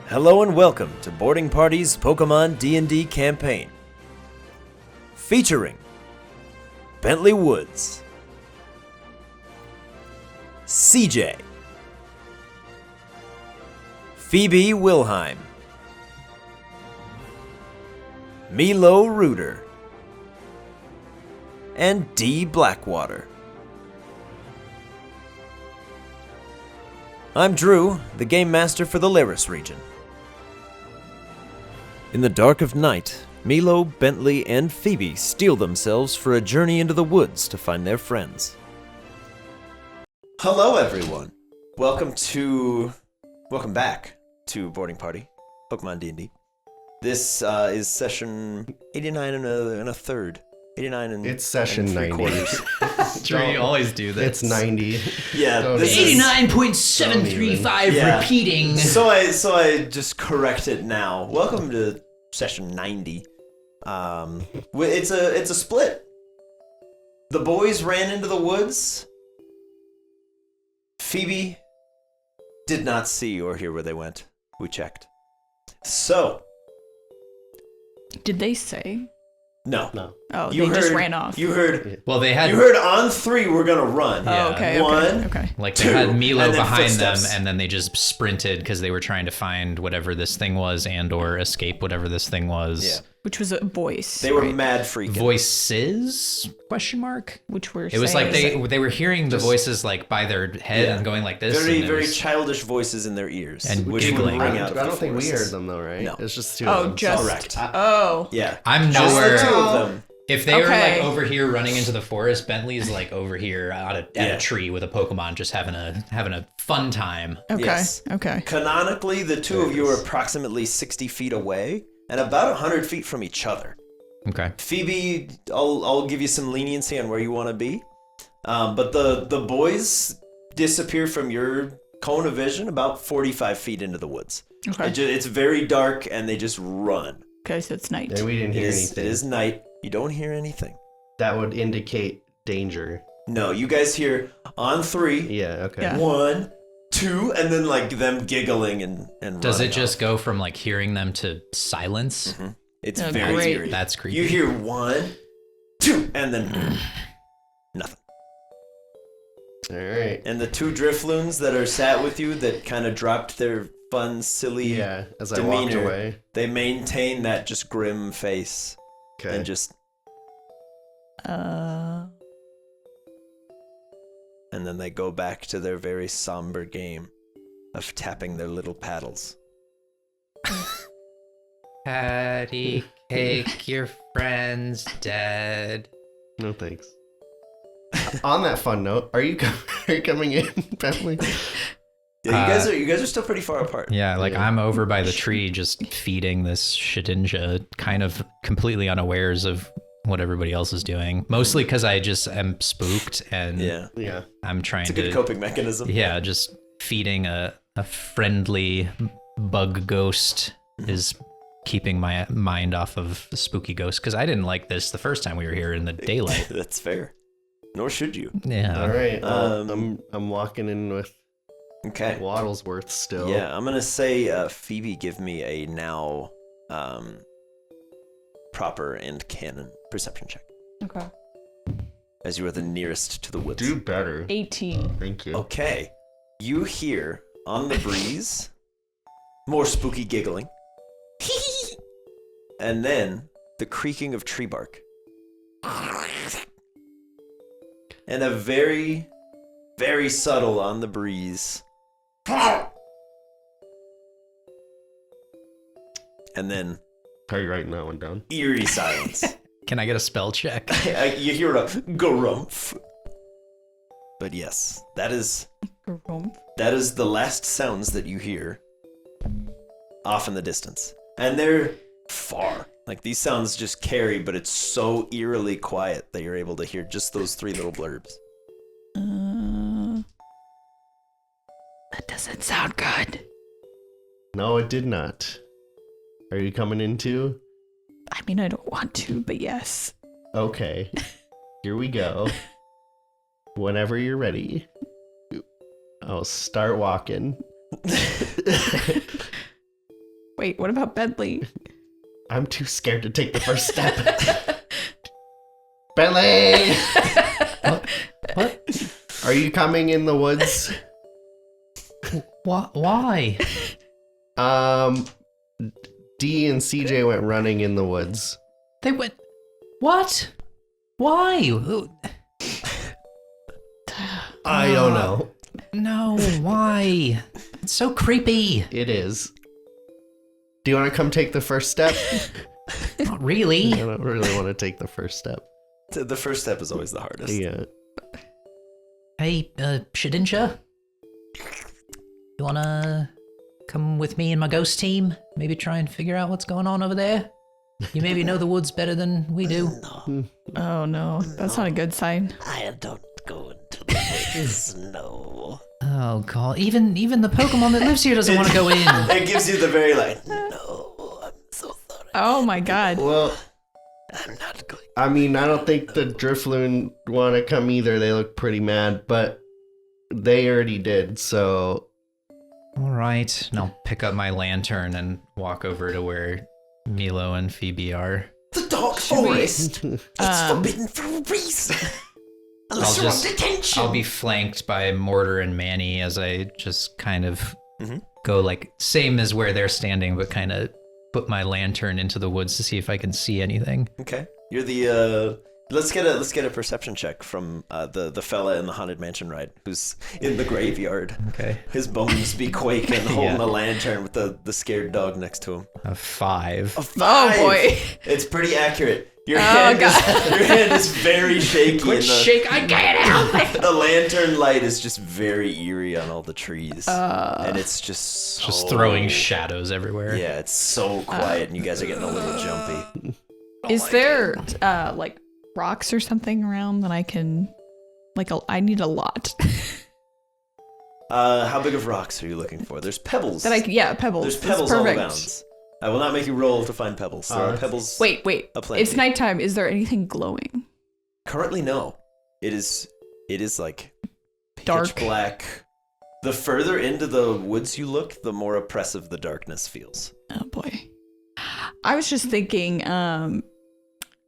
Hello and welcome to Boarding Party's Pokemon DnD campaign. Featuring Bentley Woods, CJ, Phoebe Wilheim, Milo Reuter, and D. Blackwater. I'm Drew, the Game Master for the Lyris region. In the dark of night, Milo, Bentley, and Phoebe steel themselves for a journey into the woods to find their friends. Hello, everyone. Welcome back to Boarding Party, Pokemon DnD. This is session 89 and a third. 89 and it's session 90. Drew, you always do this. It's 90. Yeah, this 89.735 repeating. So I just correct it now. Welcome to session 90. It's a split. The boys ran into the woods. Phoebe did not see or hear where they went. We checked. So, did they say? No. Oh, they just ran off. You heard. Well, they had. You heard on three. We're gonna run. Oh, okay. One, okay. Like two, they had Milo behind them, footsteps. and then they just sprinted because they were trying to find whatever this thing was and/or escape whatever this thing was. Yeah. Which was a voice. They were right? mad freaking. Which were. It was like they were hearing the voices like by their head and going like this. Very childish voices in their ears, and which giggling. would ring out. I don't think we heard them though, right? No. It's just two of them. Just. Correct. Yeah. I'm Just nowhere. the two of them. If they were Okay. like over here running into the forest, Bentley's like over here at a tree with a Pokemon, just having a fun time. Okay. Yes. Okay. Canonically, the two of you are approximately 60 feet away and about 100 feet from each other. Okay. Phoebe, I'll give you some leniency on where you want to be, but the boys disappear from your cone of vision about 45 feet into the woods. Okay. It's very dark and they just run. Okay, so it's night. And we didn't hear anything. It is night. You don't hear anything. That would indicate danger. No, you guys hear on three. Yeah, okay. Yeah. 1, 2, and then like them giggling and Does running it just off. go from like hearing them to silence? Mm-hmm. It's Oh, very great. eerie. That's creepy. You hear 1, 2, and then nothing. All right. And the two Drifloons that are sat with you that kind of dropped their fun, silly Yeah, as I walked demeanor, away. they maintain that just grim face Okay. and just, and then they go back to their very somber game of tapping their little paddles. Patty cake, your friend's dead. No thanks. On that fun note, are you coming in, Bentley? Yeah, you guys are still pretty far apart. Yeah, like Yeah. I'm over by the tree just feeding this Shedinja, kind of completely unawares of what everybody else is doing. Mostly because I just am spooked and Yeah. I'm trying It's a to good coping mechanism. Yeah, just feeding a friendly bug ghost is keeping my mind off of the spooky ghost, because I didn't like this the first time we were here in the daylight. That's fair. Nor should you. Yeah. All right. I'm walking in with Okay. Waddlesworth still. Yeah, I'm gonna say Phoebe, give me a now proper and canon perception check, Okay. as you are the nearest to the woods. Do better. 18. Thank you. Okay, you hear on the breeze more spooky giggling, and then the creaking of tree bark, and a very, very subtle on the breeze. And then Are you writing that one down? eerie silence. Can I get a spell check? You hear a grumph. But yes, that is the last sounds that you hear off in the distance. And they're far. Like these sounds just carry, but it's so eerily quiet that you're able to hear just those three little blurbs. That doesn't sound good. No, it did not. Are you coming in too? I mean, I don't want to, but yes. Okay. Here we go. Whenever you're ready, I'll start walking. Wait, what about Bentley? I'm too scared to take the first step. Bentley! What? Are you coming in the woods? Why? D and CJ went running in the woods. They went. What? Why? I don't know. No, why? It's so creepy. It is. Do you want to come take the first step? Not really. I don't really want to take the first step. The first step is always the hardest. Yeah. Hey, Shedinsha? You wanna come with me and my ghost team? Maybe try and figure out what's going on over there? You maybe know the woods better than we do. No, Oh no, that's not a good sign. I don't go into the woods. No. Oh god, even the Pokemon that lives here doesn't want to go in. It gives you the very like, no, I'm so sorry. Oh my god. Well, I'm not going. I mean, I don't think the Drifloon want to come either. They look pretty mad, but they already did, so... All right, and I'll pick up my lantern and walk over to where Milo and Phoebe are. The dark forest. It's forbidden for a reason. Unless you're on detention. I'll be flanked by Mortar and Manny as I just kind of go like same as where they're standing, but kind of put my lantern into the woods to see if I can see anything. Okay. You're the let's get a perception check from the fella in the Haunted Mansion ride who's in the graveyard. Okay. His bones be quaking, holding Yeah. a lantern with the scared dog next to him. A 5. A 5. Oh boy. It's pretty accurate. Your Oh, hand God. your hand is very shaky. Quit and shake! I get it! the lantern light is just very eerie on all the trees, and it's just Just throwing shadows everywhere. Yeah, it's so quiet, and you guys are getting a little jumpy. Is there like rocks or something around that I can I need a lot. How big of rocks are you looking for? There's pebbles. Pebbles. There's That's pebbles all perfect. around. I will not make you roll to find pebbles. There are pebbles. Wait. aplenty. It's nighttime. Is there anything glowing? Currently, no. It is like pitch Dark. black. The further into the woods you look, the more oppressive the darkness feels. Oh boy. I was just thinking,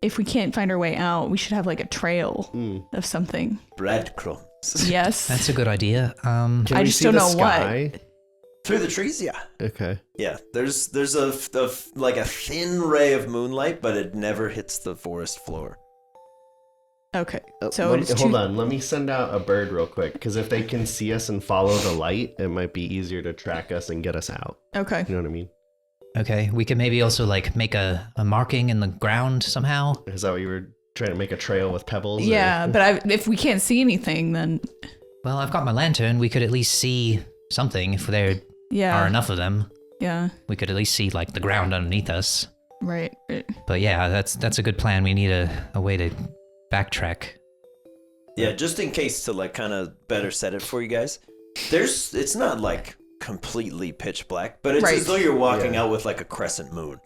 if we can't find our way out, we should have like a trail of something. Breadcrumbs. Yes. That's a good idea. Can I we just see don't the know what. sky? Through the trees, yeah. Okay. Yeah, there's a thin ray of moonlight, but it never hits the forest floor. Okay. So hold on. Let me send out a bird real quick, because if they can see us and follow the light, it might be easier to track us and get us out. Okay. You know what I mean? Okay, we could maybe also like make a marking in the ground somehow. Is that what you were trying to make a trail with pebbles? or- Yeah, but if we can't see anything, then Well, I've got my lantern. We could at least see something if there yeah. are enough of them. Yeah. We could at least see like the ground underneath us. Right. But yeah, that's a good plan. We need a way to backtrack. Yeah, just in case to like kind of better set it for you guys. It's not like completely pitch black, but it's Right. as though you're walking Yeah. out with like a crescent moon.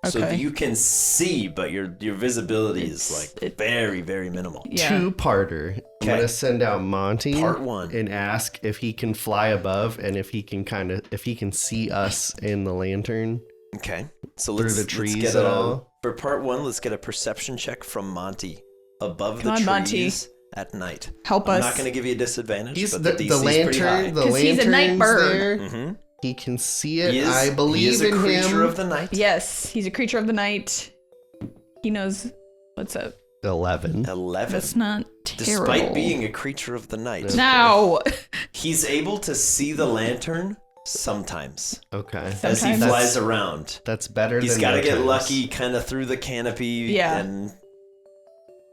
So Okay. you can see, but your visibility is It's- like very, very minimal. Yeah. Two-parter. I'm Okay. gonna send out Monty Part 1. and ask if he can fly above and if he can see us in the lantern. Okay. So Through let's the trees get at all? For part 1, let's get a perception check from Monty above Come the on, Monty. trees at night. Help I'm us. not going to give you a disadvantage, He's but the the DC is pretty high. lantern. The 'Cause he's a night lantern's bird. there. Mm-hmm. He can see it. He is, I believe in a creature him. of the night. Yes, he's a creature of the night. He knows what's up. 11. 11. That's not terrible. Despite being a creature of the night, No. he's able to see the lantern sometimes Okay. as he Sometimes. flies around. That's better He's than got to no get times. lucky kind of through the canopy. Yeah. And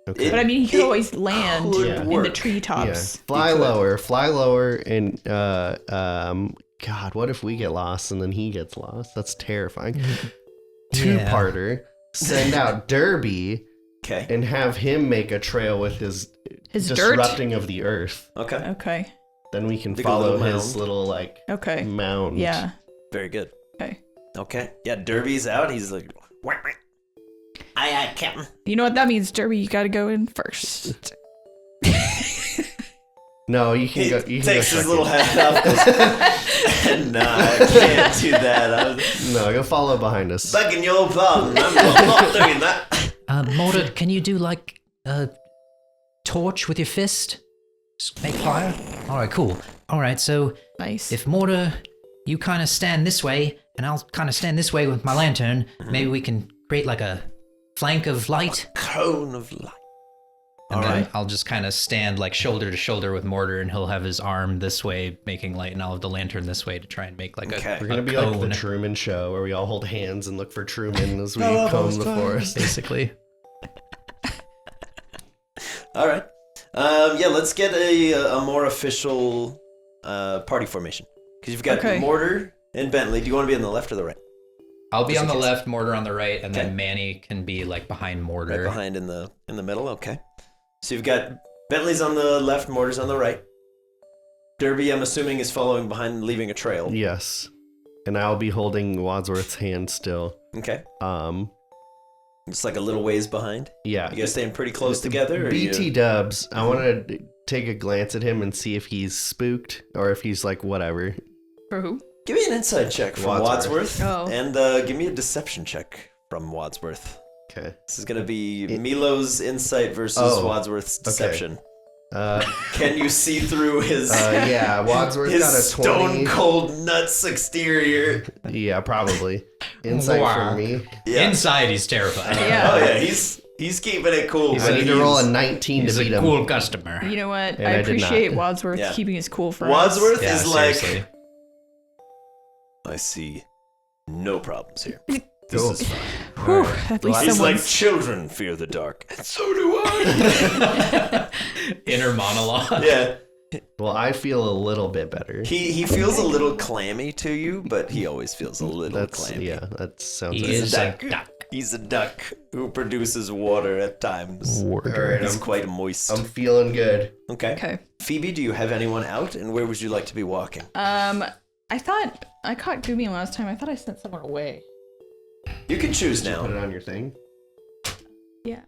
Okay. But I mean, he could It always land could Yeah. in work. the treetops. Fly He could. lower, and God, what if we get lost and then he gets lost? That's terrifying. Two-parter. Send out Derby Okay. and have him make a trail with his His dirt. disrupting of the earth. Okay. Okay. Then we can Like a follow little his mound. little like Okay. mound. Yeah. Very good. Okay. Okay. Yeah, Derby's out. He's like, whack, whack. Aye, Captain. You know what that means, Derby? You got to go in first. No, you can go. You can Takes go his second. little hat off. Nah, I can't do that. No, go follow behind us. Begging your pardon. I'm not doing that. Mortar, can you do like a torch with your fist? Just make fire? Alright, cool. Alright, so Nice. if Mortar, you kind of stand this way, and I'll kind of stand this way with my lantern, maybe we can create like a flank of light. Cone of light. And All then right. I'll just kind of stand like shoulder to shoulder with Mortar, and he'll have his arm this way making light, and I'll have the lantern this way to try and make like Okay. a We're gonna be cone, like the Truman Show, where we all hold hands and look for Truman as we Oh, comb those the times. forest. basically. All right. Yeah, let's get a more official party formation. Because you've got Okay. Mortar and Bentley. Do you want to be on the left or the right? I'll be Just on in the case. left, Mortar on the right, and Okay. then Manny can be like behind Mortar. Right behind in the middle. Okay. So you've got Bentley's on the left, Mortar's on the right. Derby, I'm assuming, is following behind, leaving a trail. Yes, and I'll be holding Wadsworth's hand still. Okay. Just like a little ways behind. Yeah. You guys staying pretty close together? Or BT you... Dubs, I want to take a glance at him and see if he's spooked or if he's like whatever. For who? Give me an insight check from Wadsworth. Wadsworth. Oh. And give me a deception check from Wadsworth. Okay. This is going to be Milo's insight versus Oh, Wadsworth's deception. Uh, Can you see through his yeah, Wadsworth his got a 20. stone cold nuts exterior? Yeah, probably. Insight Wow. from me. Yeah. Inside, he's terrified. Yeah. Oh yeah, he's keeping it cool. I need to roll a 19 He's to a beat him. cool customer. You know what? And I I did not. appreciate Wadsworth Yeah. keeping his cool for us. Wadsworth Yeah, is like, seriously. I see no problems here. Cool. This is fine. Whew, at least He's like, someone's... children fear the dark, and so do I. Inner monologue. Yeah, Well, I feel a little bit better. he feels a little clammy to you, but he always feels a little That's clammy. yeah. That sounds. He like is a duck. duck. He's a duck who produces water at times. All right, He's quite moist. I'm feeling good. Okay. Okay. Phoebe, do you have anyone out, and where would you like to be walking? I thought I caught Goomy last time. I thought I sent someone away. You can choose Put it now. on your thing. Yeah.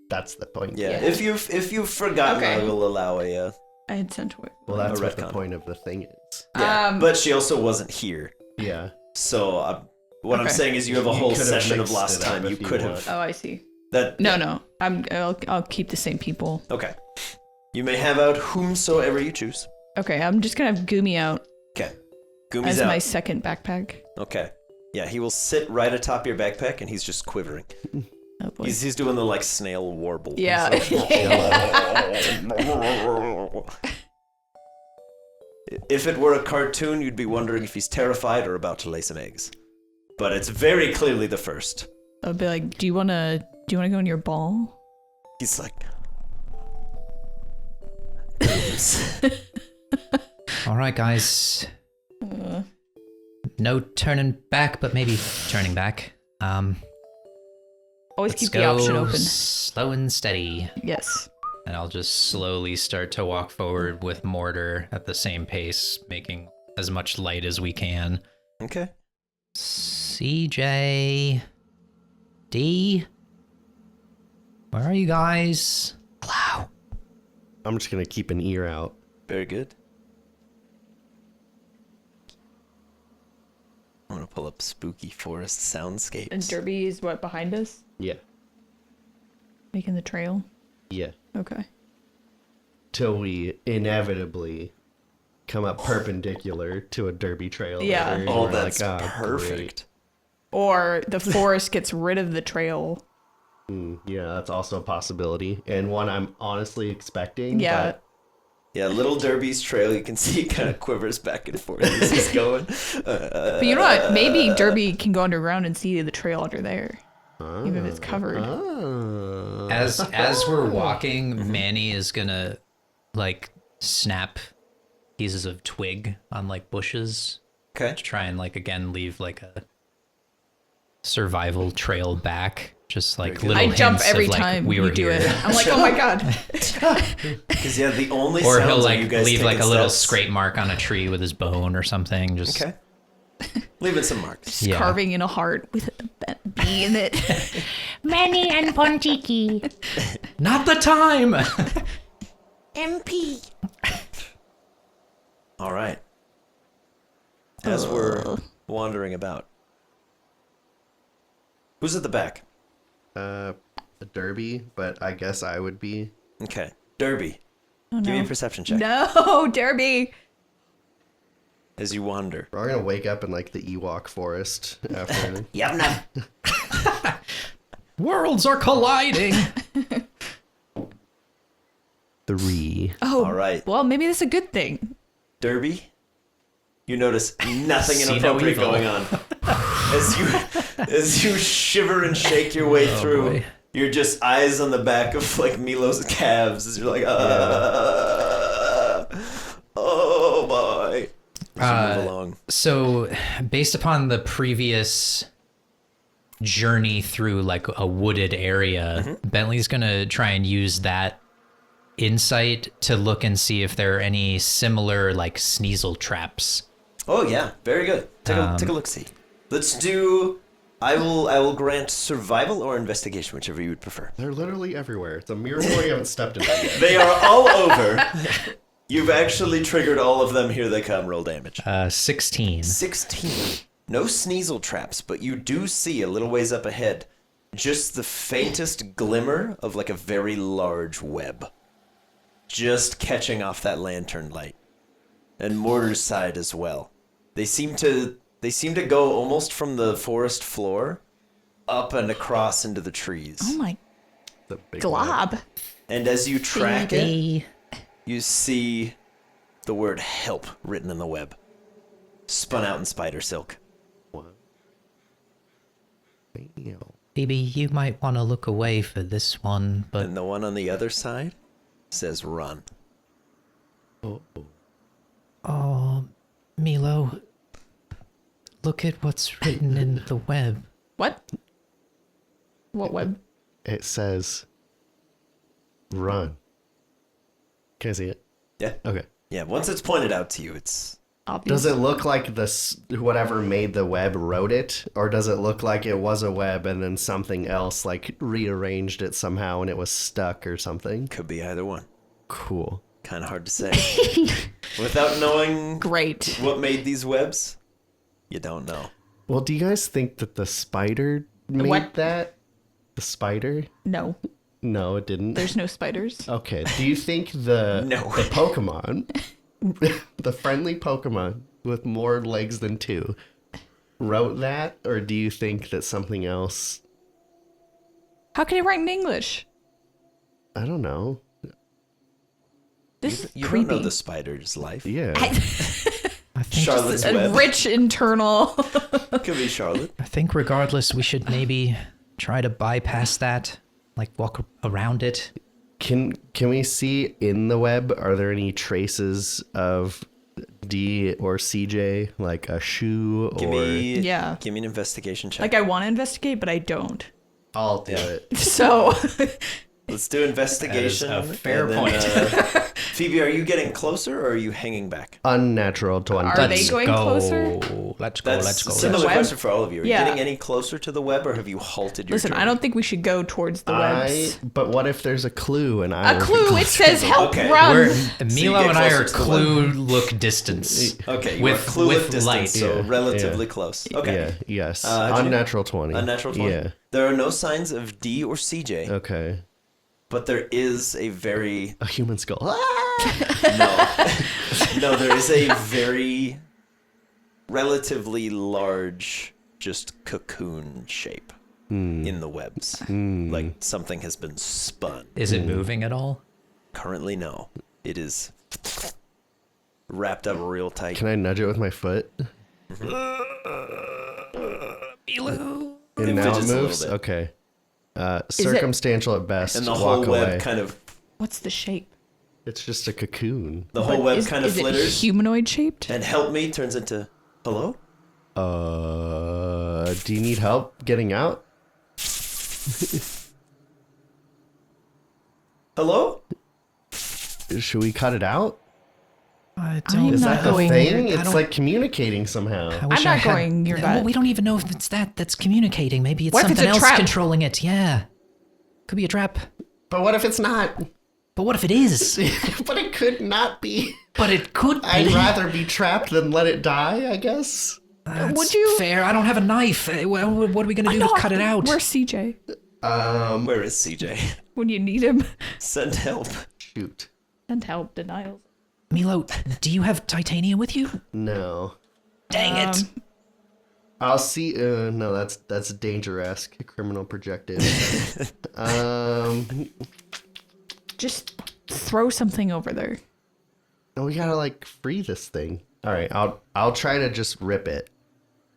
That's the point. Yeah, Yeah. if you've forgotten, Okay. I will allow a. I had sent away. Well, that's A what the retcon. point of the thing is. Yeah, but she also wasn't here. Yeah. So what I'm Okay. saying is, you have a You whole could've session of mixed last it up time. You if you could want. have Oh, I see. that. No. I'll keep the same people. Okay. You may have out whomsoever you choose. Okay, I'm just gonna have Goomy out Okay. Gumi's as out. my second backpack. Okay. Yeah, he will sit right atop your backpack, and he's just quivering. Oh boy. He's doing the like snail warble. Yeah. If it were a cartoon, you'd be wondering if he's terrified or about to lay some eggs. But it's very clearly the first. I'll be like, do you wanna go in your ball? He's like, All right, guys. No turning back, but maybe turning back. Always Let's keep go the option open. slow and steady. Yes. And I'll just slowly start to walk forward with Mortar at the same pace, making as much light as we can. okay. CJ, D, where are you guys? Hello. I'm just gonna keep an ear out. Very good. I'm gonna pull up spooky forest soundscapes. And Derby is what behind us, Yeah. making the trail. Yeah. Okay. Till we inevitably come up perpendicular to a derby trail. Yeah. later, Oh, and we're that's like, "Ah, perfect. great." Or the forest gets rid of the trail. Yeah, that's also a possibility, and one I'm honestly expecting. Yeah. but Yeah, little Derby's trail, you can see it kind of quivers back and forth as he's going. But you know what? Maybe Derby can go underground and see the trail under there, even if it's covered. As we're walking, Manny is gonna like snap pieces of twig on like bushes Okay. to try and like again leave like a survival trail back. Just like Very good. little I jump hints every of, like, time we you were do here. it. I'm like, oh my god. Because, yeah, the only Or sounds he'll are like you guys leave like a taking little steps. scrape mark on a tree with his bone or something. Just Okay. Leaving some marks. Just Yeah. carving in a heart with a bee in it. Manny and Pontiki. not the time. MP. All right. As we're wandering about, who's at the back? Derby, but I guess I would be. Okay, Derby. Oh, Give me no. a perception check No, Derby. as you wander. We're all gonna wake up in like the Ewok forest after. Yep. Worlds are colliding. 3. Oh, All right. Well, maybe that's a good thing. Derby, you notice nothing See no inappropriate evil. going on. As you shiver and shake your way through, boy. you're just eyes on the back of like Milo's calves as you're like, oh boy. As you move along. So, based upon the previous journey through like a wooded area, Bentley's gonna try and use that insight to look and see if there are any similar like sneasel traps. Oh yeah, very good. Take a look. See. Let's do. I will grant survival or investigation, whichever you would prefer. They're literally everywhere. It's a miracle you haven't stepped in them yet. They are all over. You've actually triggered all of them. Here they come. Roll damage. 16. 16. No sneasel traps, but you do see a little ways up ahead, just the faintest glimmer of like a very large web, just catching off that lantern light, and Mortar's side as well. They seem to go almost from the forest floor up and across into the trees. Oh my The big glob. And as you track it, Baby. you see the word help written in the web, spun out in spider silk. one. Damn. Baby, you might want to look away for this one, but And the one on the other side says run. Oh. oh, Milo, look at what's written in the web. What? What web? It says run. Can I see it? Yeah. Okay. Yeah, once it's pointed out to you, it's... Obvious. Does it look like this whoever made the web wrote it, or does it look like it was a web and then something else like rearranged it somehow and it was stuck or something? Could be either one. Cool. Kind of hard to say. Without knowing Great. what made these webs, you don't know. Well, do you guys think that the spider made what? that? The spider? No, No, it didn't. there's no spiders. Okay. Do you think the No. the Pokemon, the friendly Pokemon with more legs than 2, wrote that, or do you think that something else? How can he write in English? I don't know. This is You creepy. don't know the spider's life. Yeah. I think Charlotte's A web. rich internal. Could be Charlotte. I think regardless, we should maybe try to bypass that, like walk around it. Can we see in the web? Are there any traces of D or CJ, like a shoe Give or? me, Yeah. Give me an investigation check. Like I want to investigate, but I don't. I'll do it. So Let's do investigation. That is a fair and then, point. Phoebe, are you getting closer or are you hanging back? Unnatural 20. Are they going closer? Let's go. That's Let's a go. similar web? question for all of you. Are Yeah. you getting any closer to the web or have you halted your listen, journey? I don't think we should go towards the webs. But what if there's a clue and I A clue. It says help Okay. run. Milo get and I are closer to the clue look distance. Okay, you with are clue with distance, light. so Yeah, relatively yeah. close. Okay. Yeah, yes. how'd you do? Unnatural 20. Unnatural 20. Yeah. There are no signs of D or CJ, Okay. but there is a very A human skull. no, there is a very relatively large just cocoon shape in the webs. Like something has been spun. Is it moving at all? Currently no. It is wrapped up real tight. Can I nudge it with my foot? Milo. And It now it fidgets a little moves? bit. Okay. Circumstantial at best. And the Walk whole web away. kind of What's the shape? It's just a cocoon. the whole web is, kind of is it flitters. humanoid shaped? And help me turns into hello? Do you need help getting out? Hello? Should we cut it out? I I'm don't Is not that the going thing? I It's don't- like communicating somehow. I wish I'm I not had- going near Well, that. we don't even know if it's that's communicating. Maybe it's What if it's something a else trap? controlling it. Yeah. Could be a trap. But what if it's not? But what if it is? But it could not be. But it could be. I'd rather be trapped than let it die, I guess. That's Would you- fair? I don't have a knife. Well, what are we gonna do to cut it out? Where's CJ? Where is CJ? When you need him. Send help. Shoot. Send help. Denials. Milo, do you have titanium with you? No. Dang it. I'll see. No, that's dangerous. Criminal projected. Just throw something over there. No, we gotta like free this thing. All right, I'll try to just rip it.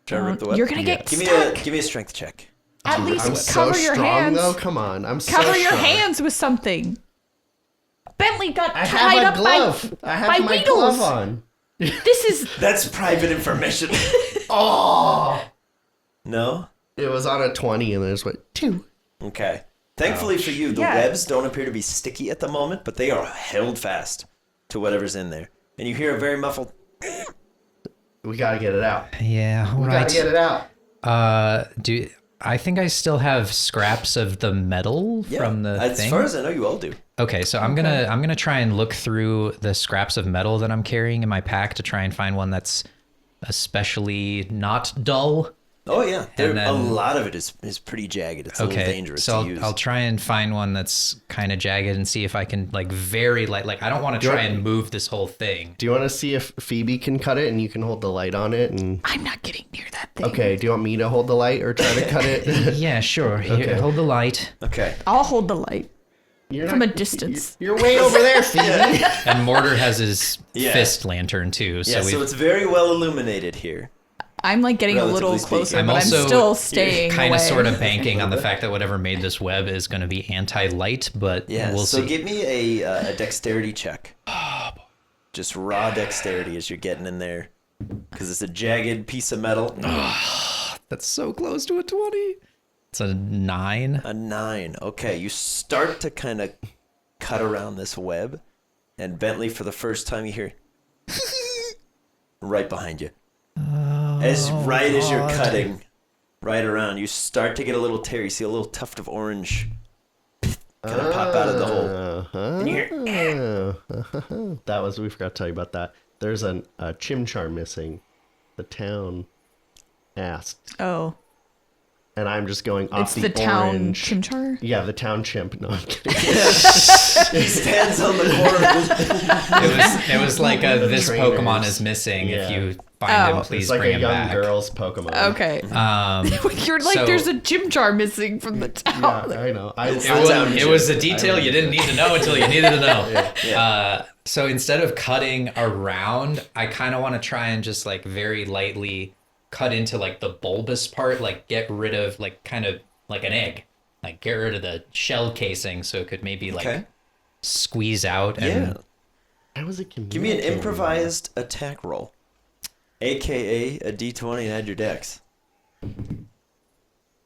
Try to rip the web. You're gonna get Give stuck. me a strength check. At least I'm cover so your strong hands. though. Come on, I'm so Cover your strong. hands with something. Bentley got I tied have up a glove. I by have my Weedles. glove on. This is That's private information. Oh, No? it was on a 20, and then it just went 2. Okay. Thankfully for you, the Yeah. webs don't appear to be sticky at the moment, but they are held fast to whatever's in there. And you hear a very muffled... We gotta get it out. Yeah, all We right. gotta get it out. I think I still have scraps of the metal Yeah, from the as thing. far as I know, you all do. Okay, so I'm gonna try and look through the scraps of metal that I'm carrying in my pack to try and find one that's especially not dull. Oh, yeah. And A then- lot of it is pretty jagged. It's a little Okay, dangerous so to use. I'll try and find one that's kind of jagged and see if I can like very light. Like I don't want to try and move this whole thing. Do you want to see if Phoebe can cut it and you can hold the light on it? And I'm not getting near that thing. okay, do you want me to hold the light or try to cut it? Yeah, sure. Here, Okay. hold the light. Okay. I'll hold the light You're from a not- distance. You're way over there, Phoebe. And Mortar has his Yeah. fist lantern too. So Yeah, so we've it's very well illuminated here. I'm like getting a little Relatively closer, speaking. I'm but also I'm still staying kind of away. sort of banking on the fact that whatever made this web is going to be anti-light, but Yeah, we'll so see. give me a dexterity check. Just raw dexterity as you're getting in there. Because it's a jagged piece of metal. That's so close to a 20. It's a 9. A 9. Okay, you start to kind of cut around this web. And Bentley, for the first time, you hear... right behind you. As you're cutting right around, you start to get a little tear. You see a little tuft of orange kind of pop out of the hole. And you hear... We forgot to tell you about that. There's a chimchar missing. The town asked. Oh, And I'm just going off it's the town orange. chimchar. Yeah, the town chimp. No, I'm kidding. He stands on the corner. It was like a, this Trainers. Pokemon is missing. Yeah. If you find him, Oh. please It's like bring a him young back. girl's Pokemon. Okay. You're like, so- there's a chimchar missing from the town. Yeah, I know. It was a detail you didn't need to know until you needed to know. Yeah. So instead of cutting around, I kind of want to try and just like very lightly cut into like the bulbous part, like get rid of like kind of like an egg, like get rid of the shell casing so it could maybe like Okay. squeeze out. Yeah. And How was it Give me an communicating? improvised attack roll. AKA a d20 and add your dex.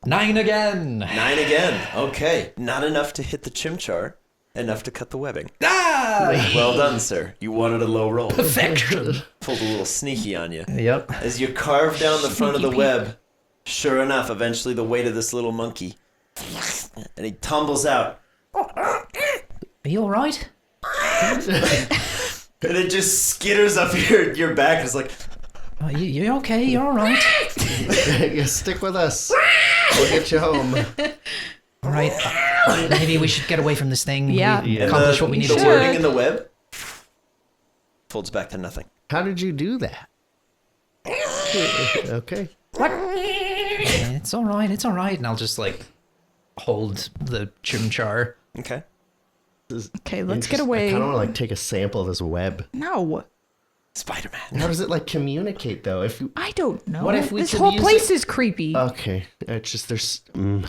9 again. 9 again. Okay. Not enough to hit the chimchar. Enough to cut the webbing. Ah! Well done, sir. You wanted a low roll. Perfection. Pulled a little sneaky on you. Yep. As you carve down the front of the Sneaky web, sure enough, eventually the weight of this little monkey, and he tumbles out, Are you all right? and it just skitters up your back. And it's like, You're okay. You're all right. Yeah, stick with us. We'll get you home. All right. Maybe we should get away from this thing. Yeah. We Yeah. accomplish what we need the to do. wording in the web folds back to nothing. How did you do that? Okay. It's all right. It's all right. And I'll just like hold the chimchar. Okay. Okay, let's get I away. kind of want to like take a sample of this web. No, Spider-Man. How does it like communicate though? If you I don't know. What if we this could whole use place is creepy. okay, it's just there's.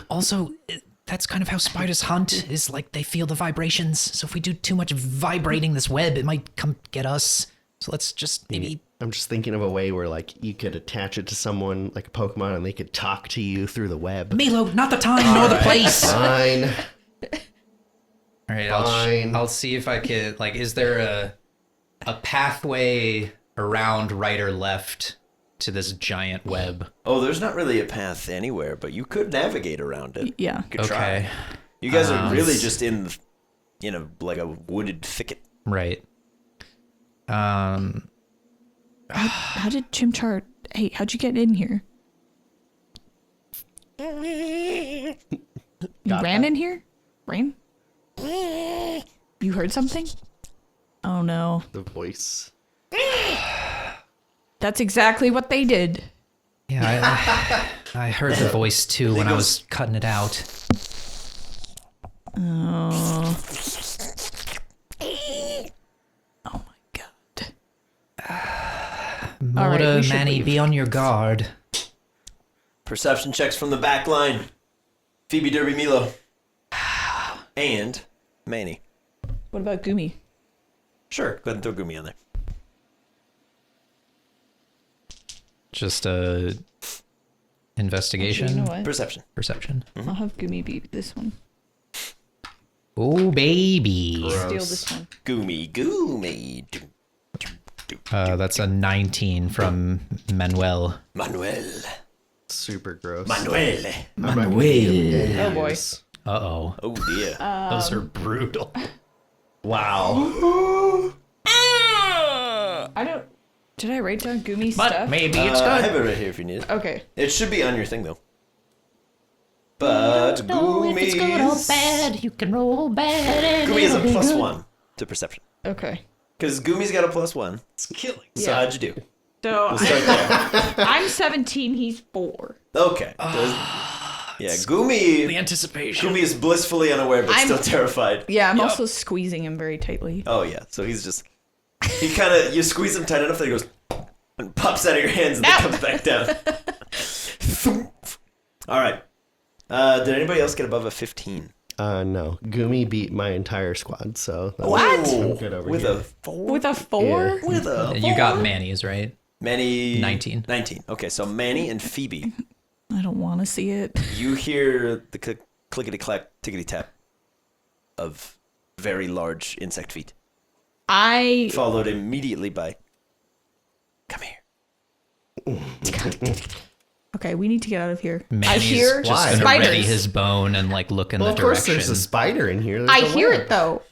Also, that's kind of how spiders hunt. Is like they feel the vibrations. So if we do too much vibrating this web, it might come get us. So let's just maybe. I'm just thinking of a way where like you could attach it to someone like a Pokemon and they could talk to you through the web. Milo, not the time nor the place. All Fine. right, Fine. I'll see if I can. Like, is there a pathway around right or left to this giant web? Oh, there's not really a path anywhere, but you could navigate around it. Yeah. You could try. Okay. You guys are really just in in a wooded thicket. Right. How did Chimchar? Hey, how'd you get in here? You ran in here? Ran? You heard something? Oh no. The voice. That's exactly what they did. Yeah, I heard the voice too when I was cutting it out. Oh. Oh my god. All right, Morta, we should Manny, leave. be on your guard. Perception checks from the back line. Phoebe, Derby, Milo. And Manny. What about Gumi? Sure, go ahead and throw Gumi on there. Just a investigation, You know what? Perception. perception. I'll have Gumi beat this one. Oh baby. Gross. Steal this one. Gumi. That's a 19 from Manuel. Manuel. Super gross. Manuel. Oh boy. Uh-oh. Oh dear. Those are brutal. Wow. I don't. Did I write down Gumi's But stuff? maybe it's I good. have it right here if you need it. Okay. It should be on your thing though. But Gumi's... you can roll bad. Gumi is a +1 to perception. Okay. Because Gumi's got a +1. It's killing. So Yeah. how'd you do? So We'll start there. I'm 17. He's 4. Okay. Yeah, Gumi... The anticipation. Gumi is blissfully unaware but I'm- still terrified. Yeah, I'm also squeezing him very tightly. Oh yeah, so he's just... He kind of... You squeeze him tight enough that he goes... And pops out of your hands and then comes back down. Alright. Did anybody else get above a 15? No. Gumi beat my entire squad, so that's What? I'm good over With here. a 4? With a 4? With a You got 4? Manny's, right? Manny... 19. 19. Okay, so Manny and Phoebe. I don't want to see it. You hear the clickety-clack, tickety-tap of very large insect feet. I Followed immediately by... Come here. Okay, we need to get out of here. I Manny's hear just gonna spiders. ready his bone and like look in Well, the of course direction. there's a spider in here. There's I a hear web. it though.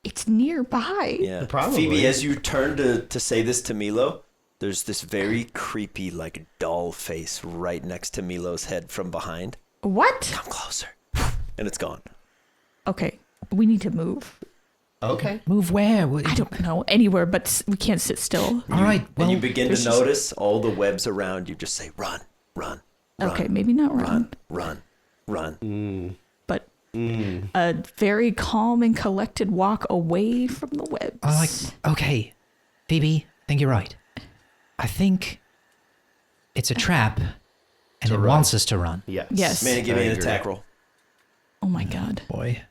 It's nearby. Yeah. Probably. Phoebe, as you turn to say this to Milo, there's this very creepy, like, doll face right next to Milo's head from behind. What? Come closer. And it's gone. Okay, we need to move. Okay. Move where? I don't know anywhere, but we can't sit still. All right. Well, And you begin to there's just- notice all the webs around you just say, run, run, run, Okay, maybe not run, run, run. but a very calm and collected walk away from the webs. okay, Phoebe, I think you're right. I think it's a trap, and it wants us to run. Yes. Yes. Manny, give I me an agree. attack roll. Oh my god. Boy,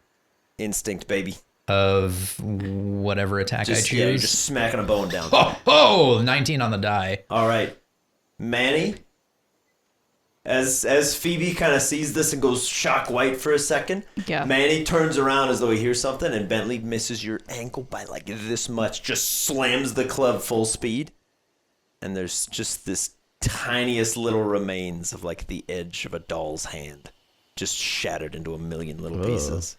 Instinct, baby. of whatever attack I choose. Yeah, you're just smacking a bone down. Oh, 19 on the die. All right, Manny. As Phoebe kind of sees this and goes shock white for a second, Yeah. Manny turns around as though he hears something, and Bentley misses your ankle by like this much. Just slams the club full speed, and there's just this tiniest little remains of like the edge of a doll's hand, just shattered into a million little pieces,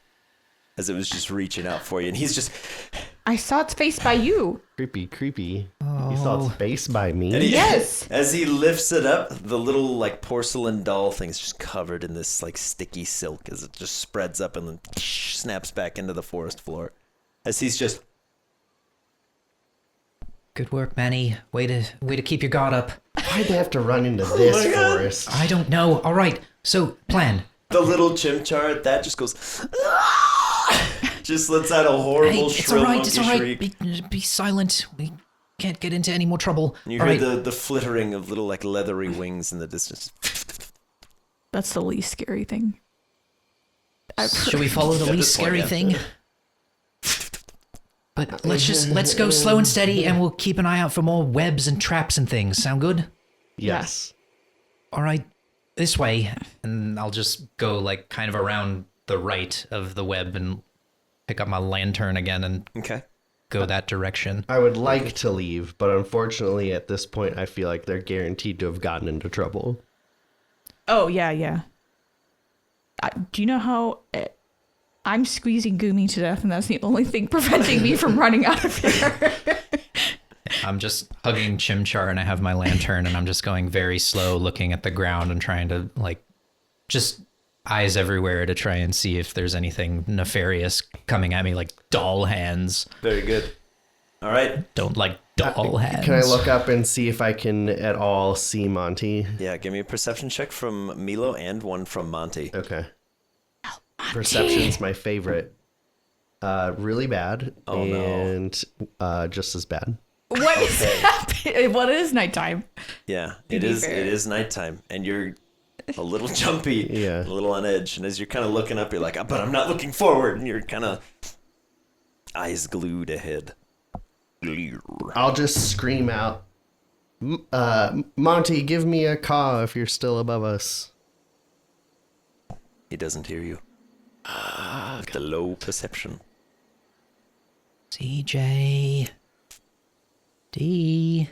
as it was just reaching out for you, and he's just. I saw its face by you. Creepy. You saw its face by me. And he- Yes. As he lifts it up, the little like porcelain doll thing's just covered in this like sticky silk as it just spreads up and then snaps back into the forest floor. As he's just Good work, Manny. Way to keep your guard up. Why'd they have to run into this forest? I don't know. All right. So, plan. the little chimchar at that just goes just lets out a horrible Hey, it's shrill all right. monkey It's all right. shriek. Be silent. We can't get into any more trouble. And you All hear right. the flittering of little like leathery wings in the distance. That's the least scary thing. Should we follow the At least this point, scary yeah. thing? But let's go slow and steady, and we'll keep an eye out for more webs and traps and things. Sound good? Yes. All right, this way, and I'll just go like kind of around the right of the web and pick up my lantern again and Okay. go that direction. I would like to leave, but unfortunately at this point I feel like they're guaranteed to have gotten into trouble. Oh yeah. Do you know how I'm squeezing Goomy to death, and that's the only thing preventing me from running out of here. I'm just hugging Chimchar, and I have my lantern, and I'm just going very slow, looking at the ground and trying to, like, just eyes everywhere to try and see if there's anything nefarious coming at me, like doll hands. Very good. All right. Don't like doll hands. Can I look up and see if I can at all see Monty? Yeah, give me a perception check from Milo and one from Monty. Okay. Perception's my favorite. Really bad. Oh, no. And just as bad. What is happening? What is nighttime? Yeah, To it be is. fair. It is nighttime, and you're a little jumpy, Yeah. a little on edge. And as you're kind of looking up, you're like, "But I'm not looking forward," and you're kind of eyes glued ahead. I'll just scream out, Monty, give me a caw if you're still above us. He doesn't hear you. With the low perception. CJ. D.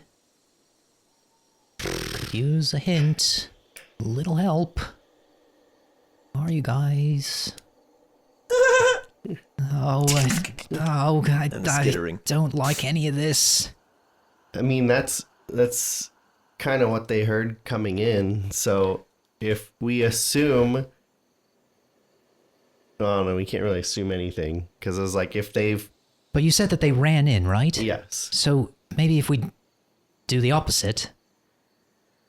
Could use a hint. A little help. How are you guys? Oh, God, And I skittering. don't like any of this. I mean, that's kind of what they heard coming in. So if we assume, oh no, we can't really assume anything because it's like if they've, But you said that they ran in, right? yes, So maybe if we do the opposite.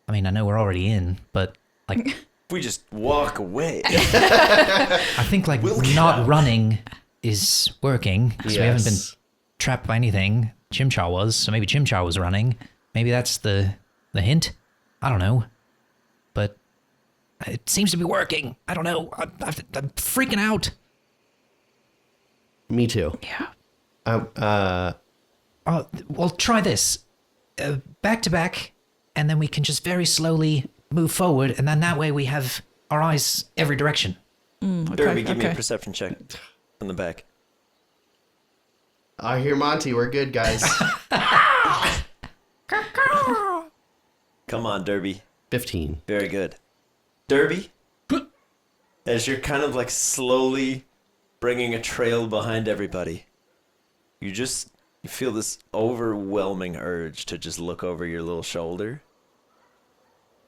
I mean, I know we're already in, but like, We just walk away. I think like We'll get not out. running is working because we haven't been trapped by anything. Chimchar was, so maybe Chimchar was running. Maybe that's the hint. I don't know, but it seems to be working. I don't know. I'm freaking out. Me too. Yeah. Well, try this. Back to back, and then we can just very slowly move forward, and then that way we have our eyes every direction. Derby, give me a perception check from the back. I hear Monty. We're good, guys. Come on, Derby. 15. Very good. Derby, as you're kind of like slowly bringing a trail behind everybody, you feel this overwhelming urge to just look over your little shoulder.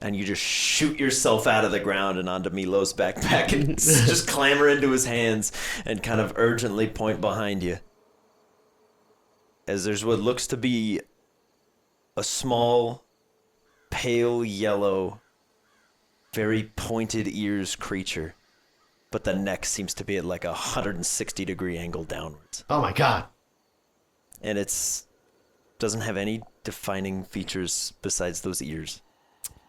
And you just shoot yourself out of the ground and onto Milo's backpack and just clamber into his hands and kind of urgently point behind you. As there's what looks to be a small, pale yellow, very pointed ears creature. But the neck seems to be at like a 160-degree angle downwards. Oh my god. And doesn't have any defining features besides those ears.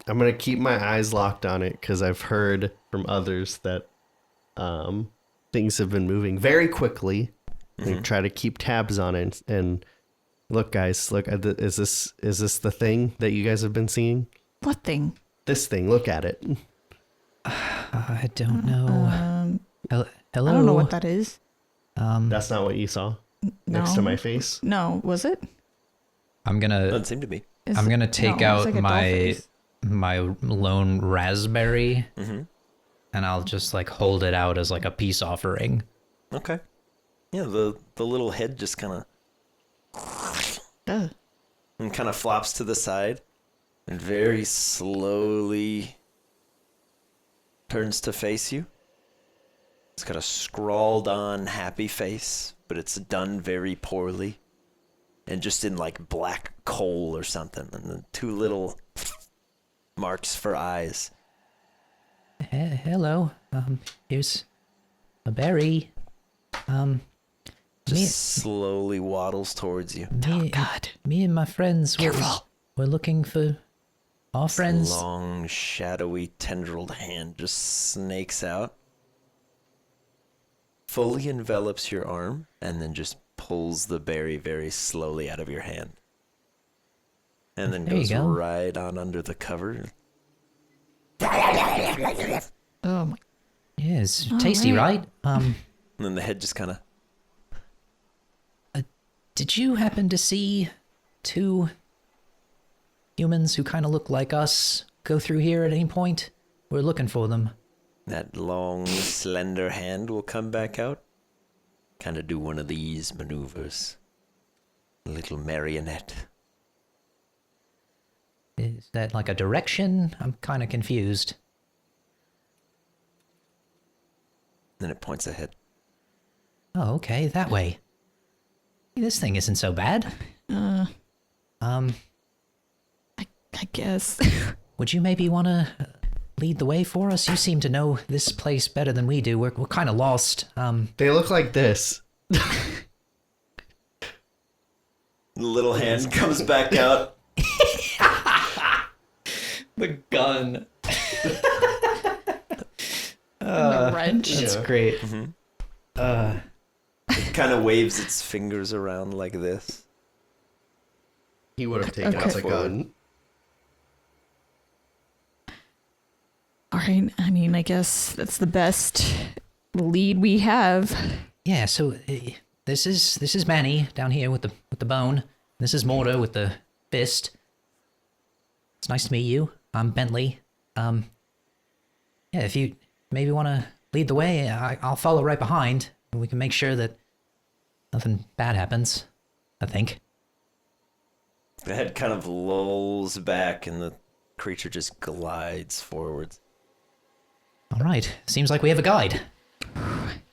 I'm going to keep my eyes locked on it because I've heard from others that things have been moving very quickly. We try to keep tabs on it. And look, guys, look, is this the thing that you guys have been seeing? What thing? This thing, look at it. I don't know. Hello. I don't know what that is. That's not what you saw next to No. my face. No, was it? I'm gonna Doesn't seem to be. I'm gonna take no, out it's like a doll my face. my lone raspberry, Mm-hmm. and I'll just like hold it out as like a peace offering. Okay. Yeah, the little head just kind Ugh. of flops to the side and very slowly turns to face you. It's got a scrawled on happy face, but it's done very poorly. And just in like black coal or something. And then two little marks for eyes. Hello. Here's a berry. Just Me- slowly waddles towards you. Me, God. Me and my friends we're looking for our friends. Long, shadowy, tendrilled hand just snakes out, fully envelops your arm, and then just pulls the berry very slowly out of your hand. And then There you goes go. right on under the cover. Oh my. Yeah, it's tasty, right. right? And then the head just kind of... Did you happen to see two humans who kind of look like us go through here at any point? We're looking for them. That long, slender hand will come back out. kind of do one of these maneuvers. A little marionette. Is that like a direction? I'm kind of confused. Then it points ahead. Oh, okay, that way. This thing isn't so bad. I guess. Would you maybe want to lead the way for us? You seem to know this place better than we do. We're kind of lost. They look like this. The little hand comes back out. The gun. The wrench. That's great. It kind of waves its fingers around like this. He would have taken out the gun. All right. I mean, I guess that's the best lead we have. Yeah. So this is Manny down here with the bone. This is Mortar with the fist. It's nice to meet you. I'm Bentley. Yeah. If you maybe want to lead the way, I'll follow right behind, and we can make sure that nothing bad happens. I think. The head kind of lolls back, and the creature just glides forwards. All right. Seems like we have a guide.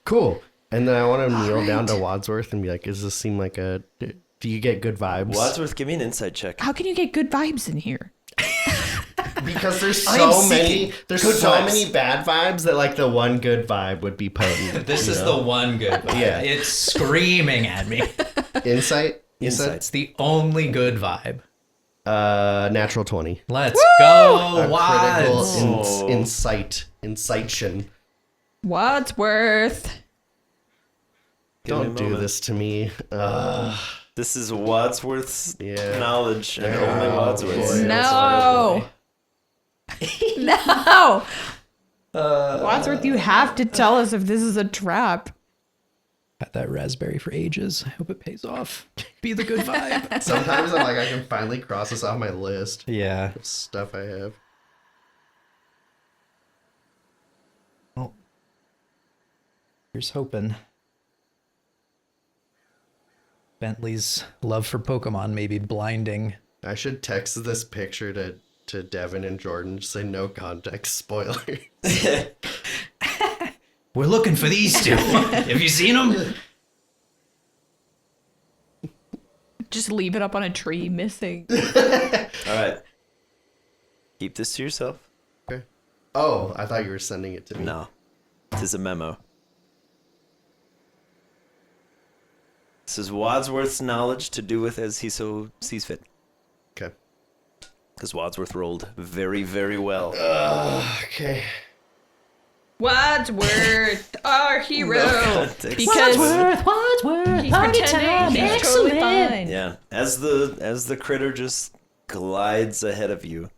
Cool. And then I want to kneel down to Wadsworth and be like, does this seem like a... Do you get good vibes? Wadsworth, give me an insight check. How can you get good vibes in here? Because there's I am so seeking many... There's good so vibes. many bad vibes that like the one good vibe would be potent. This you is know? the one good vibe. Yeah. It's screaming at me. Insight? You said? It's the only good vibe. Natural 20. Let's go, A Wads. critical insighttion. Wadsworth. Give me a Don't do moment. this to me. This is Wadsworth's Yeah. knowledge, and Oh, only Wadsworth's. boy. No. No. Wadsworth, you have to tell us if this is a trap. Had that raspberry for ages. I hope it pays off. Be the good vibe. Sometimes I'm like, I can finally cross this off my list Yeah. of stuff I have. Well, here's hoping. Bentley's love for Pokemon may be blinding. I should text this picture to Devin and Jordan. Just say no context spoiler. We're looking for these two. Have you seen them? Just leave it up on a tree, missing. All right. Keep this to yourself. Okay. Oh, I thought you were sending it to me. No. This is a memo. This is Wadsworth's knowledge to do with as he so sees fit. Okay. Because Wadsworth rolled very, very well. Okay. Wadsworth, our hero. context. Because Wadsworth, he's pretending he's totally fine. Yeah. As the critter just glides ahead of you,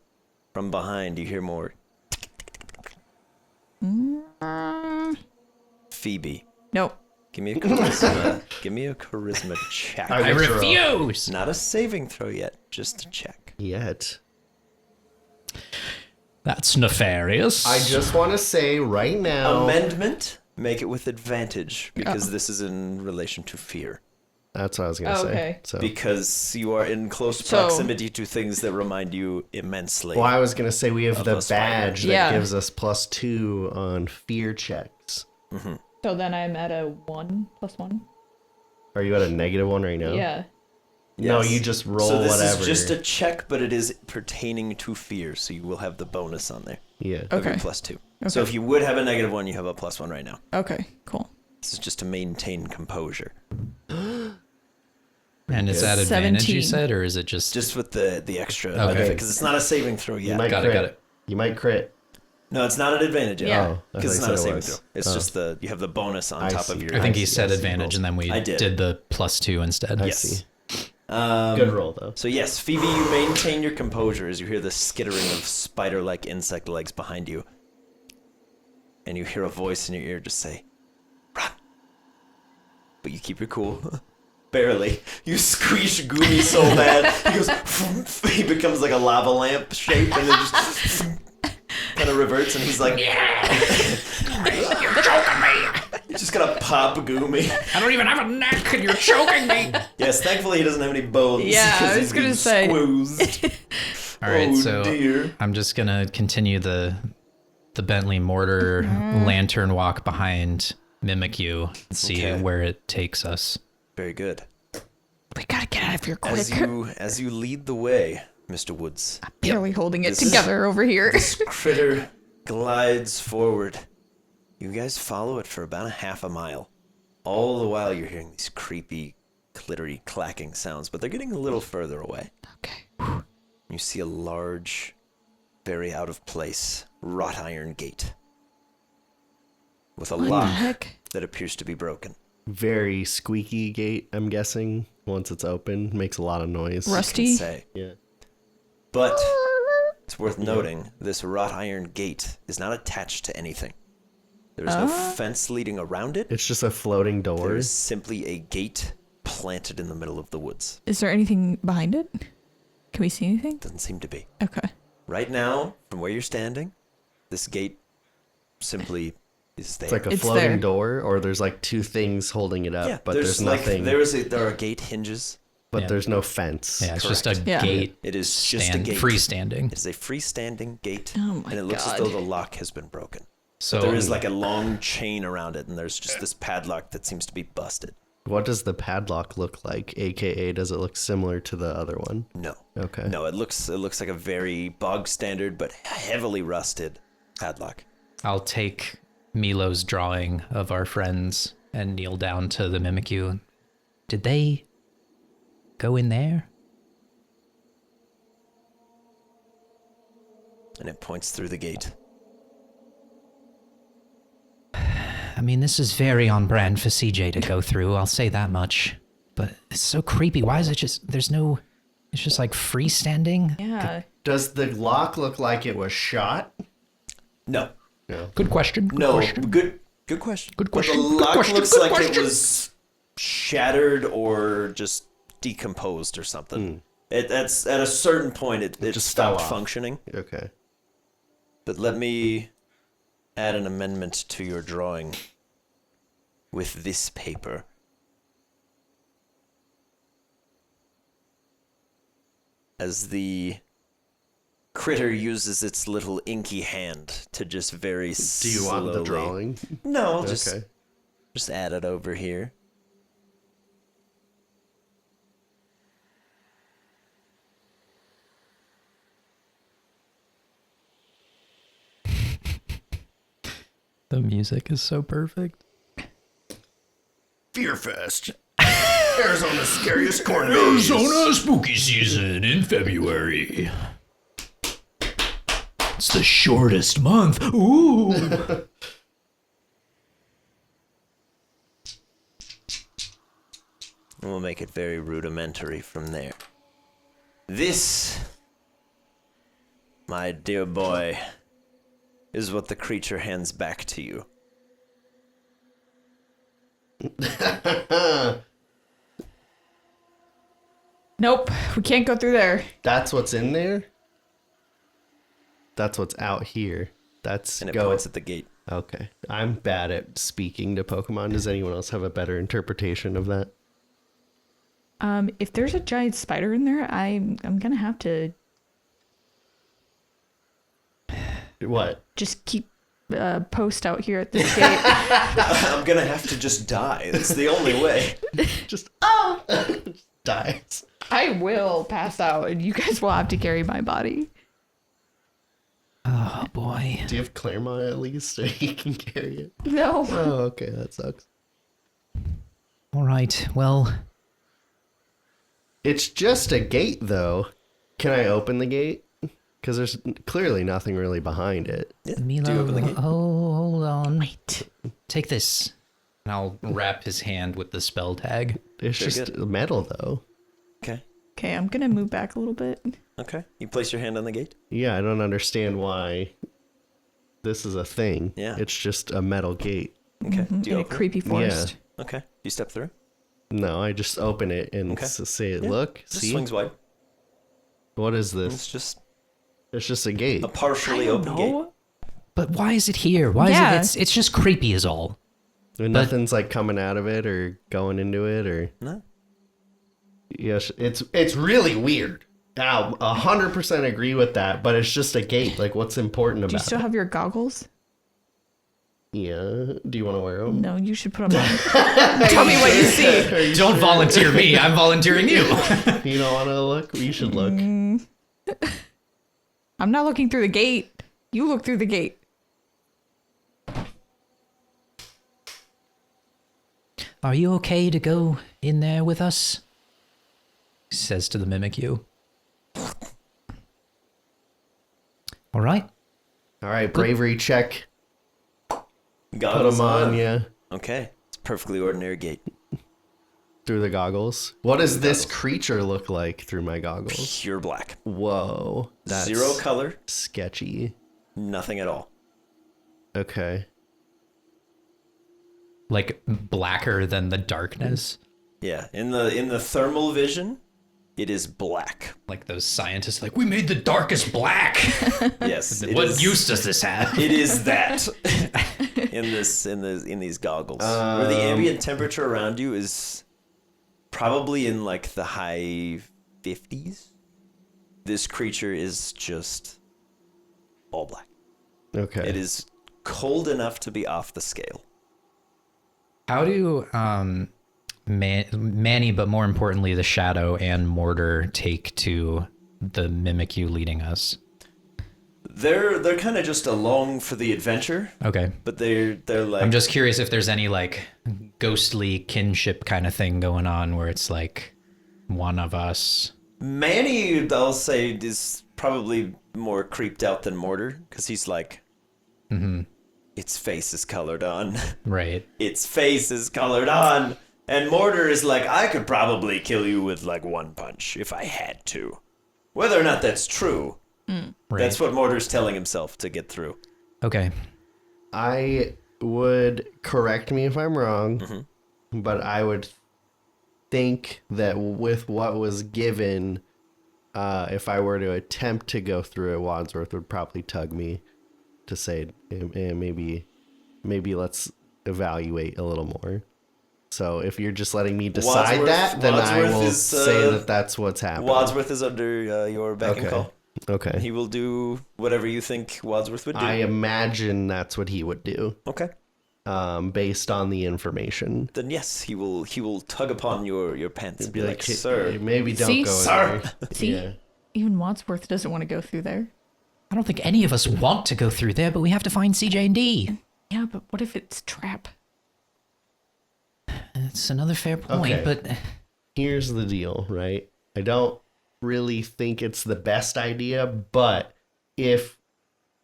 from behind you hear more. Phoebe, Nope. give me a charisma. Give me a charisma check. I refuse. Not a saving throw yet, just a check. Yet. That's nefarious. I just want to say right now. Amendment, make it with advantage because this is in relation to fear. That's what I was gonna Oh, say. okay. So. Because you are in close So- proximity to things that remind you immensely. Well, I was gonna say we have Of the a spider. badge that Yeah. gives us +2 on fear checks. So then I'm at a 1 + 1. Are you at a -1 right now? Yeah. No, Yes. you just roll So this whatever. is just a check, but it is pertaining to fear, so you will have the bonus on there. Yeah. Of your Okay. +2. So if you would have a -1, you have a +1 right now. Okay, cool. This is just to maintain composure. And is that advantage you 17. said, or is it just... Just with the extra, Okay. because it's not a saving throw You yet. might Got it, crit. got it. You might crit. No, it's not an advantage yet. Yeah. Oh, I Because it's thought not a you said saving it was. throw. It's Oh. just you have the bonus on I top see. of your. I think I he see, said I see. advantage, and then we I did. the +2 instead. I Yes. see. Um, Good roll though. So yes, Phoebe, you maintain your composure as you hear the skittering of spider-like insect legs behind you. And you hear a voice in your ear just say, "Run." But you keep your cool. Barely. You squeeze Goomy so bad, he goes, he becomes like a lava lamp shape and then just kind of reverts, and he's like, You're choking me. he's just gonna pop Goomy. I don't even have a neck, and you're choking me. Yes, thankfully he doesn't have any bones. Yeah, I 'cause was he's gonna being say. squoozed. All right, Oh, so dear. I'm just gonna continue the Bentley mortar lantern walk behind Mimikyu and see Okay. where it takes us. Very good. We gotta get out of here quick. As you lead the way, Mr. Woods, Barely holding it This- together over here. this critter glides forward. You guys follow it for about a half a mile. All the while you're hearing these creepy, glittery, clacking sounds, but they're getting a little further away. Okay. You see a large, very out of place, wrought iron gate with a What the lock heck? that appears to be broken. Very squeaky gate, I'm guessing. Once it's open, makes a lot of noise. Rusty? Say. Yeah. But it's worth noting, this wrought iron gate is not attached to anything. There is no fence leading around it. It's just a floating door. There is simply a gate planted in the middle of the woods. Is there anything behind it? Can we see anything? Doesn't seem to be. Okay. Right now, from where you're standing, this gate simply is there. It's like a It's floating there. door, or there's like two things holding it up, yeah, but there's nothing. There are gate hinges. But Yeah. there's no fence. Yeah, it's just a Correct. Yeah. gate. It is just a gate. Freestanding. It is a freestanding gate, Oh my and it looks as God. though the lock has been broken. So There is like a long chain around it, and there's just this padlock that seems to be busted. What does the padlock look like? AKA, does it look similar to the other one? No. Okay. No, it looks like a very bog standard but heavily rusted padlock. I'll take Milo's drawing of our friends and kneel down to the Mimikyu. Did they go in there? And it points through the gate. I mean, this is very on brand for CJ to go through, I'll say that much. But it's so creepy. Why is it just, it's just like freestanding? Yeah. Does the lock look like it was shot? No. No. Good question. Good No. question. Good question. Good But question. the Good lock question. looks Good like question. it was shattered or just decomposed or something. That's at a certain point it just fell stopped off. functioning. Okay. But let me add an amendment to your drawing with this paper. As the critter uses its little inky hand to just very Do slowly... you want the drawing? No, I'll Okay. just add it over here. The music is so perfect. Fear Fest. Arizona's scariest corner. Arizona spooky season in February. It's the shortest month. Ooh. And we'll make it very rudimentary from there. This, my dear boy, is what the creature hands back to you. Nope. We can't go through there. That's what's in there? That's what's out here. That's And it go. points at the gate. Okay. I'm bad at speaking to Pokemon. Does anyone else have a better interpretation of that? If there's a giant spider in there, I'm gonna have to What? just keep post out here at this gate. I'm gonna have to just die. That's the only way. Just just dies. I will pass out, and you guys will have to carry my body. Oh boy. Do you have Claremont at least so he can carry it? No. Oh, okay, that sucks. All right. Well, It's just a gate, though. Can I open the gate? Because there's clearly nothing really behind it. Yeah. Milo. Do you open the gate? Oh, hold on. Wait. Take this. And I'll wrap his hand with the spell tag. It's Very just good. metal, though. Okay. Okay, I'm gonna move back a little bit. Okay. You place your hand on the gate. Yeah, I don't understand why this is a thing. Yeah. It's just a metal gate. Okay. Do you In a open it? creepy forest. Okay. You step through. No, I just open it and Okay. say, Yeah. look, Just see? swings wide. What is It's this? just It's just a gate. a partially I don't open gate. know. But why is it here? Why Yeah. is it? It's just creepy, is all. And nothing's like coming out of it or going into it or. No. Yes, it's really weird. I'll 100% agree with that, but it's just a gate. Like, what's important Do you about still it? have your goggles? Yeah. Do you want to wear them? No, you should put them on. Tell me what you see. Don't volunteer me. I'm volunteering you. You don't want to look? You should look. I'm not looking through the gate. You look through the gate. Are you okay to go in there with us? He says to the Mimikyu. All right. All right, bravery check. Put Goggles them on, yeah. Okay. It's a perfectly ordinary gate. Through the goggles. What does this Goggles. creature look like through my goggles? Pure black. Whoa. That's Zero color. sketchy. Nothing at all. Okay. Like blacker than the darkness. Yeah. In the thermal vision, it is black. Like those scientists, like, we made the darkest black. Yes. What use does this have? It is that in these goggles. Where the ambient temperature around you is probably in like the high 50s. This creature is just all black. Okay. It is cold enough to be off the scale. How do Manny, but more importantly, the Shadow and Mortar take to the Mimikyu leading us? They're kind of just along for the adventure, Okay. but they're like I'm just curious if there's any like ghostly kinship kind of thing going on where it's like one of us. Manny, I'll say, is probably more creeped out than Mortar because he's like, its face is colored on. Right. Its face is colored on. And Mortar is like, I could probably kill you with like one punch if I had to. Whether or not that's true, Right. that's what Mortar's telling himself to get through. Okay. I would, correct me if I'm wrong, but I would think that with what was given, if I were to attempt to go through it, Wadsworth would probably tug me to say, maybe let's evaluate a little more. So if you're just letting me decide Wadsworth- that, then Wadsworth I will is, say that that's what's happening. Wadsworth is under your beck and Okay. call. Okay. He will do whatever you think Wadsworth would do. I imagine that's what he would do, Okay. based on the information. Then yes, he will tug upon your pants and be like, "Hey, sir. maybe don't See? go in Sir." there." See? Yeah. Even Wadsworth doesn't want to go through there. I don't think any of us want to go through there, but we have to find CJ and D. Yeah, but what if it's trap? It's another fair point, Okay. but Here's the deal, right? I don't really think it's the best idea, but if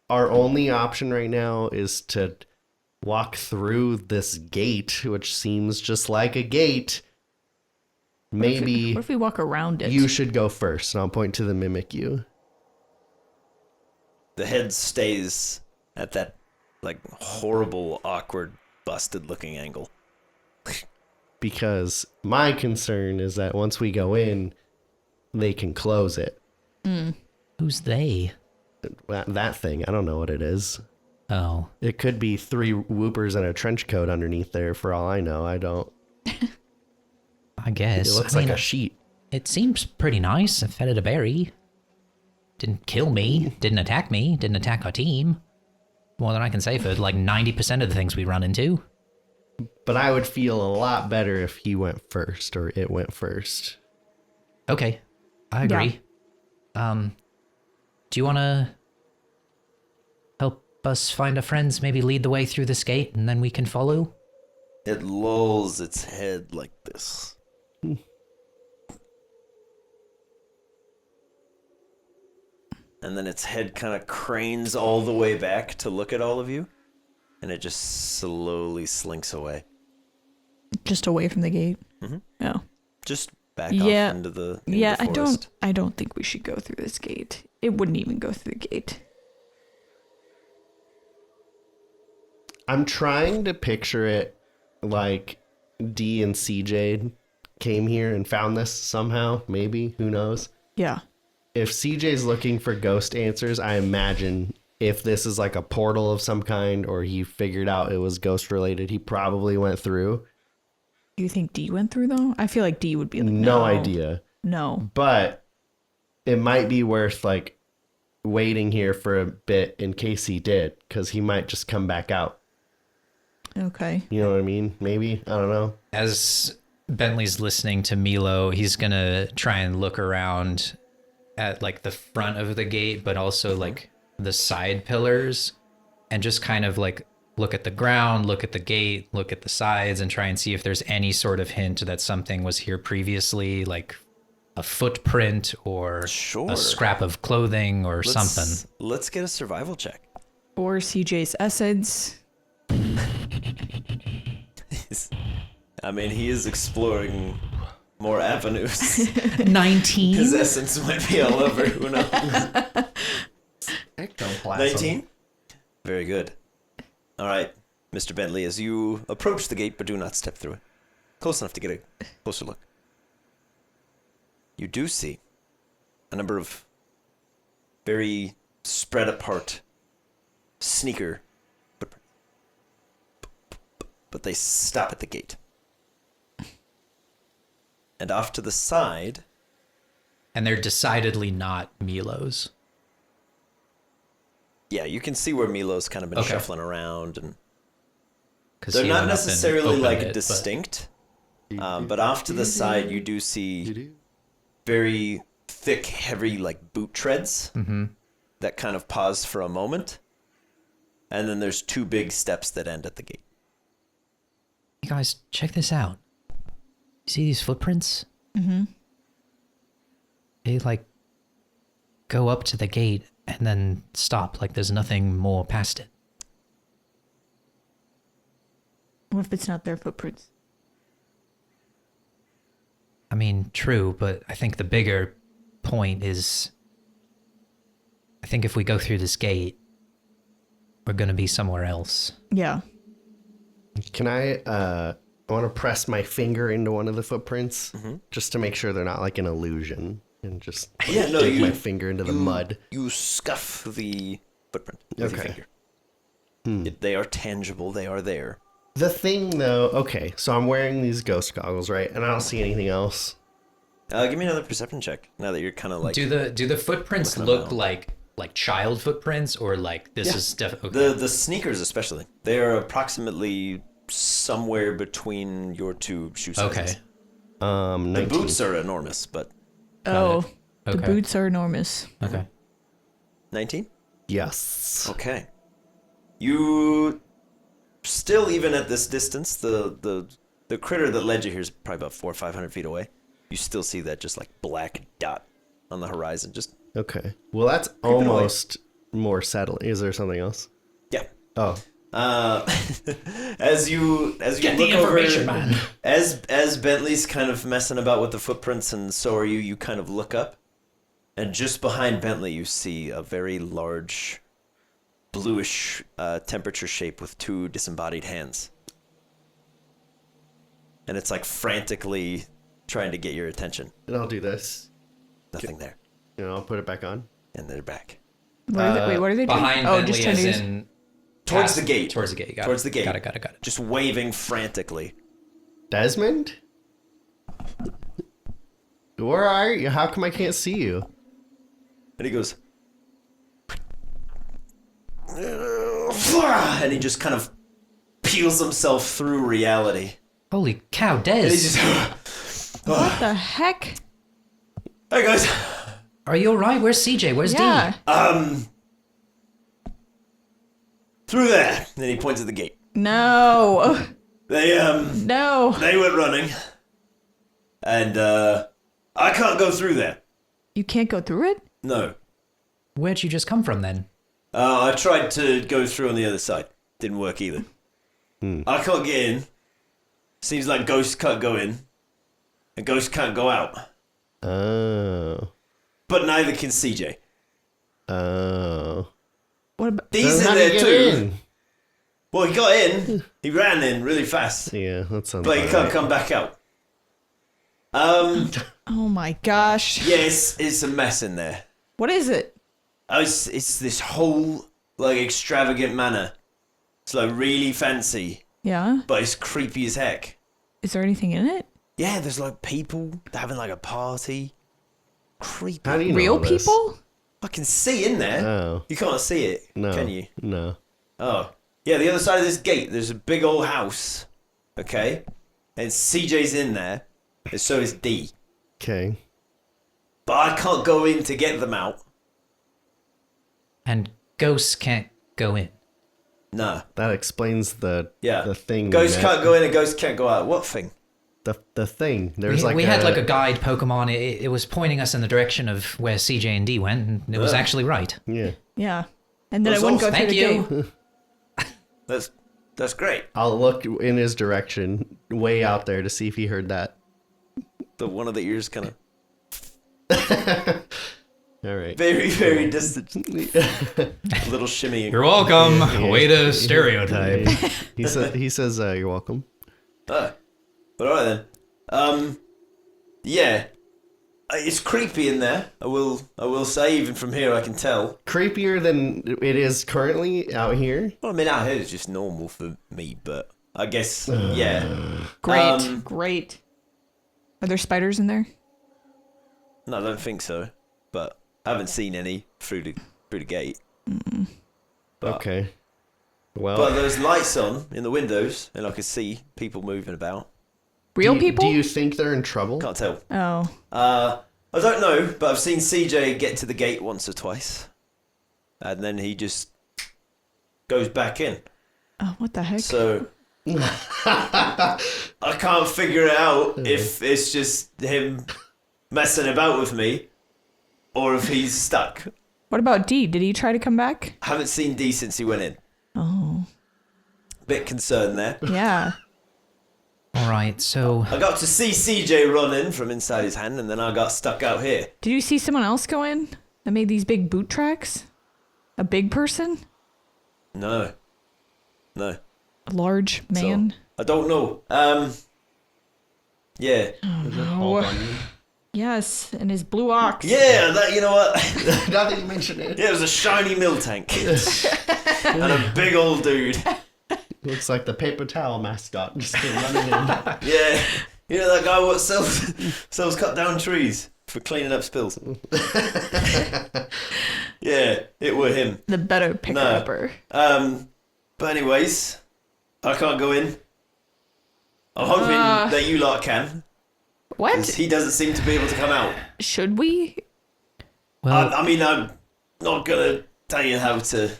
our only option right now is to walk through this gate, which seems just like a gate, maybe What if we walk around it? you should go first, and I'll point to the Mimikyu. The head stays at that like horrible, awkward, busted looking angle. Because my concern is that once we go in, they can close it. who's they? That thing, I don't know what it is. Oh, It could be 3 whoopers and a trench coat underneath there, for all I know. I don't. I guess. It looks I like mean, a sheet. It seems pretty nice. I fed it a berry. Didn't kill me. Didn't attack me. Didn't attack our team. More than I can say for like 90% of the things we run into. But I would feel a lot better if he went first, or it went first. Okay, I agree. Do you want to help us find our friends? Maybe lead the way through this gate, and then we can follow. It lolls its head like this. And then its head kind of cranes all the way back to look at all of you. And it just slowly slinks away. Just away from the gate. Mhm. Oh. Just back Yeah. off into the Yeah, the forest. I don't think we should go through this gate. It wouldn't even go through the gate. I'm trying to picture it like D and CJ came here and found this somehow, maybe, who knows. Yeah. If CJ's looking for ghost answers, I imagine if this is like a portal of some kind or he figured out it was ghost related, he probably went through. Do you think D went through though? I feel like D would be like, No idea. No. But it might be worth like waiting here for a bit in case he did, because he might just come back out. Okay. You know what I mean? Maybe. I don't know. As Bentley's listening to Milo, he's gonna try and look around at like the front of the gate, but also like the side pillars, and just kind of like look at the ground, look at the gate, look at the sides, and try and see if there's any sort of hint that something was here previously, like a footprint or Sure. a scrap of clothing or something. Let's get a survival check. Or CJ's essence. I mean, he is exploring more avenues. 19. His essence might be all over. Who knows? 19? Very good. All right, Mr. Bentley, as you approach the gate, but do not step through it. Close enough to get a closer look. You do see a number of very spread apart sneaker footprints. But they stop at the gate. And off to the side... And they're decidedly not Milo's. Yeah, you can see where Milo's kind of been Okay. shuffling around, and 'Cause they're he not went up and necessarily opened like it, but- distinct. But off to the side, you do see very thick, heavy, like boot treads that kind of pause for a moment, and then there's two big steps that end at the gate. You guys, check this out. You see these footprints? Mm-hmm. They like go up to the gate and then stop, like there's nothing more past it. What if it's not their footprints? I mean, true, but I think the bigger point is I think if we go through this gate, we're going to be somewhere else. Yeah. Can I want to press my finger into one of the footprints just to make sure they're not like an illusion, and just dig my finger into the mud. You scuff the footprint with your Okay. finger. They are tangible. They are there. The thing though, okay, so I'm wearing these ghost goggles, right? And I don't see anything else. Give me another perception check. Now that you're kind of like Do the footprints looking look around. like child footprints, or like this is definitely the sneakers, especially. They are approximately somewhere between your two shoe sizes. okay. 19. The boots are enormous, but Oh, the Okay. boots are enormous. Okay. 19. Yes. Okay. You still, even at this distance, the critter that led you here is probably about 400 or 500 feet away. You still see that just like black dot on the horizon. Just Okay. Well, that's almost more settling. Is there something else? yeah. Oh. As you Get look the information, over, man. as Bentley's kind of messing about with the footprints, and so are you. You kind of look up, and just behind Bentley, you see a very large, bluish temperature shape with two disembodied hands, and it's like frantically trying to get your attention. And I'll do this. Nothing there, You know, I'll put it back on. and they're back What are they, wait, what are they doing? Behind Oh, Bentley, just trying to as use. in towards past- the gate. Towards the gate. Got Towards it. the gate. Got it. Got it. Got it. Just waving frantically. Desmond? Where are you? How come I can't see you? And he goes, and he just kind of peels himself through reality. Holy cow, And Des! he's just, What the heck? hey guys, Are you alright? Where's CJ? Where's Yeah. D? through there. And he points at the gate. No. They No. they went running, and I can't go through there. You can't go through it? No. Where'd you just come from then? I tried to go through on the other side. Didn't work either. I can't get in. Seems like ghosts can't go in, and ghosts can't go out. Oh. But neither can CJ. Oh. What about He's How in do you there get too. in? Well, he got in. He ran in really fast, Yeah, that sounds but he about can't right. come back out. Oh my gosh. Yeah, it's a mess in there. What is it? It's this whole like extravagant manor. It's like really fancy, Yeah. but it's creepy as heck. Is there anything in it? Yeah, there's like people having like a party. Creepy. How do you know Real all this? people? I can see in there. Oh. You can't see it, No. can you? No. Oh. Yeah, the other side of this gate, there's a big old house. Okay? And CJ's in there. And so is D. Okay. But I can't go in to get them out. And ghosts can't go in. No. That explains the thing. we Ghosts met. can't go in and ghosts can't go out. What thing? The thing. There's We had like a guide Pokemon. It was pointing us in the direction of where CJ and D went, and it was actually right. Yeah. Yeah. And then That's it wouldn't go awesome. through Thank the you. gate. That's great. I'll look in his direction, way out there, to see if he heard that. The one of the ears kind of All right. very, very distant. Little shimmying. You're welcome. Yeah. Way to stereotype. He says, you're welcome. But alright then. Yeah. It's creepy in there. I will say, even from here I can tell. Creepier than it is currently out here. Well, I mean, out here is just normal for me, but I guess, yeah. Great. Great. Are there spiders in there? No, I don't think so. But I haven't seen any through the gate. But, Okay. Well, But there's lights on in the windows, and I can see people moving about. Real people? Do you think they're in trouble? Can't tell. Oh. I don't know, but I've seen CJ get to the gate once or twice. And then he just goes back in. Oh, what the heck? So I can't figure it out if it's just him messing about with me or if he's stuck. What about D? Did he try to come back? I haven't seen D since he went in. Oh. Bit concerned there. Yeah. All right, so I got to see CJ run in from inside his hand, and then I got stuck out here. Did you see someone else go in that made these big boot tracks? A big person? No. A large man? So, I don't know. Yeah. Oh. Yes, and his blue ox. Yeah, that, you know what? Now that you mention it. Yeah, it was a shiny mill tank. And a big old dude. Looks like the paper towel mascot just came running in. Yeah. You know that guy what sells cut down trees for cleaning up spills? Yeah, it were him. The better picker-upper. But anyways, I can't go in. I'm hoping that you lot can. 'Cause What? he doesn't seem to be able to come out. Should we? well, I mean, I'm not gonna tell you how to.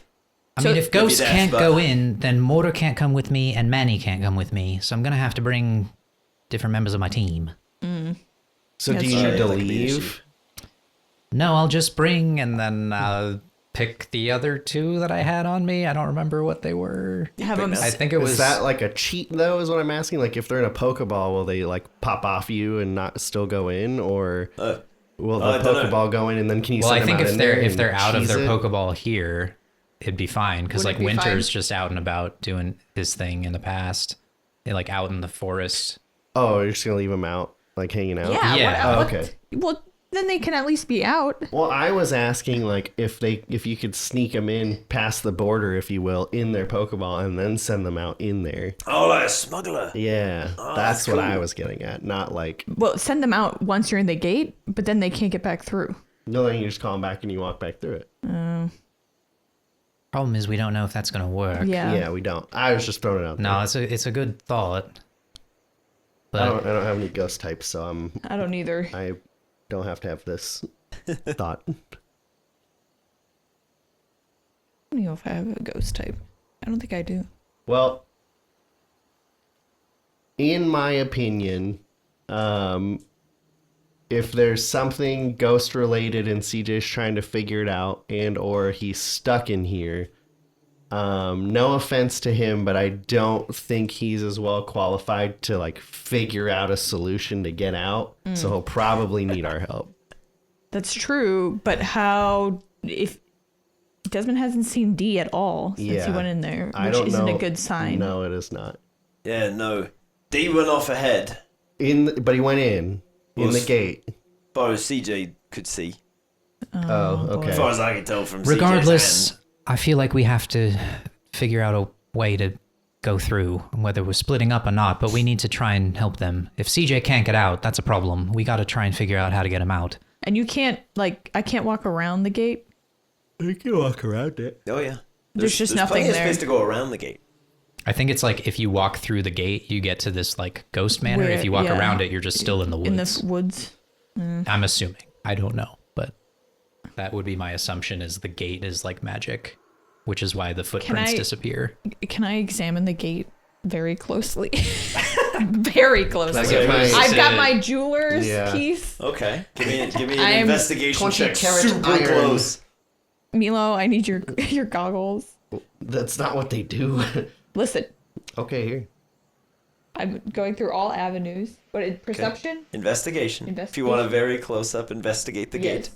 I mean, if ghosts death, can't but- go in, then Mortar can't come with me, and Manny can't come with me. So I'm gonna have to bring different members of my team. So do That's you true. need to That could be an issue. leave? No, I'll just bring, and then I'll pick the other two that I had on me. I don't remember what they were. Have him. I think it was. Is that like a cheat though? Is what I'm asking. Like if they're in a Pokeball, will they like pop off you and not still go in, or will I the don't know. Pokeball go in and then can you? well, send I think them out if in they're there if and they're out of cheese their it? Pokeball here, it'd be fine because Would like it be Winter's fine? just out and about doing his thing in the past, like out in the forest. Oh, you're just gonna leave them out, like hanging out. Yeah. Yeah. What, Oh, okay. Well, then they can at least be out. Well, I was asking like if you could sneak them in past the border, if you will, in their Pokeball and then send them out in there. Oh, like a smuggler. Yeah, Oh, that's that's what cool. I was getting at. Not like Well, send them out once you're in the gate, but then they can't get back through. no, then you just call them back and you walk back through it. Problem is, we don't know if that's gonna work. Yeah. Yeah, we don't. I was just throwing it out. No, it's a good thought. there. But I don't have any ghost types, so I don't either. I don't have to have this thought. I don't know if I have a ghost type. I don't think I do. Well, in my opinion, if there's something ghost related and CJ's trying to figure it out and or he's stuck in here, no offense to him, but I don't think he's as well qualified to like figure out a solution to get out. So he'll probably need our help. That's true, but how if Desmond hasn't seen D at all since he Yeah. went in there, I which don't isn't know. a good sign. No, it is not. Yeah, no. D went off ahead, But he went in the Was- gate. far as CJ could see. Oh, okay. As far as I could tell from regardless, CJ's I feel like we have to figure out a way to go through, whether we're splitting up or not, but we need to try and help them. If CJ can't get out, that's a problem. We got to try and figure out how to get him out. And you can't, like, I can't walk around the gate. You can walk around it. Oh yeah. There's just there's nothing plenty there. of space to go around the gate. I think it's like if you walk through the gate, you get to this like ghost manor. Where- If you walk yeah. around it, you're just still in the woods. In the woods. I'm assuming. I don't know, but that would be my assumption is the gate is like magic, which is why the footprints I- disappear. Can I examine the gate very closely? Very closely. Like if I- I've got my jeweler's Yeah. piece. Okay. Give me an I'm investigation 20 check. karat Super iron. close. Milo, I need your goggles. That's not what they do. Listen, Okay, here. I'm going through all avenues. What, perception? Investigation. If you want a very close up, investigate the Yes. gate.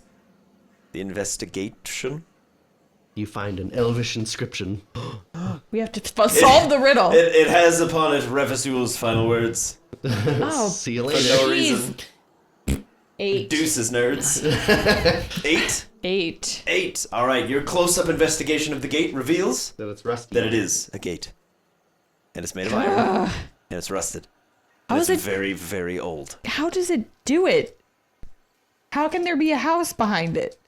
The investigation. You find an elvish inscription. We have to solve the riddle. It has upon it Revisul's final words. Oh, See you For later. no Jeez. reason. 8. Deuces, nerds. 8? 8. 8. Alright, your close up investigation of the gate reveals That it's rusty. that it is a gate. And it's made of iron. And it's rusted. How And is it's it- very, very old. How does it do it? How can there be a house behind it?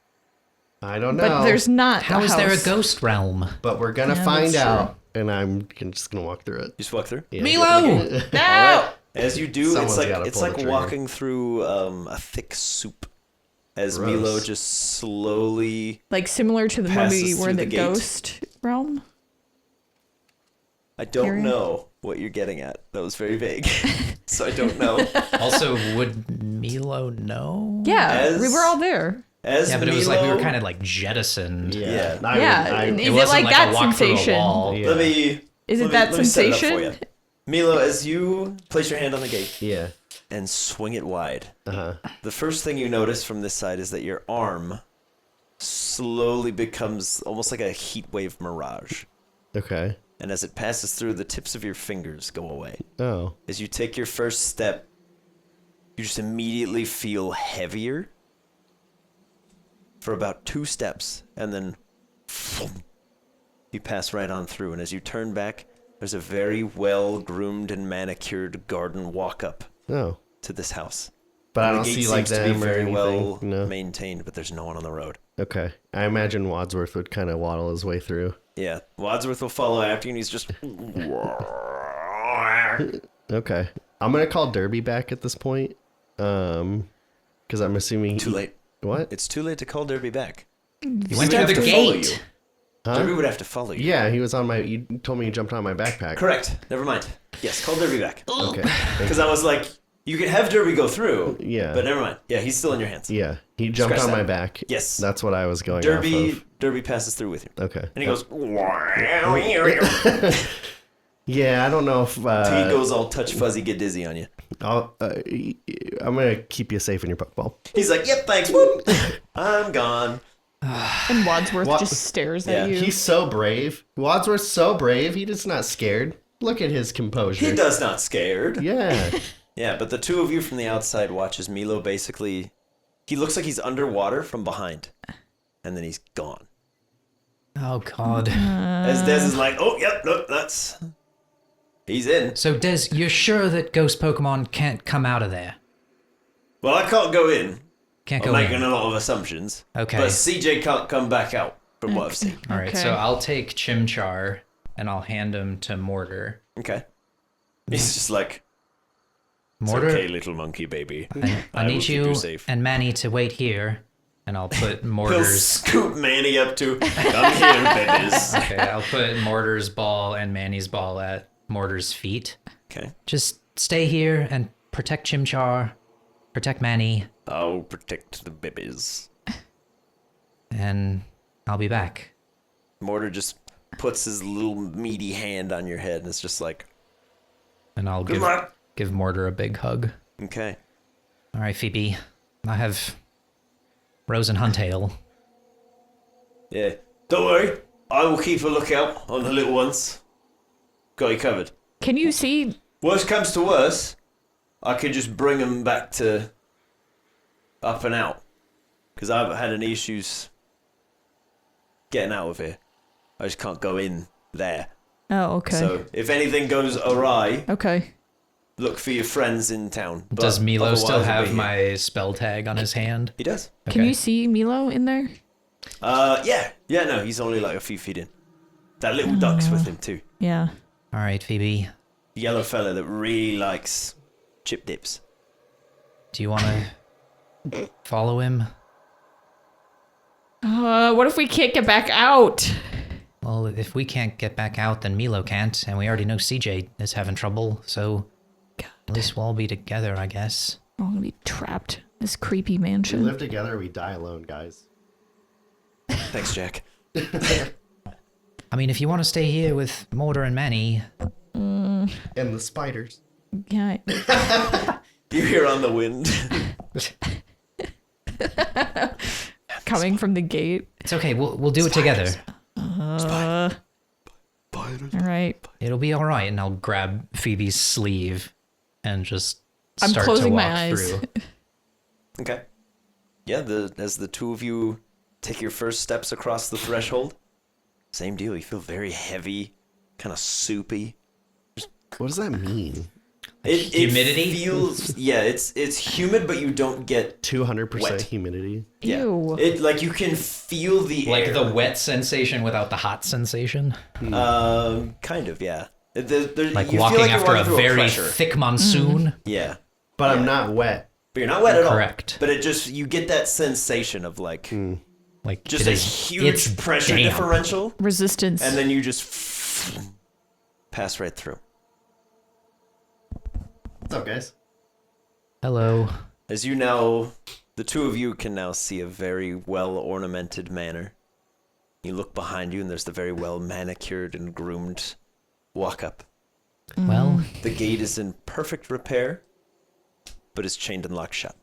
I don't know. But there's not. How is there a house. ghost realm? But we're gonna Yeah, find that's out, and I'm just gonna walk through it. Just walk through. Yeah. Milo! No! As you do, Someone's gotta it's pull the like trigger. walking through a thick soup. As Gross. Milo just slowly. Like similar to the Passes movie where through the the gate. ghost realm. I don't Area? know what you're getting at. That was very vague, so I don't know. Also, would Milo know? Yeah, As- we were all there. As Yeah, but it was like we were Milo- kind of like jettisoned. Yeah. Yeah. I, Yeah, I, and It Is it wasn't like a that walk through a sensation? wall. Yeah. Let me. Is it let me- that let me set it up sensation? for you. Milo, as you place your hand on the gate yeah. and swing it wide, Uh-huh. the first thing you notice from this side is that your arm slowly becomes almost like a heat wave mirage. Okay. And as it passes through, the tips of your fingers go away. Oh. As you take your first step, you just immediately feel heavier for about 2 steps, and then you pass right on through. And as you turn back, there's a very well-groomed and manicured garden walk-up Oh. to this house. But I The don't gate see like seems to them be or very anything. well No. maintained, but there's no one on the road. Okay. I imagine Wadsworth would kind of waddle his way through. Yeah, Wadsworth will follow after you, and he's just... Okay. I'm gonna call Derby back at this point. Because I'm assuming Too late. What? It's too late to call Derby back. He He went would have through the to follow gate. you. Huh? Derby would have to follow you. Yeah, he was on my. You told me he jumped on my backpack. Correct. Never mind. Yes, call Derby back. Okay. Because I was like, you could have Derby go through. Yeah. But never mind. Yeah, he's still in your hands. Yeah, he jumped Scratch on my that. back. Yes. That's what I was going Derby off Derby passes through with you. of. Okay. And he goes, Yeah, I don't know if he goes all touch fuzzy, get dizzy on you. I'm gonna keep you safe in your Pokeball. He's like, yep, thanks. Whoop. I'm gone. And Wadsworth Wa- just stares Yeah, at you. He's so brave. Wadsworth's so brave. He just not scared. Look at his composure. He does not scared. Yeah. Yeah, but the two of you from the outside watch as Milo basically, he looks like he's underwater from behind. And then he's gone. Oh God. As Dez is like, oh, yep, nope, that's... He's in. So Des, you're sure that ghost Pokemon can't come out of there? Well, I can't go in. Can't I'm go making in. a lot of assumptions. Okay. But CJ can't come back out from what I've seen. All right. Okay. So I'll take Chimchar and I'll hand him to Mortar. Okay. He's just like, it's Mortar, okay, little monkey baby. I will need keep you safe. and Manny to wait here, and I'll put He'll Mortar's. scoop Manny up to, come here, babies. Okay, I'll put Mortar's ball and Manny's ball at Mortar's feet. Okay. Just stay here and protect Chimchar, protect Manny, I'll protect the babies. and I'll be back. Mortar just puts his little meaty hand on your head and it's just like, And I'll good luck. give Mortar a big hug. Okay. All right, Phoebe. I have Rose and Huntail. Yeah. Don't worry. I will keep a lookout on the little ones. Got you covered. Can you see? Worst comes to worst, I can just bring them back to up and out. Because I haven't had any issues getting out of here. I just can't go in there. Oh, okay. So if anything goes awry, Okay. look for your friends in town. But Does Milo still otherwise, have it'll be here. my spell tag on his hand? He does. Can you see Milo in there? Yeah. No, he's only like a few feet in. That little duck's with him too. Yeah. All right, Phoebe. The yellow fella that really likes chip dips. Do you want to follow him? What if we can't get back out? Well, if we can't get back out, then Milo can't, and we already know CJ is having trouble, so at least we'll all be together, I guess. We're all gonna be trapped in this creepy We mansion. live together, we die alone, guys. Thanks, Jack. I mean, if you want to stay here with Mortar and Manny, And the spiders. Yeah. You hear on the wind. Coming from the gate. it's okay. We'll do it together. All right. It'll be all right, and I'll grab Phoebe's sleeve and just I'm start closing to walk my eyes. through. Okay. Yeah, as the two of you take your first steps across the threshold, same deal. You feel very heavy, kind of soupy. What does that mean? Humidity? It feels, yeah, it's humid, but you don't get 200% Wet. humidity. yeah. Ew. It like you can feel the Like air. the wet sensation without the hot sensation. Kind of, yeah. Like you walking feel like you're after a walking through very pressure. thick monsoon. Yeah, But Yeah. I'm not wet. but you're not wet at all. Correct. But it just you get that sensation of like Like just it a is- huge it's pressure damp. differential, Resistance. and then you just pass right through. What's up, guys? Hello. As you now, the two of you can now see a very well ornamented manor. You look behind you, and there's the very well manicured and groomed walk up. Well, The gate is in perfect repair, but is chained and locked shut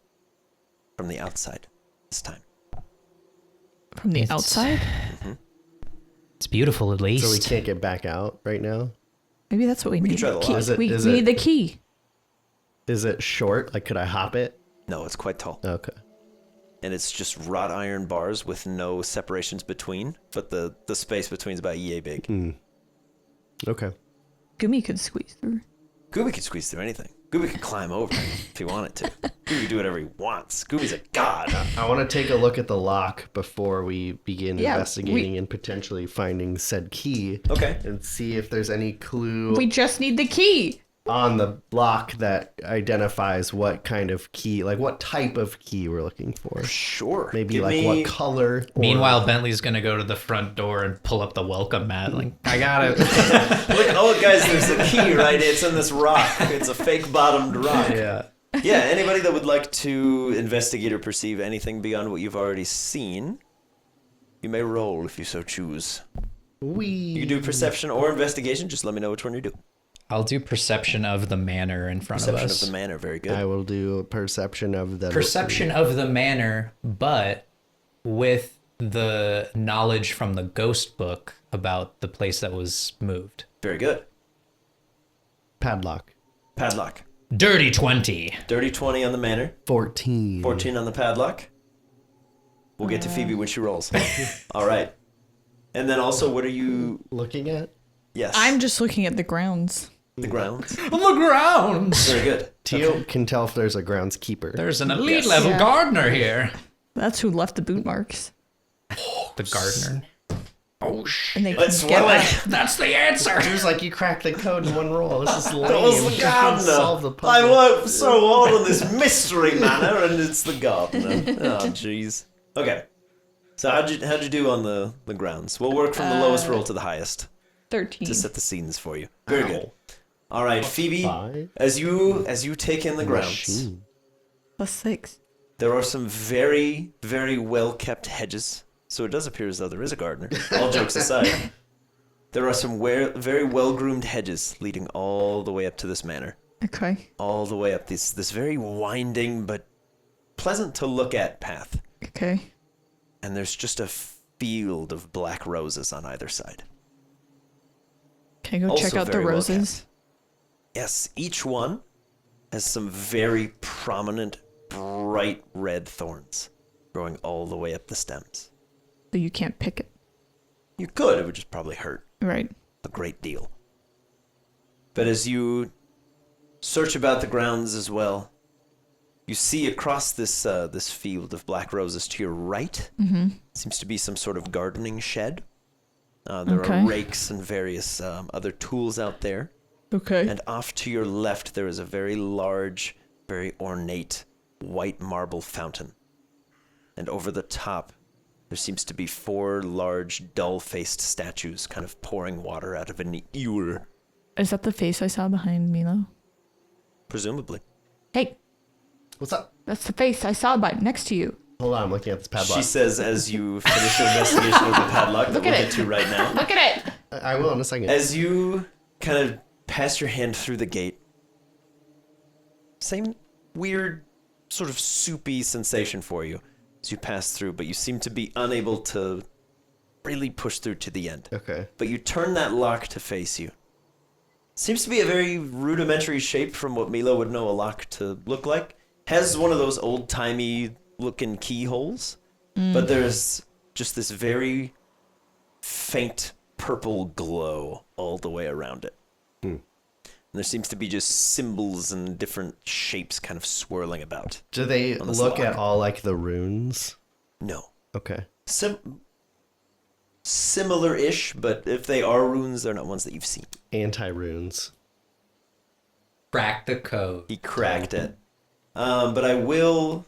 from the outside this time. From the It's- outside? it's beautiful at least. So we can't get back out right now? Maybe that's what we need. try the The key. lock. Is it- we is we it- need the key. Is it short? Like, could I hop it? No, it's quite tall. Okay. And it's just wrought iron bars with no separations between, but the space between is about yay big. Okay. Gumi could squeeze through. Gooby could squeeze through anything. Gooby could climb over if he wanted to. Gooby could do whatever he wants. Gooby's a god. I want to take a look at the lock before we begin Yeah, investigating and potentially finding said key. Okay. And see if there's any clue We just need the key. on the lock that identifies what kind of key, like what type of key we're looking for. Sure. Maybe Give like me- what color. or- Meanwhile, Bentley's gonna go to the front door and pull up the welcome mat. Like, I got it. Look, oh guys, there's a key, right? It's in this rock. It's a fake bottomed rock. Yeah. Yeah, anybody that would like to investigate or perceive anything beyond what you've already seen, you may roll if you so choose. You can do perception or investigation. Just let me know which one you do. I'll do perception of the manor in front Perception of us. of the manor, very good. I will do a perception of the Perception of the manor, but with the knowledge from the ghost book about the place that was moved. Very good. padlock. Padlock. Dirty 20. Dirty 20 on the manor. 14. 14 on the padlock. We'll get to Phoebe when she rolls. All right. And then also, what are you... Looking at? Yes. I'm just looking at the grounds. The grounds. On the grounds! Very good. Teal can tell if there's a groundskeeper. There's an elite Yes. level Yeah. gardener here. That's who left the boot marks. The gardener. Oh, And they That's can get what I- that. That's the answer. It was like you cracked the code in one roll. This is lame. That was the You can't solve the gardener. I puzzle. worked so hard on this mystery manor, and it's the gardener. Oh, jeez. Okay. So how'd you do on the grounds? We'll work from the lowest roll to the highest 13. to set the scenes for you. Very good. All right, Phoebe. 5? As you take in the grounds, Machine. Plus 6. there are some very, very well kept hedges. So it does appear as though there is a gardener. All jokes aside, there are some very well groomed hedges leading all the way up to this manor. Okay. All the way up this very winding but pleasant to look at path. Okay. And there's just a field of black roses on either side. Can I go Also check out the very well roses? kept. Yes, each one has some very prominent, bright red thorns growing all the way up the stems. So you can't pick it. You could. It would just probably hurt Right. a great deal. But as you search about the grounds as well, you see across this this field of black roses to your right, seems to be some sort of gardening shed. There are rakes and various other tools out there. Okay. And off to your left, there is a very large, very ornate white marble fountain. And over the top, there seems to be 4 large, dull-faced statues kind of pouring water out of an ewer. Is that the face I saw behind Milo? Presumably. Hey, What's up? that's the face I saw next to you. Hold on, I'm looking at this padlock. She says as you finish your investigation of the padlock that Look we'll at get it. to right now. Look at it. I will in a second. As you kind of pass your hand through the gate, same weird, sort of soupy sensation for you as you pass through, but you seem to be unable to really push through to the end. Okay. But you turn that lock to face you. Seems to be a very rudimentary shape from what Milo would know a lock to look like. Has one of those old-timey looking keyholes, but there's just this very faint purple glow all the way around it. And there seems to be just symbols and different shapes kind of swirling about. Do they on this look at lock. all like the runes? No. Okay. Similar-ish, but if they are runes, they're not ones that you've seen. Anti-runes. Crack the code. He cracked it. But I will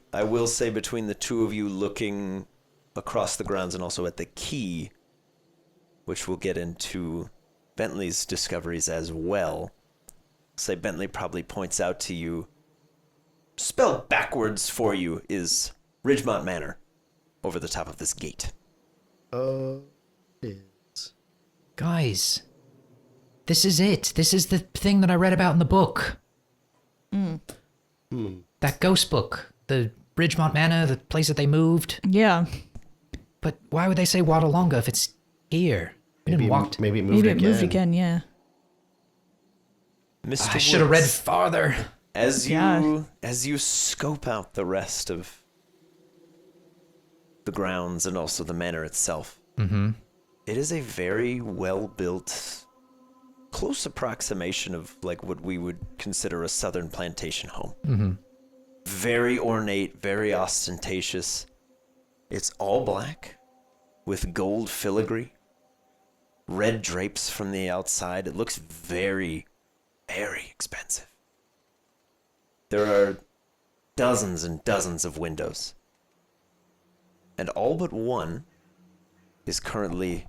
say between the two of you looking across the grounds and also at the key, which we'll get into Bentley's discoveries as well. Say Bentley probably points out to you, spelled backwards for you is Ridgemont Manor over the top of this gate. Is. Guys, this is it. This is the thing that I read about in the book. That ghost book. The Ridgemont Manor, the place that they moved. Yeah. But why would they say Wadalonga if it's here? We didn't walk. Maybe it moved Maybe again. it moved again, yeah. Mr. I should have read Woods, farther. as Yeah. you scope out the rest of the grounds and also the manor itself. It is a very well-built, close approximation of like what we would consider a southern plantation home. Very ornate, very ostentatious. It's all black with gold filigree, red drapes from the outside. It looks very, very expensive. There are dozens and dozens of windows, and all but one is currently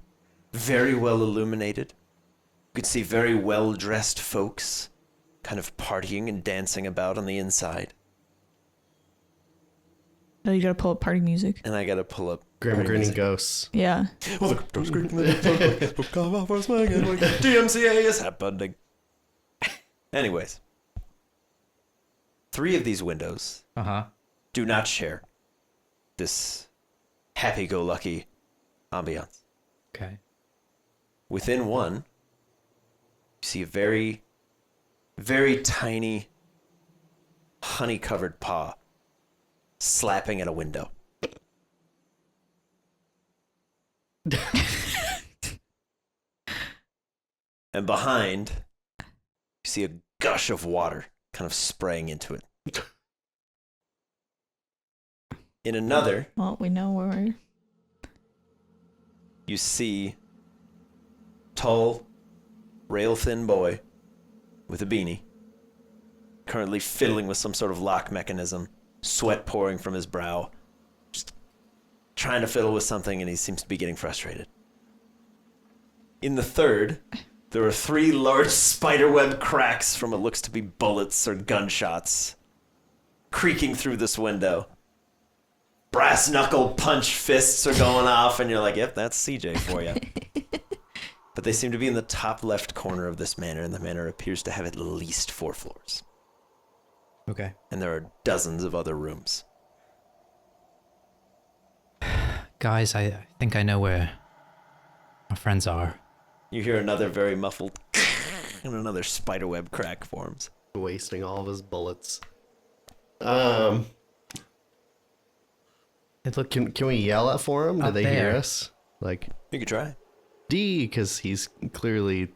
very well illuminated. You can see very well-dressed folks kind of partying and dancing about on the inside. Oh, you gotta pull up party music. And I gotta pull up Grim party grinning music. ghosts. Yeah. Well, the doors creak and the doors look, come off our swing and like DMCA is happening. Anyways, 3 of these windows do not share this happy-go-lucky ambiance. Okay. Within one, you see a very, very tiny, honey-covered paw slapping at a window. And behind, you see a gush of water kind of spraying into it. In another, Well, we know where. you see tall, rail-thin boy with a beanie, currently fiddling with some sort of lock mechanism, sweat pouring from his brow, just trying to fiddle with something, and he seems to be getting frustrated. In the third, there are 3 large spiderweb cracks from what looks to be bullets or gunshots creaking through this window. Brass knuckle punch fists are going off, and you're like, yep, that's CJ for you. But they seem to be in the top left corner of this manor, and the manor appears to have at least 4 floors. Okay. And there are dozens of other rooms. Guys, I think I know where our friends are. You hear another very muffled and another spiderweb crack forms. Wasting all of his bullets. It looked Can we yell at for him? Do Up they hear there. us? Like, You could try. D, because he's clearly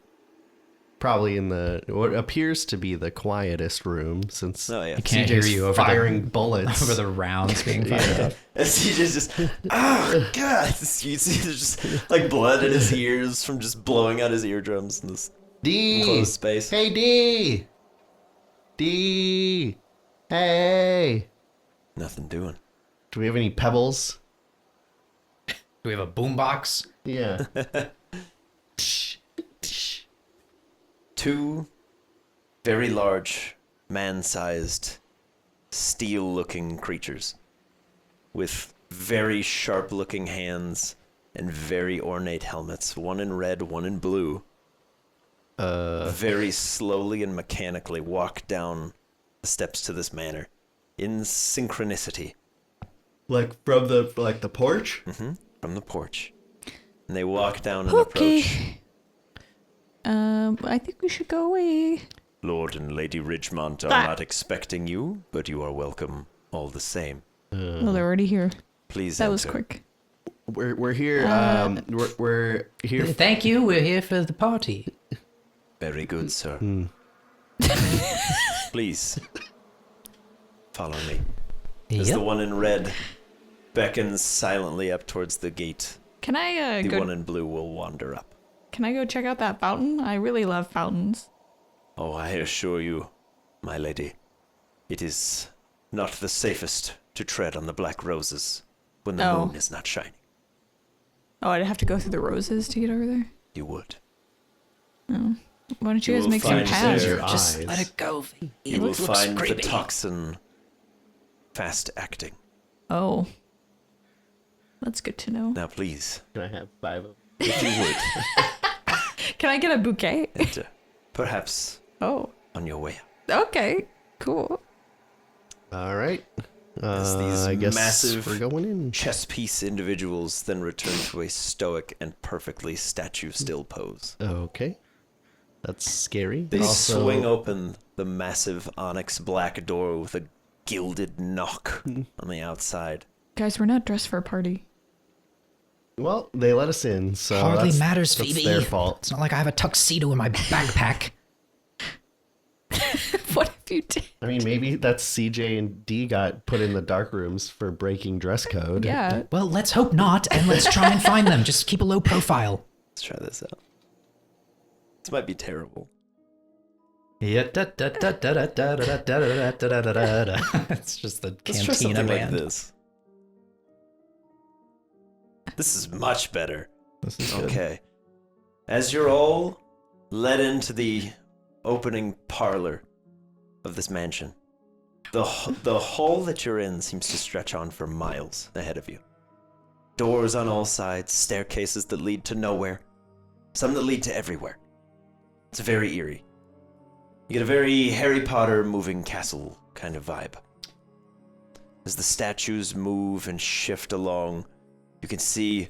probably in what appears to be the quietest room, since Oh, yeah. I can't CJ's hear you over firing bullets. over the rounds being fired up. And CJ's just, oh, God. You see there's just, like, blood in his ears from just blowing out his eardrums in this D! enclosed space. Hey, D! D! Hey! Nothing doing. Do we have any pebbles? Do we have a boombox? Yeah. Two very large, man-sized, steel-looking creatures with very sharp-looking hands and very ornate helmets, one in red, one in blue, very slowly and mechanically walk down the steps to this manor in synchronicity. Like from the porch? From the porch. And they walk down and approach. I think we should go away. Lord and Lady Ridgemont are not expecting you, but you are welcome all the same. Well, they're already here. Please That enter. was quick. We're here. We're here. Thank you. We're here for the party. Very good, sir. Please. Follow me. As Yep. the one in red beckons silently up towards the gate, Can I the one in blue will wander up. Can I go check out that fountain? I really love fountains. Oh, I assure you, my lady, it is not the safest to tread on the black roses when the moon is not shining. Oh, I'd have to go through the roses to get over there? You would. Oh. Why don't you You guys will make some find paths? there- Just eyes. let it go. You It will looks find the creepy. toxin fast acting. Oh. That's good to know. Now, please, Can I have 5 of them? if you would, Can I get a bouquet? enter. Perhaps Oh. on your way. Okay. Cool. All right. As these I guess massive we're going in. chess piece individuals then return to a stoic and perfectly statue still pose. Okay. That's scary. They Also- swing open the massive onyx black door with a gilded knock on the outside. Guys, we're not dressed for a party. Well, they let us in, so Hardly that's, matters, that's Phoebe. their fault. It's not like I have a tuxedo in my backpack. What if you did? I mean, maybe that's CJ and D got put in the dark rooms for breaking dress code. Yeah. Well, let's hope not, and let's try and find them. Just keep a low profile. Let's try this out. This might be terrible. Yeah. It's just the Let's try cantina something band. like this. This is much better. This is good. Okay. As you're all led into the opening parlor of this mansion, the hall that you're in seems to stretch on for miles ahead of you. Doors on all sides, staircases that lead to nowhere, some that lead to everywhere. It's very eerie. You get a very Harry Potter moving castle kind of vibe. As the statues move and shift along, you can see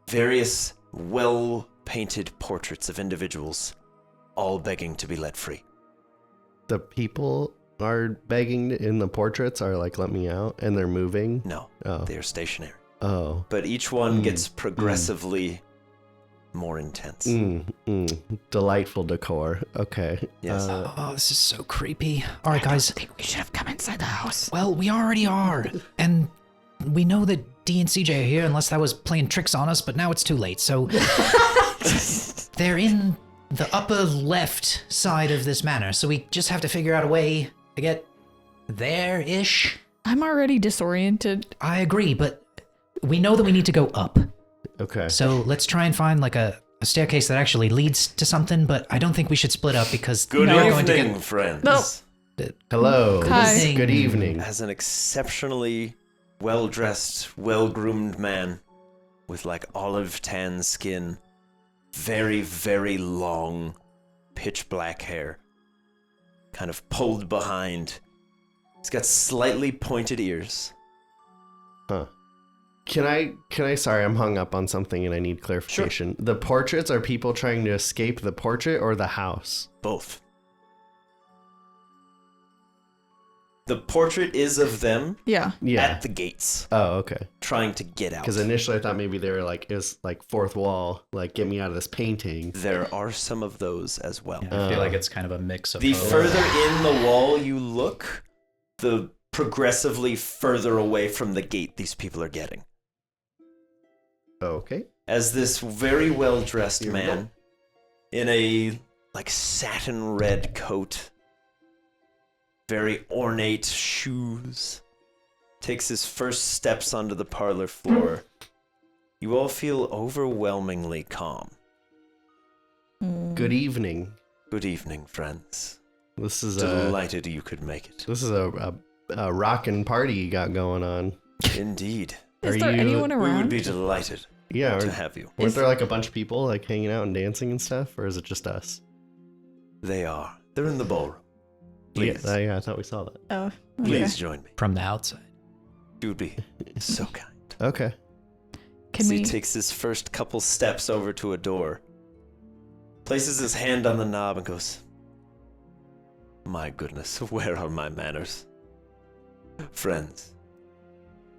various well-painted portraits of individuals, all begging to be let free. The people are begging in the portraits are like, let me out, and they're moving. No, Oh. they are stationary. Oh. But each one gets progressively more intense. Delightful decor. Okay. Yes. Oh, this is so creepy. All right, guys. We should have come inside the house. Well, we already are, and we know that D and CJ are here, unless that was playing tricks on us. But now it's too late. So they're in the upper left side of this manor. So we just have to figure out a way to get there-ish. I'm already disoriented. I agree, but we know that we need to go up. Okay. So let's try and find like a staircase that actually leads to something. But I don't think we should split up because Good we're going to evening, get. friends. No. Hello. Hi. Good evening. As an exceptionally well-dressed, well-groomed man with like olive tan skin, very, very long, pitch black hair, kind of pulled behind. He's got slightly pointed ears. Huh. Can I, sorry, I'm hung up on something and I need clarification. The portraits are people trying to escape the portrait or the house? Both. The portrait is of them Yeah. at the gates, Oh, okay. trying to get out. Because initially I thought maybe they were like, it was like fourth wall, like get me out of this painting. There are some of those as well. I feel like it's kind of a mix of The both. further in the wall you look, the progressively further away from the gate these people are getting. Okay. As this very well-dressed Here we man in a like satin red coat, very ornate shoes, takes his first steps onto the parlor floor, you all feel overwhelmingly calm. Good evening. Good evening, friends. This is Delighted you could make it. this is a rockin' party you got going on. Indeed. Is Are there you- anyone We around? would be delighted Yeah. to have you. Weren't there like a bunch of people like hanging out and dancing and stuff, or is it just us? They are. They're in the ballroom. Please. Yeah, I thought we saw that. Oh, okay. Please join me. From the outside. You would be so kind. Okay. Can So we? he takes his first couple steps over to a door, places his hand on the knob and goes, My goodness, where are my manners? Friends,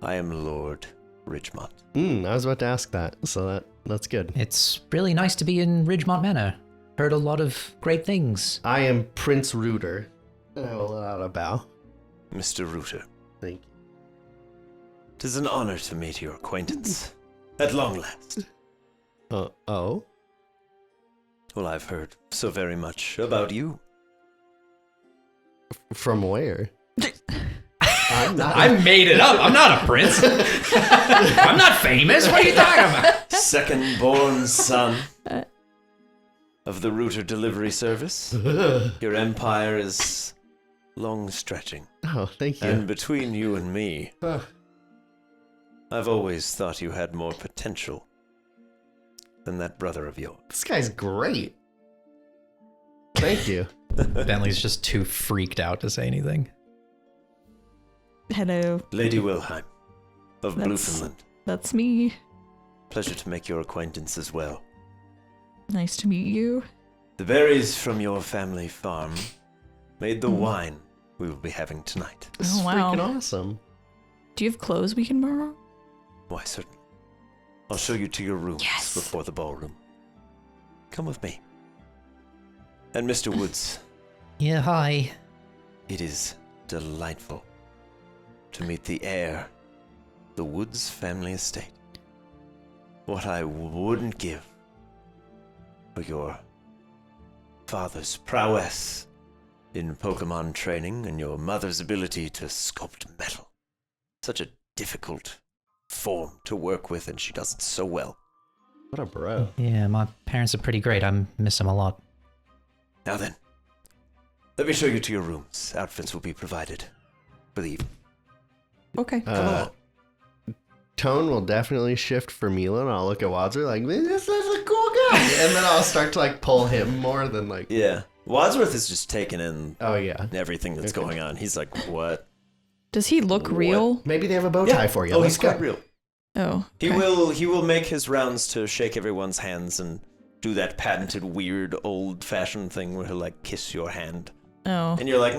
I am Lord Ridgemont. I was about to ask that, so that's good. It's really nice to be in Ridgemont Manor. Heard a lot of great things. I am Prince Rooter. And I will let out a bow. Mr. Rooter, Thank 'tis an honor to meet your acquaintance. At long last. you. Oh? Well, I've heard so very much about you. From where? I'm not. I made it up. I'm not a prince. I'm not famous. What are you talking about? Second born son of the Rooter delivery service. Your empire is long stretching. Oh, thank you. And between you and me, Oh, I've always thought you had more potential than that brother of yours. this guy's great. Thank you. Bentley's just too freaked out to say anything. Hello. Lady Wilhelm of That's- Bluefenland. That's me. Pleasure to make your acquaintance as well. Nice to meet you. The berries from your family farm made the wine we will be having tonight. This Oh, is wow. freaking awesome. Do you have clothes we can borrow? Why, certainly. I'll show you to your rooms Yes. before the ballroom. Come with me. And Mr. Woods, Yeah, hi. it is delightful to meet the heir, the Woods family estate. What I wouldn't give for your father's prowess in Pokemon training and your mother's ability to sculpt metal. Such a difficult form to work with, and she does it so well. What a bro. Yeah, my parents are pretty great. I miss them a lot. Now then, let me show you to your rooms. Outfits will be provided for the evening. Okay. Come on. Tone will definitely shift for Mila, and I'll look at Wadzer like, this is a cool guy. And then I'll start to like pull him more than like, Yeah. Wadsworth is just taking in oh yeah. everything that's going on. He's like, what? Does he look What? maybe Maybe they have a bow tie for you. Oh, Let's he's quite go. real. Oh. He okay. will make his rounds to shake everyone's hands and do that patented weird old fashioned thing where he'll like kiss your hand. Oh. And you're like,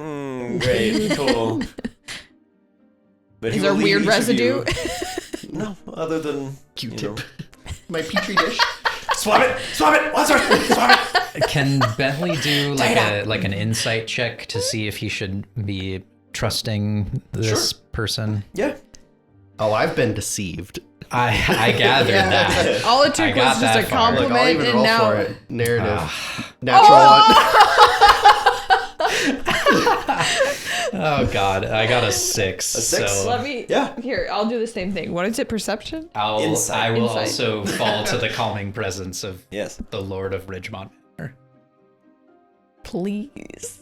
great, cool. But he Is there will lead weird each of residue? you- No, other than Q-tip. you know, My petri dish. swap it, Wadsworth, swap it. Can Bentley do like an insight check to see if he should be trusting this person? Yeah. Oh, I've been deceived. I gathered that. All it I took got was just that a far. Look, compliment, I'll even and roll now for it. Narrative. Ah. Natural Oh God, I got a 6. A 6? So let me. Yeah. Here, I'll do the same thing. What is it? Perception? Insight. I will Insight. also fall to the calming presence of Yes. the Lord of Ridgemont Manor. Please.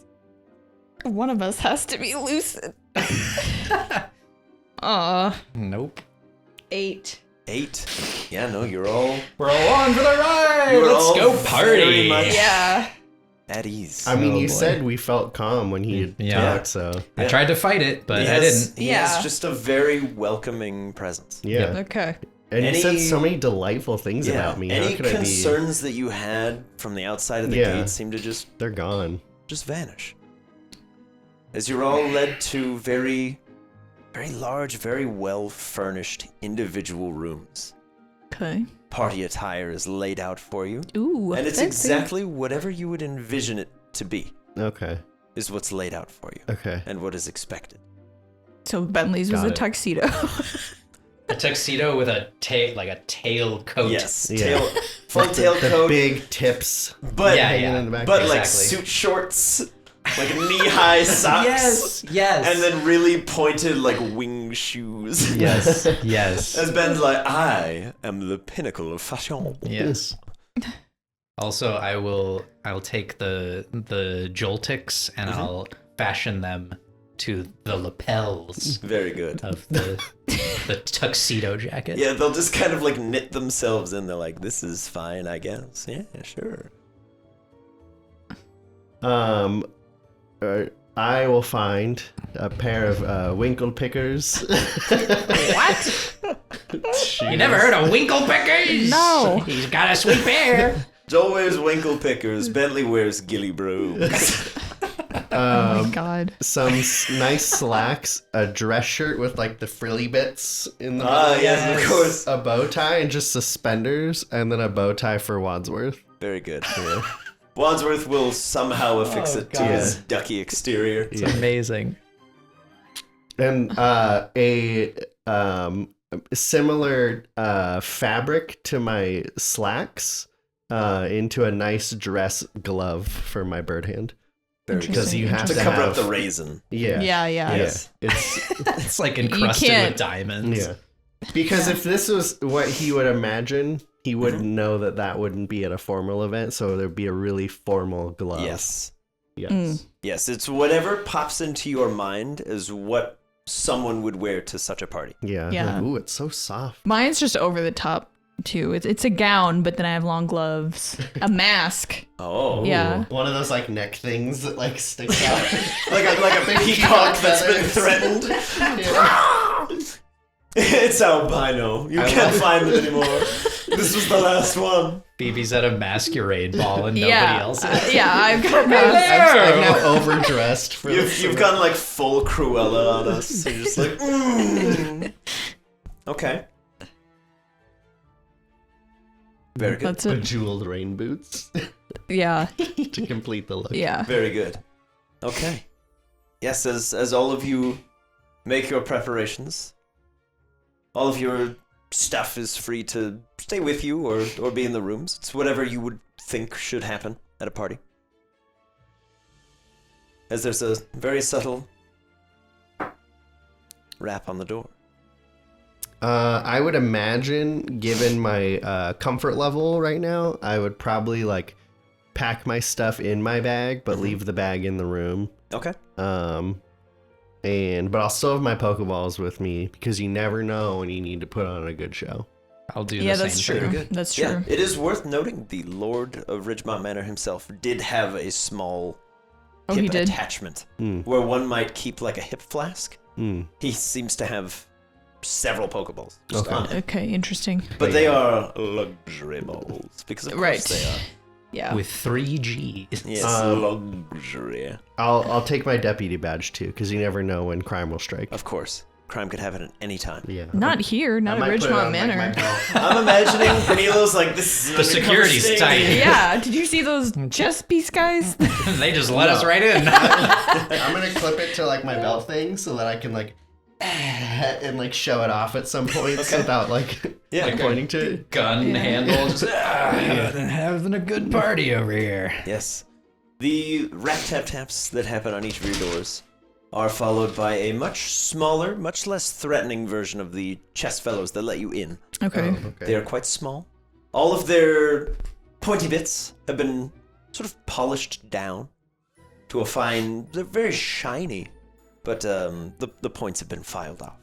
One of us has to be lucid. Nope. 8. 8. Yeah, no, you're all We're along for the ride. You're Let's all go very party. much- Yeah. at ease. I mean, Oh, you boy. said we felt calm when he Yeah. talked, so I tried to fight it, but I didn't. He Yeah. has just a very welcoming presence. yeah. Okay. And he said Any- so many delightful things about me. How Any could I be? concerns that you had from the outside of the Yeah. gate seem to just They're gone. vanish. as you're all led to very, very large, very well-furnished individual rooms. Okay. Party attire is laid out for you. Ooh. And it's fancy. exactly whatever you would envision it to be, Okay. is what's laid out for you. Okay. And what is expected. So Bentley's was Got a it. tuxedo. A tuxedo with a tail coat. Yes, Yeah. full tailcoat, Big tips. but hanging in the back. but like Exactly. suit shorts, like knee-high socks, Yes. and then really pointed like wing shoes. Yes. Yes. As Ben's like, I am the pinnacle of fashion. Yes. Also, I'll take the Joltics and I'll fashion them to the lapels Very good. of the tuxedo jacket. Yeah, they'll just kind of like knit themselves in. They're like, this is fine, I guess. Yeah, sure. I will find a pair of winkle pickers. What? You never heard of Winkle Pickers? No. He's got a sweet hair. Joel wears winkle pickers. Bentley wears gilly brooms. Oh my god. Some nice slacks, a dress shirt with like the frilly bits in the middle, Yes, of course. a bow tie, and just suspenders, and then a bow tie for Wadsworth. Very good. Wadsworth will somehow affix it to God. his ducky exterior. It's amazing. And a similar fabric to my slacks into a nice dress glove for my bird hand. Because you have To to cover have up the raisin. Yeah. Yeah. Yes. It's like encrusted can't- with diamonds. Yeah. Because if this was what he would imagine, he wouldn't know that that wouldn't be at a formal event, so there'd be a really formal glove. Yes. Yes. Yes, it's whatever pops into your mind is what someone would wear to such a party. Yeah. Yeah. Like, ooh, it's so soft. Mine's just over the top too. It's a gown, but then I have long gloves, a mask. Oh. Yeah. One of those like neck things that like sticks out. Like a peacock that's been threatened. Yeah. It's albino. You can't find it anymore. This was the last one. Phoebe's at a masquerade ball and nobody Yeah. else is. Yeah, I've got masks. I'm now overdressed for You've gone like full Cruella on us. So you're just like, Okay. Very good. That's it. bejeweled rain boots Yeah. to complete the look. Yeah. Very good. Okay. Yes, as all of you make your preparations, all of your stuff is free to stay with you or be in the rooms. It's whatever you would think should happen at a party. As there's a very subtle rap on the door. I would imagine, given my comfort level right now, I would probably like pack my stuff in my bag, but leave the bag in the room. Okay. But I'll still have my Pokeballs with me because you never know when you need to put on a good show. I'll do Yeah, the that's same true. thing. Good. That's Yeah, true. it is worth noting the Lord of Ridgemont Manor himself did have a small Oh, hip he did? attachment Mm. where one might keep like a hip flask. Mm. He seems to have several Pokeballs just Okay. on him. Okay, interesting. But they are luxury balls because of course Right. they are. Yeah. With 3 G's. Yes, luxury. I'll take my deputy badge too because you never know when crime will strike. Of course, crime could happen at any time. Yeah. Not here, not at Ridgemont Manor. I'm imagining Milo's like this. Is The security's tight. Yeah, did you see those chess piece guys? They just let us right in. I'm gonna clip it to like my belt thing so that I can like and like show it off at some points without like Yeah. pointing to it. Gun handle. Just, having a good party over here. Yes. The rap tap taps that happen on each of your doors are followed by a much smaller, much less threatening version of the chest fellows that let you in. Okay. They are quite small. All of their pointy bits have been sort of polished down to a fine. They're very shiny, but the points have been filed off.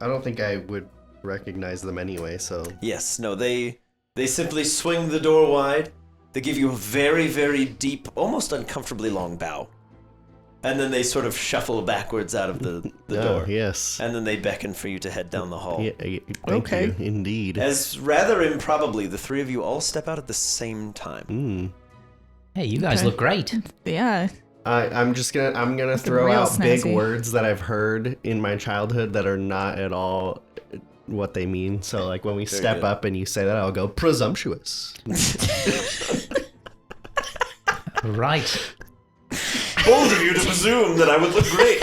I don't think I would recognize them anyway, so Yes, no, they simply swing the door wide. They give you a very, very deep, almost uncomfortably long bow. And then they sort of shuffle backwards out of the door. Yes. And then they beckon for you to head down the hall. Yeah, thank Okay. you, indeed. As rather improbably, the three of you all step out at the same time. Mm. Hey, you guys Okay. look great. Yeah. I'm gonna throw real out big snazzy. words that I've heard in my childhood that are not at all what they mean. So like when we step good. up and you say that, I'll go presumptuous. Right. Bold of you to presume that I would look great.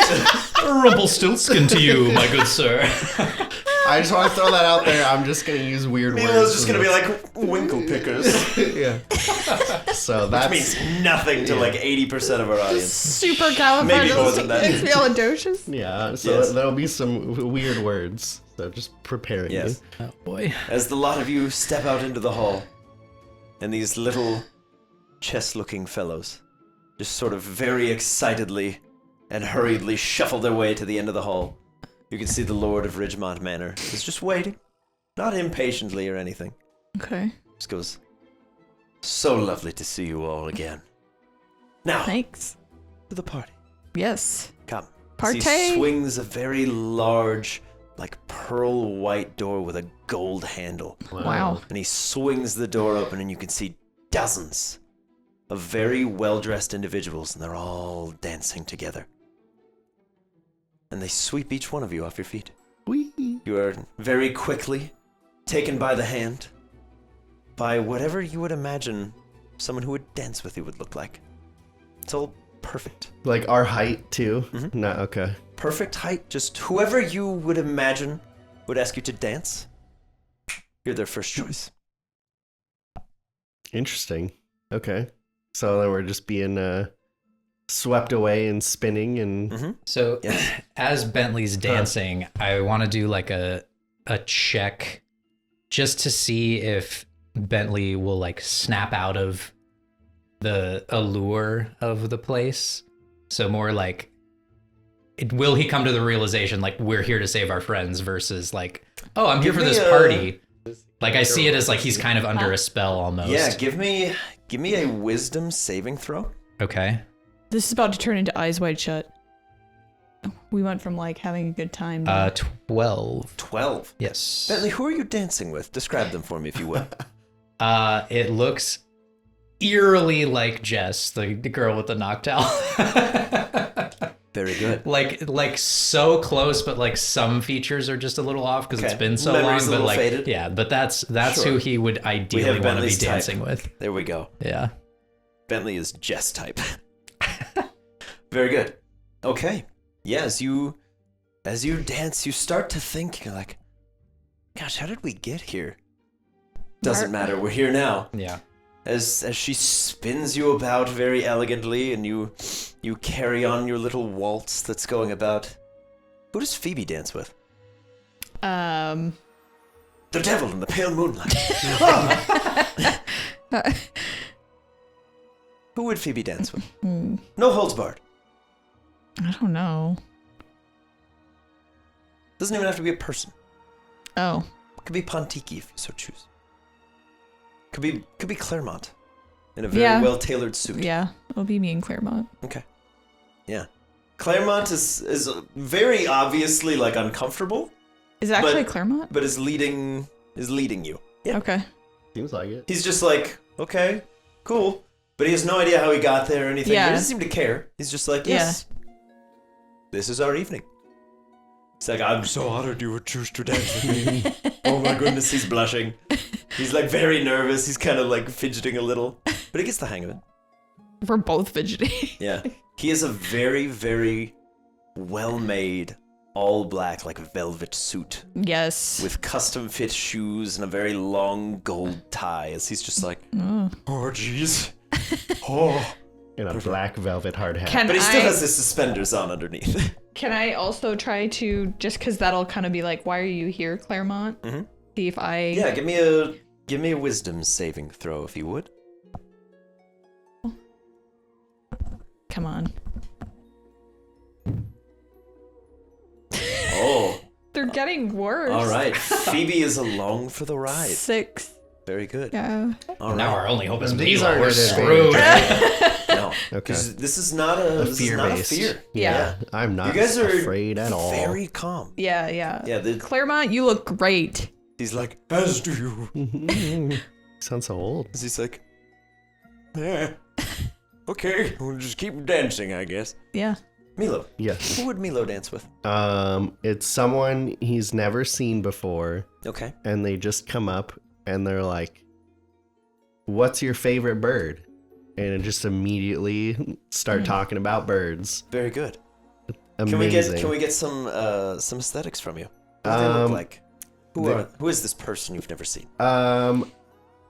Rumpelstiltskin to you, my good sir. I just want to throw that out there. I'm just gonna use weird words. Milo's just gonna be like winkle pickers, yeah. So that's which means nothing to like 80% of our audience. Super Maybe more than that. califragilisticexpialidocious. yeah. So Yes. there'll be some weird words. So just preparing Yes. you. Oh boy. As the lot of you step out into the hall, and these little chess-looking fellows just sort of very excitedly and hurriedly shuffle their way to the end of the hall, you can see the Lord of Ridgemont Manor is just waiting, not impatiently or anything. Okay. Just goes, so lovely to see you all again. Now, Thanks. to the party. Yes. Come. Partay. He swings a very large, like pearl white door with a gold handle. Wow. And he swings the door open, and you can see dozens of very well-dressed individuals, and they're all dancing together. And they sweep each one of you off your feet. Whee! You are very quickly taken by the hand by whatever you would imagine someone who would dance with you would look like. It's all perfect. Like our height too. Mhm. No, okay. Perfect height, just whoever you would imagine would ask you to dance, you're their first choice. Interesting. Okay. So then we're just being swept away and spinning and So Yes. as Bentley's dancing, I want to do like a check just to see if Bentley will like snap out of the allure of the place. So more like, will he come to the realization like we're here to save our friends versus like, oh, I'm here Give for me this a- party. Like I see it as like he's kind of under a spell almost. Yeah, give me a wisdom saving throw. Okay. This is about to turn into Eyes Wide Shut. We went from like having a good time. to- 12. 12. Yes. Bentley, who are you dancing with? Describe them for me if you would. It looks eerily like Jess, the girl with the noctowl. Very good. like so close, but like some features are just a little off because it's Okay. been so Memory's a long. But little like, faded. yeah, but that's Sure. who he would We ideally have want to be Bentley's type. dancing with. There we go. Yeah. Bentley is Jess type. Very good. Okay. Yeah, as you dance, you start to think, you're like, gosh, how did we get here? Doesn't matter, we're here now. Yeah. As she spins you about very elegantly, and you carry on your little waltz that's going about. Who does Phoebe dance with? Um. The devil in the pale moonlight. Who would Phoebe dance with? No holds barred. I don't know. Doesn't even have to be a person. Oh. Could be Pontiki if you so choose. Could be Claremont in a very Yeah. well-tailored suit. Yeah. It'll be me and Claremont. Okay. Yeah. Claremont is very obviously like uncomfortable, Is it actually But- Claremont? but is leading you. Yeah. Okay. seems like it. He's just like, okay, cool. But he has no idea how he got there or anything. Yeah. He doesn't seem to care. He's just like, yes, this is our evening. It's like, I'm so honored you would choose to dance with me. Oh my goodness, he's blushing. He's like very nervous. He's kind of like fidgeting a little, but he gets the hang of it. We're both fidgety. Yeah. He is a very, very well-made, all-black, like velvet suit Yes. with custom-fit shoes and a very long gold tie as he's just like, Oh. oh, jeez. Oh. In a black velvet hard hat. Can But he still I- has his suspenders on underneath. Can I also try to, just because that'll kind of be like, why are you here, Claremont? Mhm. See if I. Yeah, give me a wisdom saving throw if you would. Come on. Oh, They're getting worse. all right. Phoebe is along for the ride. 6. Very good. Yeah. All right. Now our only hope is These Milo. are We're good screwed. No. Okay. This is not a Fear-based. fear. Yeah. I'm not You guys are afraid at all. very calm. Yeah, yeah. Yeah, Claremont, you look great. he's like, as do you. Sounds so old. He's like, eh. Okay, we'll just keep dancing, I guess. Yeah. Milo. Yes. Who would Milo dance with? It's someone he's never seen before, Okay. and they just come up and they're like, "What's your favorite bird?" And just immediately start talking about birds. Very good. Amazing. Can we get some aesthetics from you? What do they look like? Who is this person you've never seen? No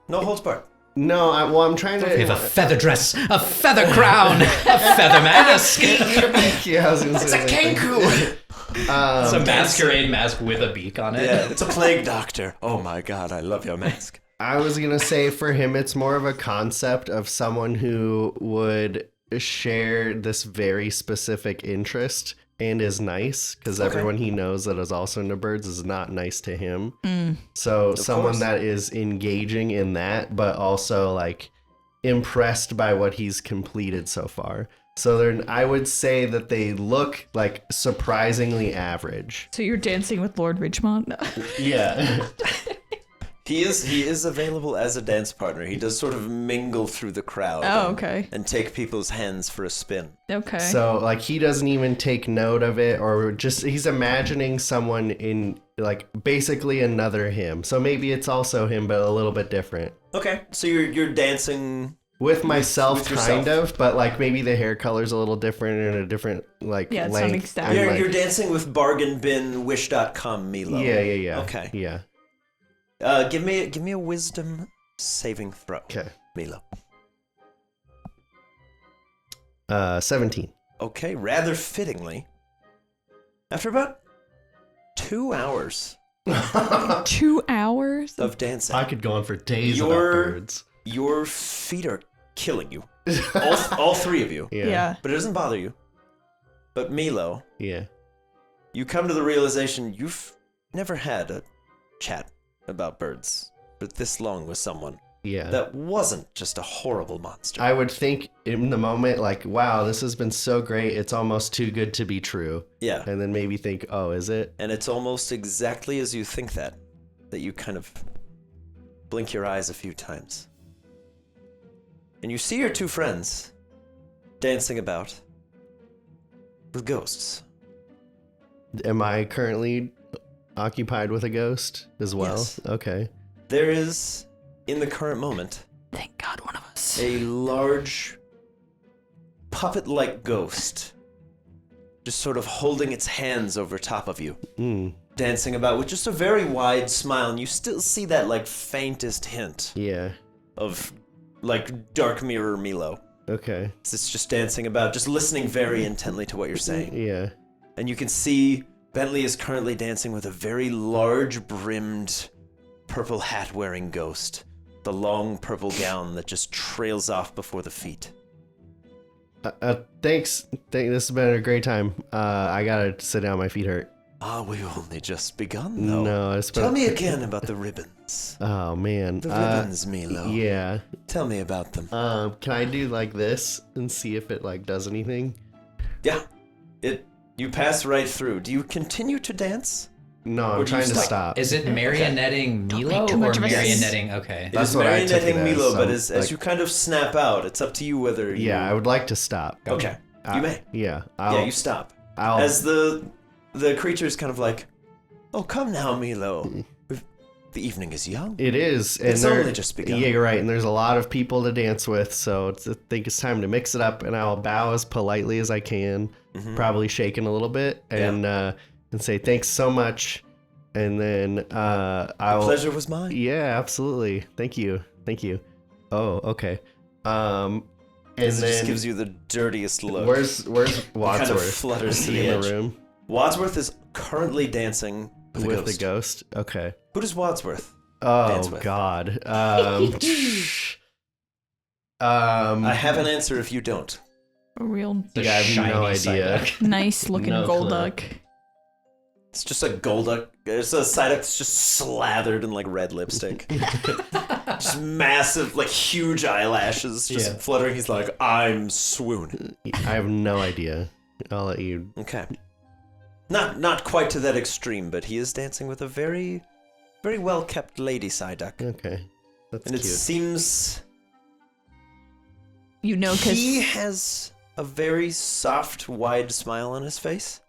holds barred. No, I'm trying to. We have a feather dress, a feather crown, a feather mask. Yeah, I was gonna It's say a that. kangaroo. It's a masquerade mask with a beak on it. Yeah, it's a plague doctor. Oh my god, I love your mask. I was gonna say for him, it's more of a concept of someone who would share this very specific interest and is nice, because everyone he knows that is also into birds is not nice to him. So someone that is engaging in that, but also like impressed by what he's completed so far. So I would say that they look like surprisingly average. So you're dancing with Lord Ridgemont? Yeah. He is available as a dance partner. He does sort of mingle through the crowd. Oh, okay. And take people's hands for a spin. Okay. So like he doesn't even take note of it, or just he's imagining someone in like basically another him. So maybe it's also him, but a little bit different. Okay, so you're dancing With myself, with yourself. kind of, but like maybe the hair color's a little different and a different like Yeah, it's length. not exact. and, You're, like- you're dancing with bargainbinwish.com Milo. Yeah. Okay. Yeah. Give me a wisdom saving throw. Okay. Milo. 17. Okay, rather fittingly, after about 2 hours 2 hours? of dancing, I could go on for days about Your- birds. your feet are killing you. all three of you. Yeah. But it doesn't bother you. But Milo, Yeah. you come to the realization you've never had a chat about birds for this long with someone Yeah. that wasn't just a horrible monster. I would think in the moment, like, wow, this has been so great. It's almost too good to be true. Yeah. And then maybe think, oh, is it? And it's almost exactly as you think that you kind of blink your eyes a few times. And you see your two friends dancing about with ghosts. Am I currently occupied with a ghost as well? Yes. Okay. There is, in the current moment, Thank God one of us. a large puppet-like ghost just sort of holding its hands over top of you, dancing about with just a very wide smile, and you still see that like faintest hint Yeah. of like dark mirror Milo. Okay. It's just dancing about, just listening very intently to what you're saying. Yeah. And you can see Bentley is currently dancing with a very large brimmed purple hat wearing ghost. The long purple gown that just trails off before the feet. Thanks. This has been a great time. I gotta sit down. My feet hurt. Ah, we've only just begun, though. No, it's been. Tell me again about the ribbons. Oh man. The ribbons, Milo. Yeah. Tell me about them. Can I do like this and see if it like does anything? Yeah. You pass right through. Do you continue to dance? No, Or I'm do you trying to stop? stop. Is it marionetting Milo make too or much of a marionetting? Okay. It That's is what I took it marionetting as, Milo, so, but as like- you kind of snap out, it's up to you whether you... Yeah, I would like to stop. Okay. You may. Yeah. Yeah, you stop. As the creature's kind of like, oh, come now, Milo. The evening is young. It is. And It's only just begun. Yeah, you're right. And there's a lot of people to dance with, so I think it's time to mix it up. And I'll bow as politely as I can, probably shaking a little bit, and say thanks so much. And then I'll. The pleasure was mine. Yeah, absolutely. Thank you. Oh, okay. And It then just gives you the dirtiest look. where's Wadsworth? kind of flutters Is to he the in edge. the room Wadsworth is currently dancing with a with ghost. the ghost? Okay. Who does Wadsworth dance Oh with? God. I have an answer if you don't. A real The I have no shiny idea. Psyduck. nice looking No gold clue. duck. It's just a Golduck. It's a Psyduck that's just slathered in like red lipstick. Just massive, like huge eyelashes just Yeah. fluttering. He's like, I'm swooning. I have no idea. I'll let you. Okay. Not quite to that extreme, but he is dancing with a very, very well kept lady Psyduck. Okay. That's And it cute. seems You know, because He has a very soft, wide smile on his face.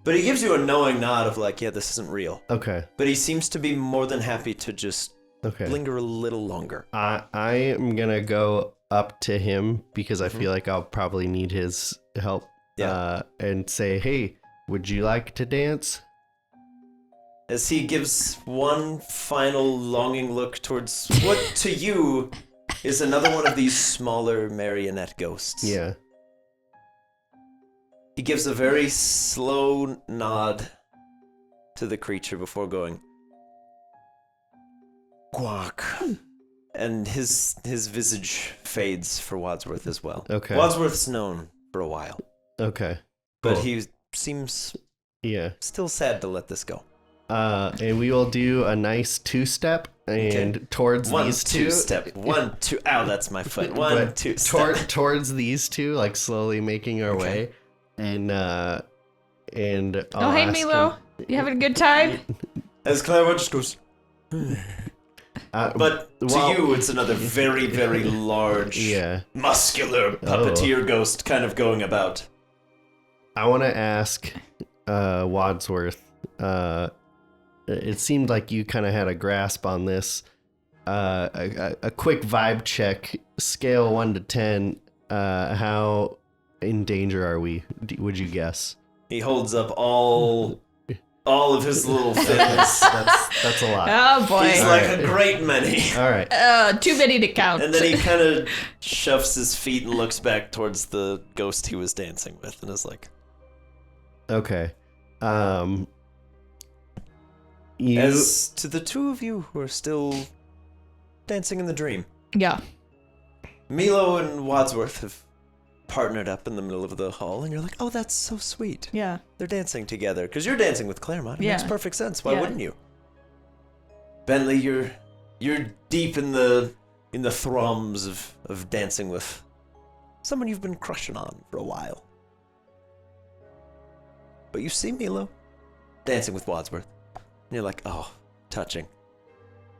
But he gives you a knowing nod of like, yeah, this isn't real. Okay. But he seems to be more than happy to just linger a little longer. I am gonna go up to him because I feel like I'll probably need his help. Yeah. And say, hey, would you like to dance? As he gives one final longing look towards what to you is another one of these smaller marionette ghosts. Yeah. He gives a very slow nod to the creature before going, Guac. And his visage fades for Wadsworth as well. Okay. Wadsworth's known for a while, Okay. but Cool. he seems still sad to let this go. And we will do a nice 2-step and towards One, these two, two. step. 1, 2. Ow, that's my foot. One, But two, step. towards these two, like slowly making our way. And I'll oh, hey, ask Milo. You having a good time? As Clara just goes, him, but to you, it's another very, very large, muscular puppeteer ghost kind of going about. I want to ask Wadsworth. It seemed like you kind of had a grasp on this. A quick vibe check, scale 1 to 10. How in danger are we? Would you guess? He holds up all of his little fins. That's a lot. Oh, boy. He's like a great many. All right. Too many to count. And then he kind of shoves his feet and looks back towards the ghost he was dancing with and is like, Okay. As to the two of you who are still dancing in the dream, Yeah. Milo and Wadsworth have partnered up in the middle of the hall, and you're like, oh, that's so sweet. Yeah. They're dancing together, because you're dancing with Claremont. It makes Yeah. perfect sense. Why Yeah. wouldn't you? Bentley, you're deep in the throms of dancing with someone you've been crushing on for a while. But you see Milo dancing with Wadsworth, and you're like, oh, touching.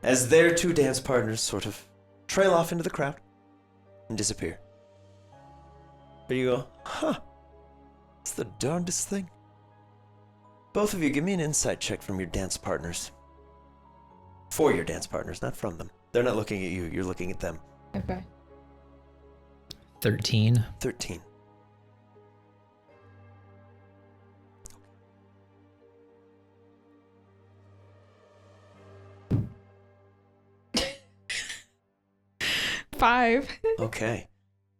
As their two dance partners sort of trail off into the crowd and disappear. But you go, huh, it's the darndest thing. Both of you, give me an insight check from your dance partners. For your dance partners, not from them. They're not looking at you, you're looking at them. Okay. 13. 13. Five. Okay.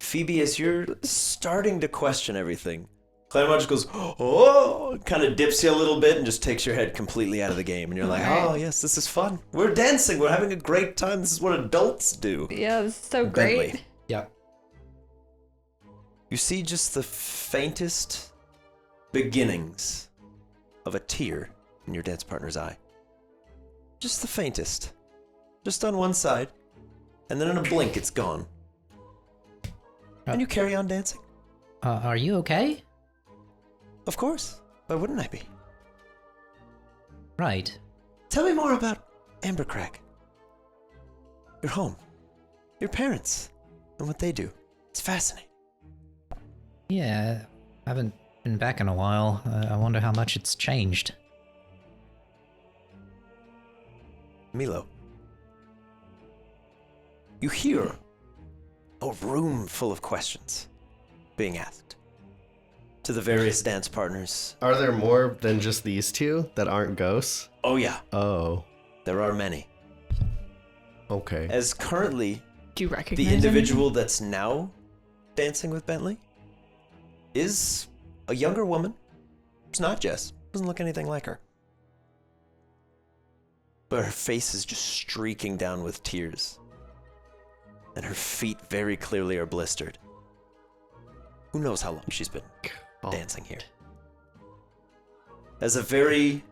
Phoebe, as you're starting to question everything, Claremont just goes, oh, kind of dips you a little bit and just takes your head completely out of the game. And you're like, Alright. oh, yes, this is fun. We're dancing. We're having a great time. This is what adults do. Yeah, this is so Bentley. great. Yep. You see just the faintest beginnings of a tear in your dance partner's eye. Just the faintest. Just on one side. And then in a blink, it's gone. And you carry on dancing. Are you okay? Of course. Why wouldn't I be? Right. Tell me more about Ambercrag. Your home. Your parents. And what they do. It's fascinating. Yeah, I haven't been back in a while. I wonder how much it's changed. Milo. You hear a room full of questions being asked to the various dance partners. Are there more than just these two that aren't ghosts? Oh yeah, Oh, there are many. okay. As currently, Do you recognize the individual that's now dancing with Bentley is a younger woman. It's not Jess. Doesn't look anything like her. But her face is just streaking down with tears. And her feet very clearly are blistered. Who knows how long she's been dancing here. As a very,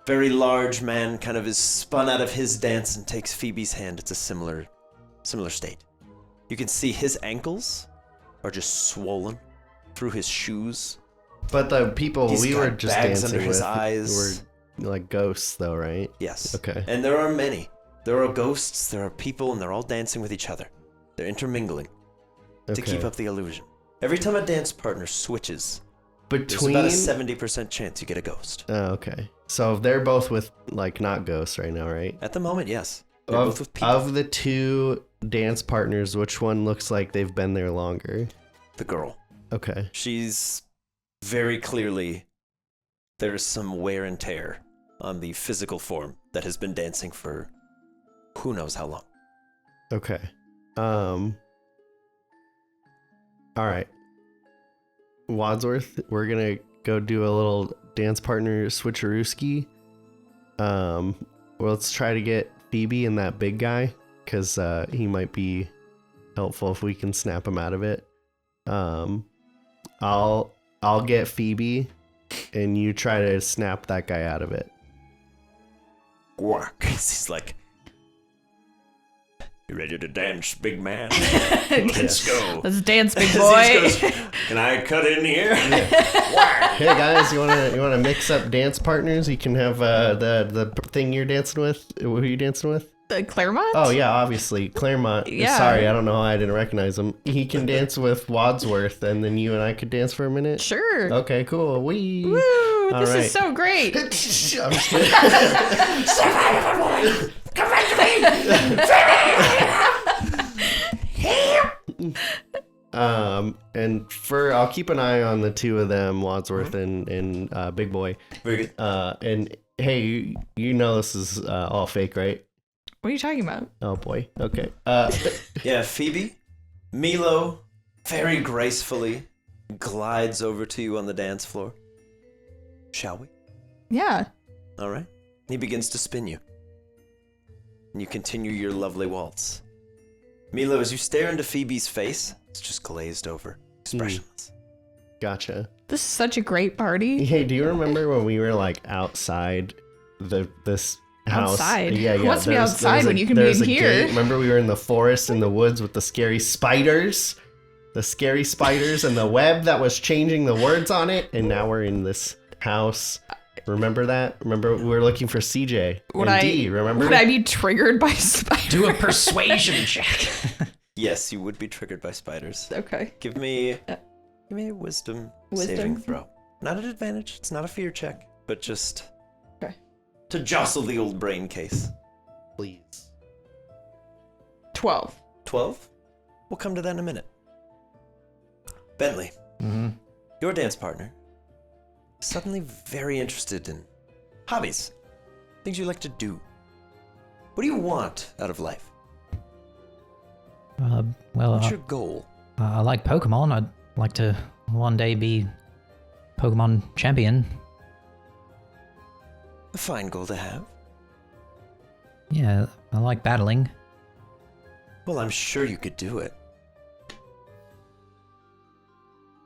very large man kind of is spun out of his dance and takes Phoebe's hand, it's a similar state. You can see his ankles are just swollen through his shoes. But the people He's we got were just bags dancing under his with eyes. were like ghosts, though, right? Yes. Okay. And there are many. There are ghosts, there are people, and they're all dancing with each other. They're intermingling. to keep up the illusion. Every time a dance partner switches, there's Between about a 70% chance you get a ghost. Oh, okay. So they're both with like not ghosts right now, right? At the moment, yes. They're both with people. Of the two dance partners, which one looks like they've been there longer? The girl. Okay. She's very clearly, there's some wear and tear on the physical form that has been dancing for who knows how long. Okay. All right. Wadsworth, we're gonna go do a little dance partner switcherooski. Well, let's try to get Phoebe and that big guy, because he might be helpful if we can snap him out of it. I'll get Phoebe, and you try to snap that guy out of it. Guac. He's like, you ready to dance, big man? Let's go. Let's dance, big As he boy. goes, can I cut in here? Hey guys, you wanna mix up dance partners? You can have the thing you're dancing with. Who are you dancing with? The Claremont? Oh yeah, obviously Claremont. Yeah. Sorry, I don't know why I didn't recognize him. He can dance with Wadsworth, and then you and I could dance for a minute. Sure. Okay, cool. Wee. Woo! All This right. is so great. I'm just kidding. And I'll keep an eye on the two of them, Wadsworth and Big Boy. Very good. And hey, you know this is all fake, right? What are you talking about? Oh boy. Okay. Yeah, Phoebe, Milo very gracefully glides over to you on the dance floor. Shall we? Yeah. All right. He begins to spin you. And you continue your lovely waltz. Milo, as you stare into Phoebe's face, it's just glazed over, expressionless. Gotcha. This is such a great party. Hey, do you remember when we were like outside this house? Outside? Yeah, Who yeah. wants to be there's- outside there's when a- you can be there's in a here? gate. Remember we were in the forest in the woods with the scary spiders? The scary spiders and the web that was changing the words on it, and now we're in this house. Remember that? Remember we were looking for CJ and D, remember? Would I be triggered by spiders? Do a persuasion check. Yes, you would be triggered by spiders. Okay. Give me a wisdom saving throw. Not an advantage. It's not a fear check, but just Okay. to jostle the old brain case. Please. 12. 12? We'll come to that in a minute. Bentley, your dance partner, is suddenly very interested in hobbies, things you like to do. What do you want out of life? Well, What's your goal? I like Pokemon. I'd like to one day be Pokemon champion. A fine goal to have. Yeah, I like battling. Well, I'm sure you could do it.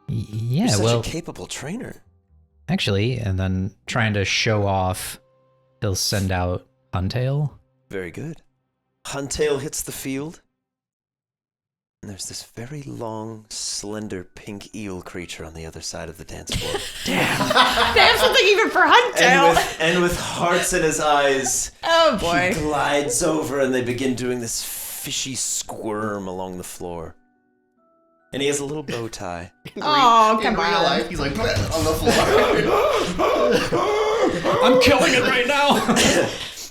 Yeah, You're such well, a capable trainer. actually, and then trying to show off, he'll send out Untail. Very good. Huntail hits the field, and there's this very long, slender, pink eel creature on the other side of the dance floor. They have something even for Huntail. and with hearts in his eyes, Oh boy. he glides over and they begin doing this fishy squirm along the floor. And he has a little bow tie. Oh, come in real on. life, he's like on the floor. I'm killing it right now.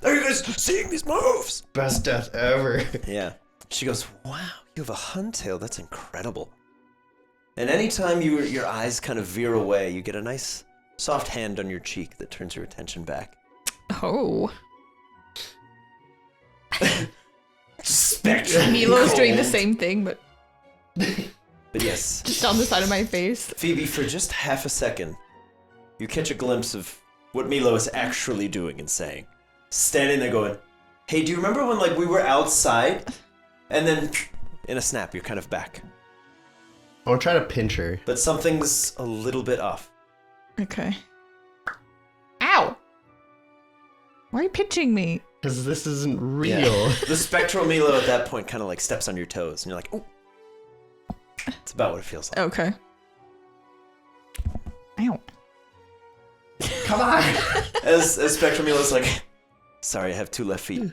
Are you guys seeing these moves? Best death ever. Yeah. She goes, wow, you have a Huntail. That's incredible. And anytime your eyes kind of veer away, you get a nice soft hand on your cheek that turns your attention back. Oh. Spectrum. Milo's doing the same thing, but But yes, just on the side of my face. Phoebe, for just half a second, you catch a glimpse of what Milo is actually doing and saying. Standing there going, hey, do you remember when like we were outside? And then in a snap, you're kind of back. I want to try to pinch her. But something's a little bit off. Okay. Ow! Why are you pinching me? Because this isn't real. Yeah. The spectral Milo at that point kind of like steps on your toes and you're like, ooh. It's about what it feels like. Okay. Ow. Come on. As spectral Milo's like, sorry, I have 2 left feet.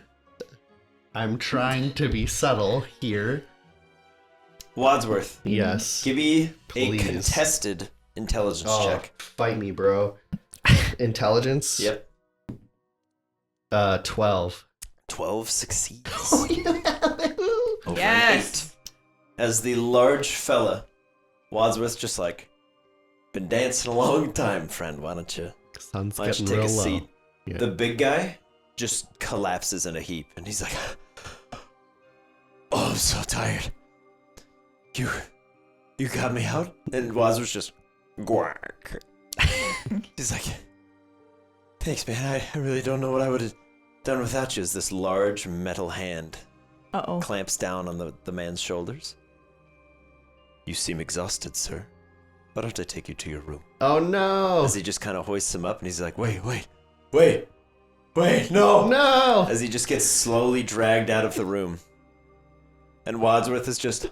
I'm trying to be subtle here. Wadsworth, Yes. give me a Please. contested intelligence check. Fight me, bro. Intelligence? Yep. 12. 12 succeeds. Oh, yeah. Over Yes. an 8. As the large fella, Wadsworth just like, been dancing a long time, friend. Why don't you Sun's take getting a real low. seat? Yeah. The big guy just collapses in a heap, and he's like, "Oh, I'm so tired. You got me out." And Wadsworth's just, "Guac." He's like, "Thanks, man. I really don't know what I would have done without you." As this large metal hand Uh-oh. clamps down on the man's shoulders. "You seem exhausted, sir. Why don't I take you to your room?" Oh, no. As he just kind of hoists him up, and he's like, wait, no. No. As he just gets slowly dragged out of the room. And Wadsworth is just,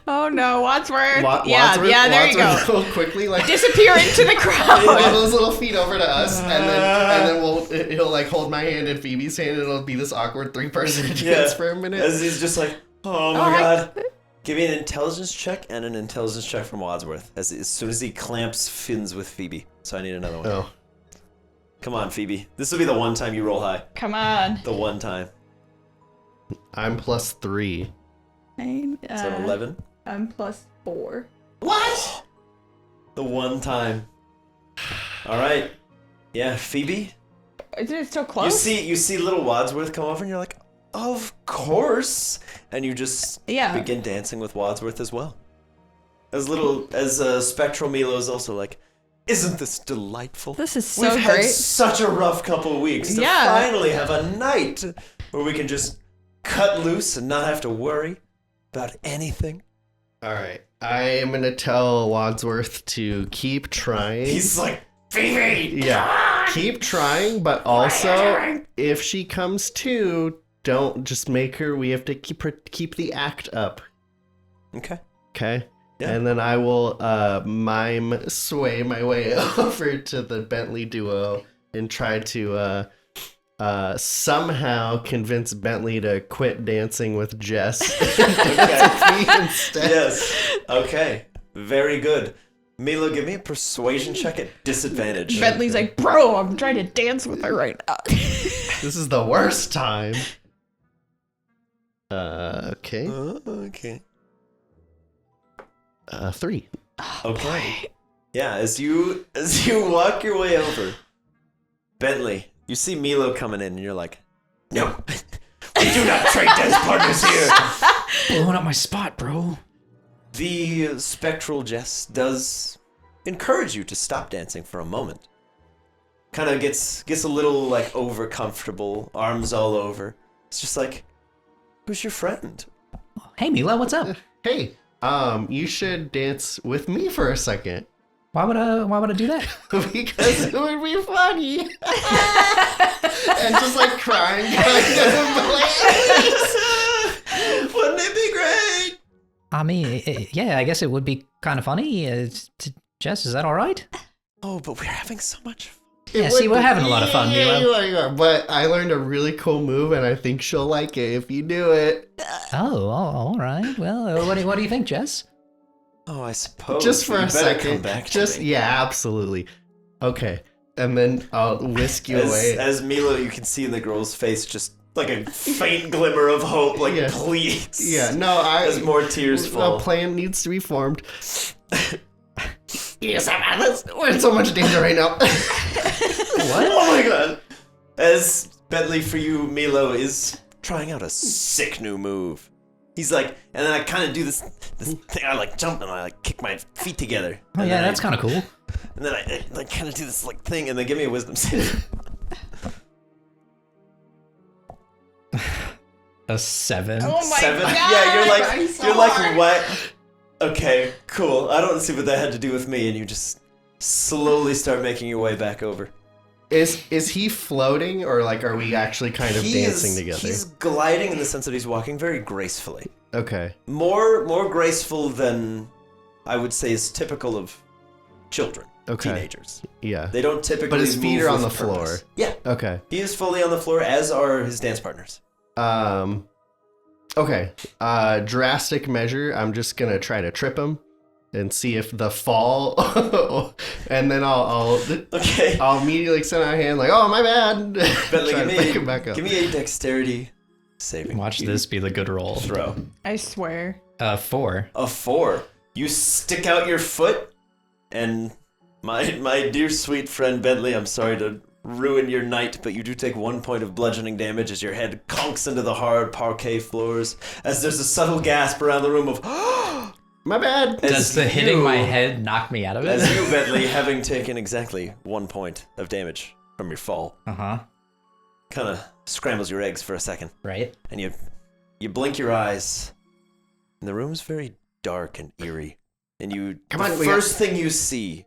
Oh no, Wadsworth. Wadsworth, there you go. Will quickly like Disappear into the crowd. wobble his little feet over to us, and then he'll like hold my hand and Phoebe's hand, and it'll be this awkward 3-person dance for a minute. as he's just like, oh my god. Give me an intelligence check and an intelligence check from Wadsworth. As soon as he clamps fins with Phoebe. So I need another one. Oh, Come on, Phoebe. This will be the one time you roll high. Come on. The one time. I'm +3. So 11. I'm +4. What? The one time. All right. Yeah, Phoebe. Is it still close? You see little Wadsworth come over, and you're like, of course. And you just begin dancing with Wadsworth as well. As Spectral Milo is also like, isn't this delightful? This is so We've great. had such a rough couple of weeks to finally have a night where we can just cut loose and not have to worry about anything. All right, I am gonna tell Wadsworth to keep trying. He's like, Phoebe! Yeah, keep trying, but also if she comes to, don't just make her. We have to keep the act up. Okay. Okay. Yeah. And then I will mime sway my way over to the Bentley duo and try to somehow convince Bentley to quit dancing with Jess. Okay. Instead. Yes. Okay. Very good. Milo, give me a persuasion check at disadvantage. Bentley's like, bro, I'm trying to dance with her right now. This is the worst time. Okay. Okay. 3. Okay. Yeah, as you walk your way over, Bentley, you see Milo coming in, and you're like, no, we do not trade dance partners here. Blowing up my spot, bro. The spectral Jess does encourage you to stop dancing for a moment. Kind of gets a little like over comfortable, arms all over. It's just like, who's your friend? Hey, Mila, what's up? Hey, you should dance with me for a second. Why would I do that? Because it would be funny. And just like crying. Wouldn't it be great? I mean, yeah, I guess it would be kind of funny. Jess, is that all right? Oh, but we're having so much fun. Yeah, see, we're having a lot of fun, Milo. You are. But I learned a really cool move, and I think she'll like it if you do it. Oh, all right. Well, what do you think, Jess? Oh, I suppose. Just for You a better second. Come back to me. Yeah, absolutely. Okay. And then I'll whisk you away. As Milo, you can see in the girl's face just like a faint glimmer of hope, like, Yeah. please. Yeah, no, As more tears fall. A plan needs to be formed. Yes, we're in so much danger right now. What? Oh my god. As Bentley, for you, Milo is trying out a sick new move. He's like, and then I kind of do this thing. I like jump and I like kick my feet together. Oh, and yeah, then that's kind of cool. And then I like kind of do this like thing, and then give me a wisdom save. A 7. Oh my 7. god. Yeah, I'm so you're like hard. what? Okay, cool. I don't see what that had to do with me, and you just slowly start making your way back over. Is he floating, or like are we actually kind of dancing together? He's gliding in the sense that he's walking very gracefully. Okay. More graceful than I would say is typical of children, Okay. teenagers. Yeah. They don't typically. But his feet move are on with the floor. purpose. Yeah, Okay. he is fully on the floor, as are his dance partners. Okay. Drastic measure. I'm just gonna try to trip him and see if the fall, and then I'll immediately extend my hand like, oh my bad. Bentley, Try to pick him back up. give me a dexterity saving. Watch this be the good roll. Throw. I swear. 4. A 4. You stick out your foot, and my dear sweet friend Bentley, I'm sorry to ruin your night, but you do take 1 point of bludgeoning damage as your head conks into the hard parquet floors, as there's a subtle gasp around the room of, My bad. Does the hitting my head knock me out of it? As you, Bentley, having taken exactly 1 point of damage from your fall, Uh-huh. kind of scrambles your eggs for a second, Right? and you blink your eyes, and the room's very dark and eerie, and the first thing you see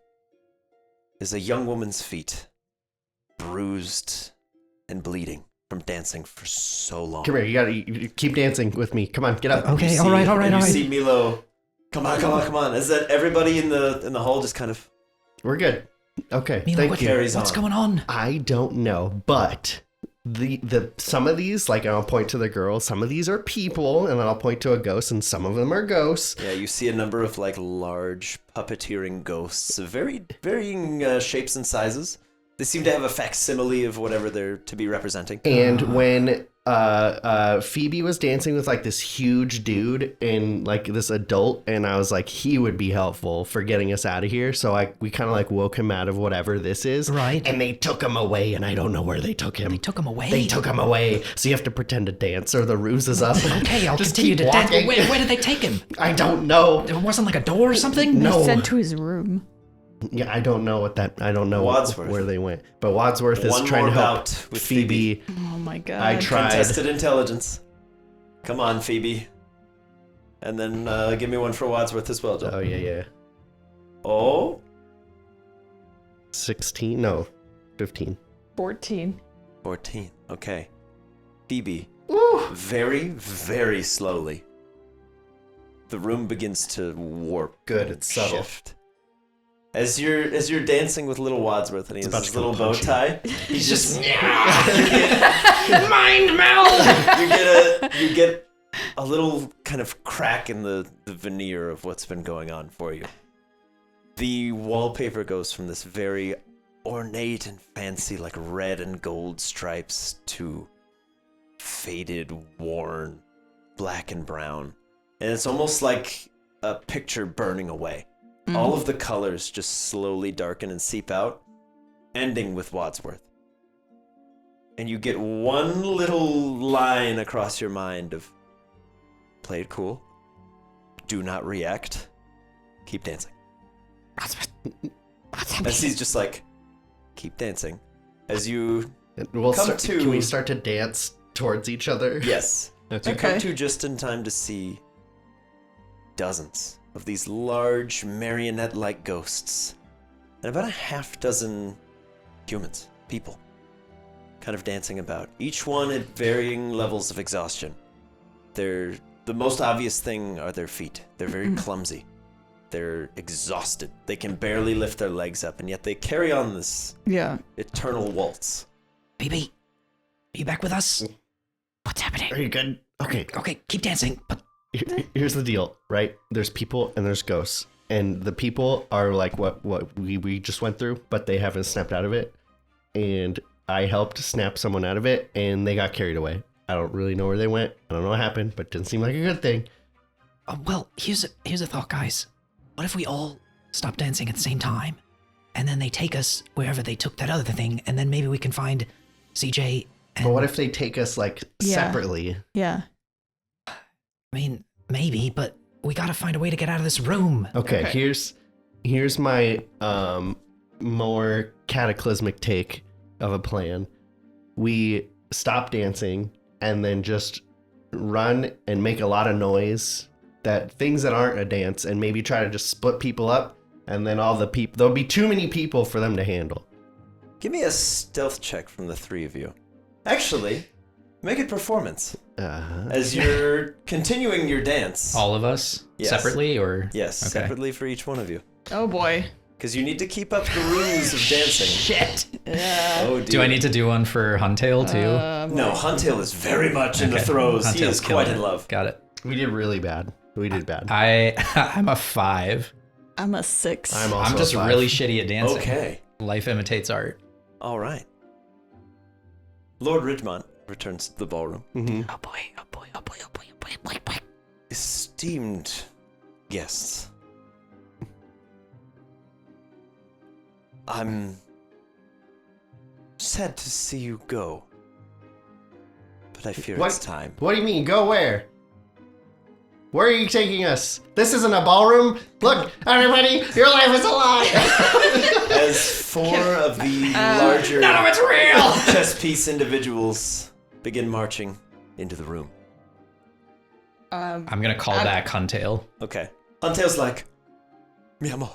is a young woman's feet, bruised and bleeding from dancing for so long. Come here, you keep dancing with me. Come on, get up. Okay, You all right. You see Milo. Come on. Is that everybody in the hall just kind of We're good. Okay, Milo, thank you. carries what's on? going on? I don't know, but the some of these, like I'll point to the girls, some of these are people, and then I'll point to a ghost, and some of them are ghosts. Yeah, you see a number of like large puppeteering ghosts of varying shapes and sizes. They seem to have a facsimile of whatever they're to be representing. And when Phoebe was dancing with like this huge dude and like this adult, and I was like, he would be helpful for getting us out of here. So we kind of like woke him out of whatever this is. Right. And they took him away, and I don't know where they took him. They took him away. They took him away. So you have to pretend to dance, or the ruse is up. Okay, I'll Just continue to keep dance. walking. Where did they take him? I don't know. There wasn't like a door or something? No. Sent to his room. Yeah, I don't know I don't know Wadsworth. where they went. But Wadsworth is One trying more to help bout with Phoebe. Oh my god. I tried. Contested intelligence. Come on, Phoebe. And then give me one for Wadsworth as well, Joel. Oh yeah. Oh, 16? No, 15. 14. 14. Okay. Phoebe. Ooh. Very, very slowly. The room begins to warp. Good, it's subtle. Shift. As you're dancing with little Wadsworth and he has about his to little come bow punch you. tie, he's just Mind meld! you get a little kind of crack in the veneer of what's been going on for you. The wallpaper goes from this very ornate and fancy, like red and gold stripes, to faded, worn, black and brown. And it's almost like a picture burning away. All of the colors just slowly darken and seep out, ending with Wadsworth. And you get one little line across your mind of, play it cool, do not react, keep dancing. As he's just like, keep dancing. As you, Can we start to dance towards each other? yes, Okay. you come to just in time to see dozens of these large marionette-like ghosts, and about a half dozen humans, people, kind of dancing about, each one at varying levels of exhaustion. The most obvious thing are their feet. They're very clumsy. They're exhausted. They can barely lift their legs up, and yet they carry on this eternal waltz. Phoebe, are you back with us? What's happening? Are you good? Okay. Okay, keep dancing, but Here's the deal, right? There's people and there's ghosts. And the people are like what we just went through, but they haven't snapped out of it. And I helped snap someone out of it, and they got carried away. I don't really know where they went. I don't know what happened, but it didn't seem like a good thing. well, here's a thought, guys. What if we all stop dancing at the same time, and then they take us wherever they took that other thing, and then maybe we can find CJ. And, But what if they take us like separately? Yeah. I mean, maybe, but we gotta find a way to get out of this room. Okay, Okay. here's my more cataclysmic take of a plan. We stop dancing and then just run and make a lot of noise, that things that aren't a dance, and maybe try to just split people up, and then all the people, there'll be too many people for them to handle. Give me a stealth check from the three of you. Actually, make it performance. As you're continuing your dance. All of us Yes. separately, or Yes, Okay. separately for each one of you. Oh boy. Because you need to keep up the rules of dancing. Shit. Oh, dear. Do I need to do one for Huntail too? No, Huntail is very much in the throes. He Huntail's is quite killing in it. love. Got it. We did really bad. We did bad. I'm a 5. I'm a 6. I'm also I'm just a 5. really shitty at dancing. Okay. Life imitates art. All right. Lord Ridgemont returns to the ballroom. Mm-hmm. Oh boy, oh boy, oh boy, oh boy, oh boy, oh boy. Esteemed guests, I'm sad to see you go, but I fear it's time. What do you mean? Go where? Where are you taking us? This isn't a ballroom. Look, everybody, your life is a lie. As 4 of the larger None of it's real! chess piece individuals begin marching into the room. I'm gonna call back Huntail. Okay. Huntail's like, mi amor.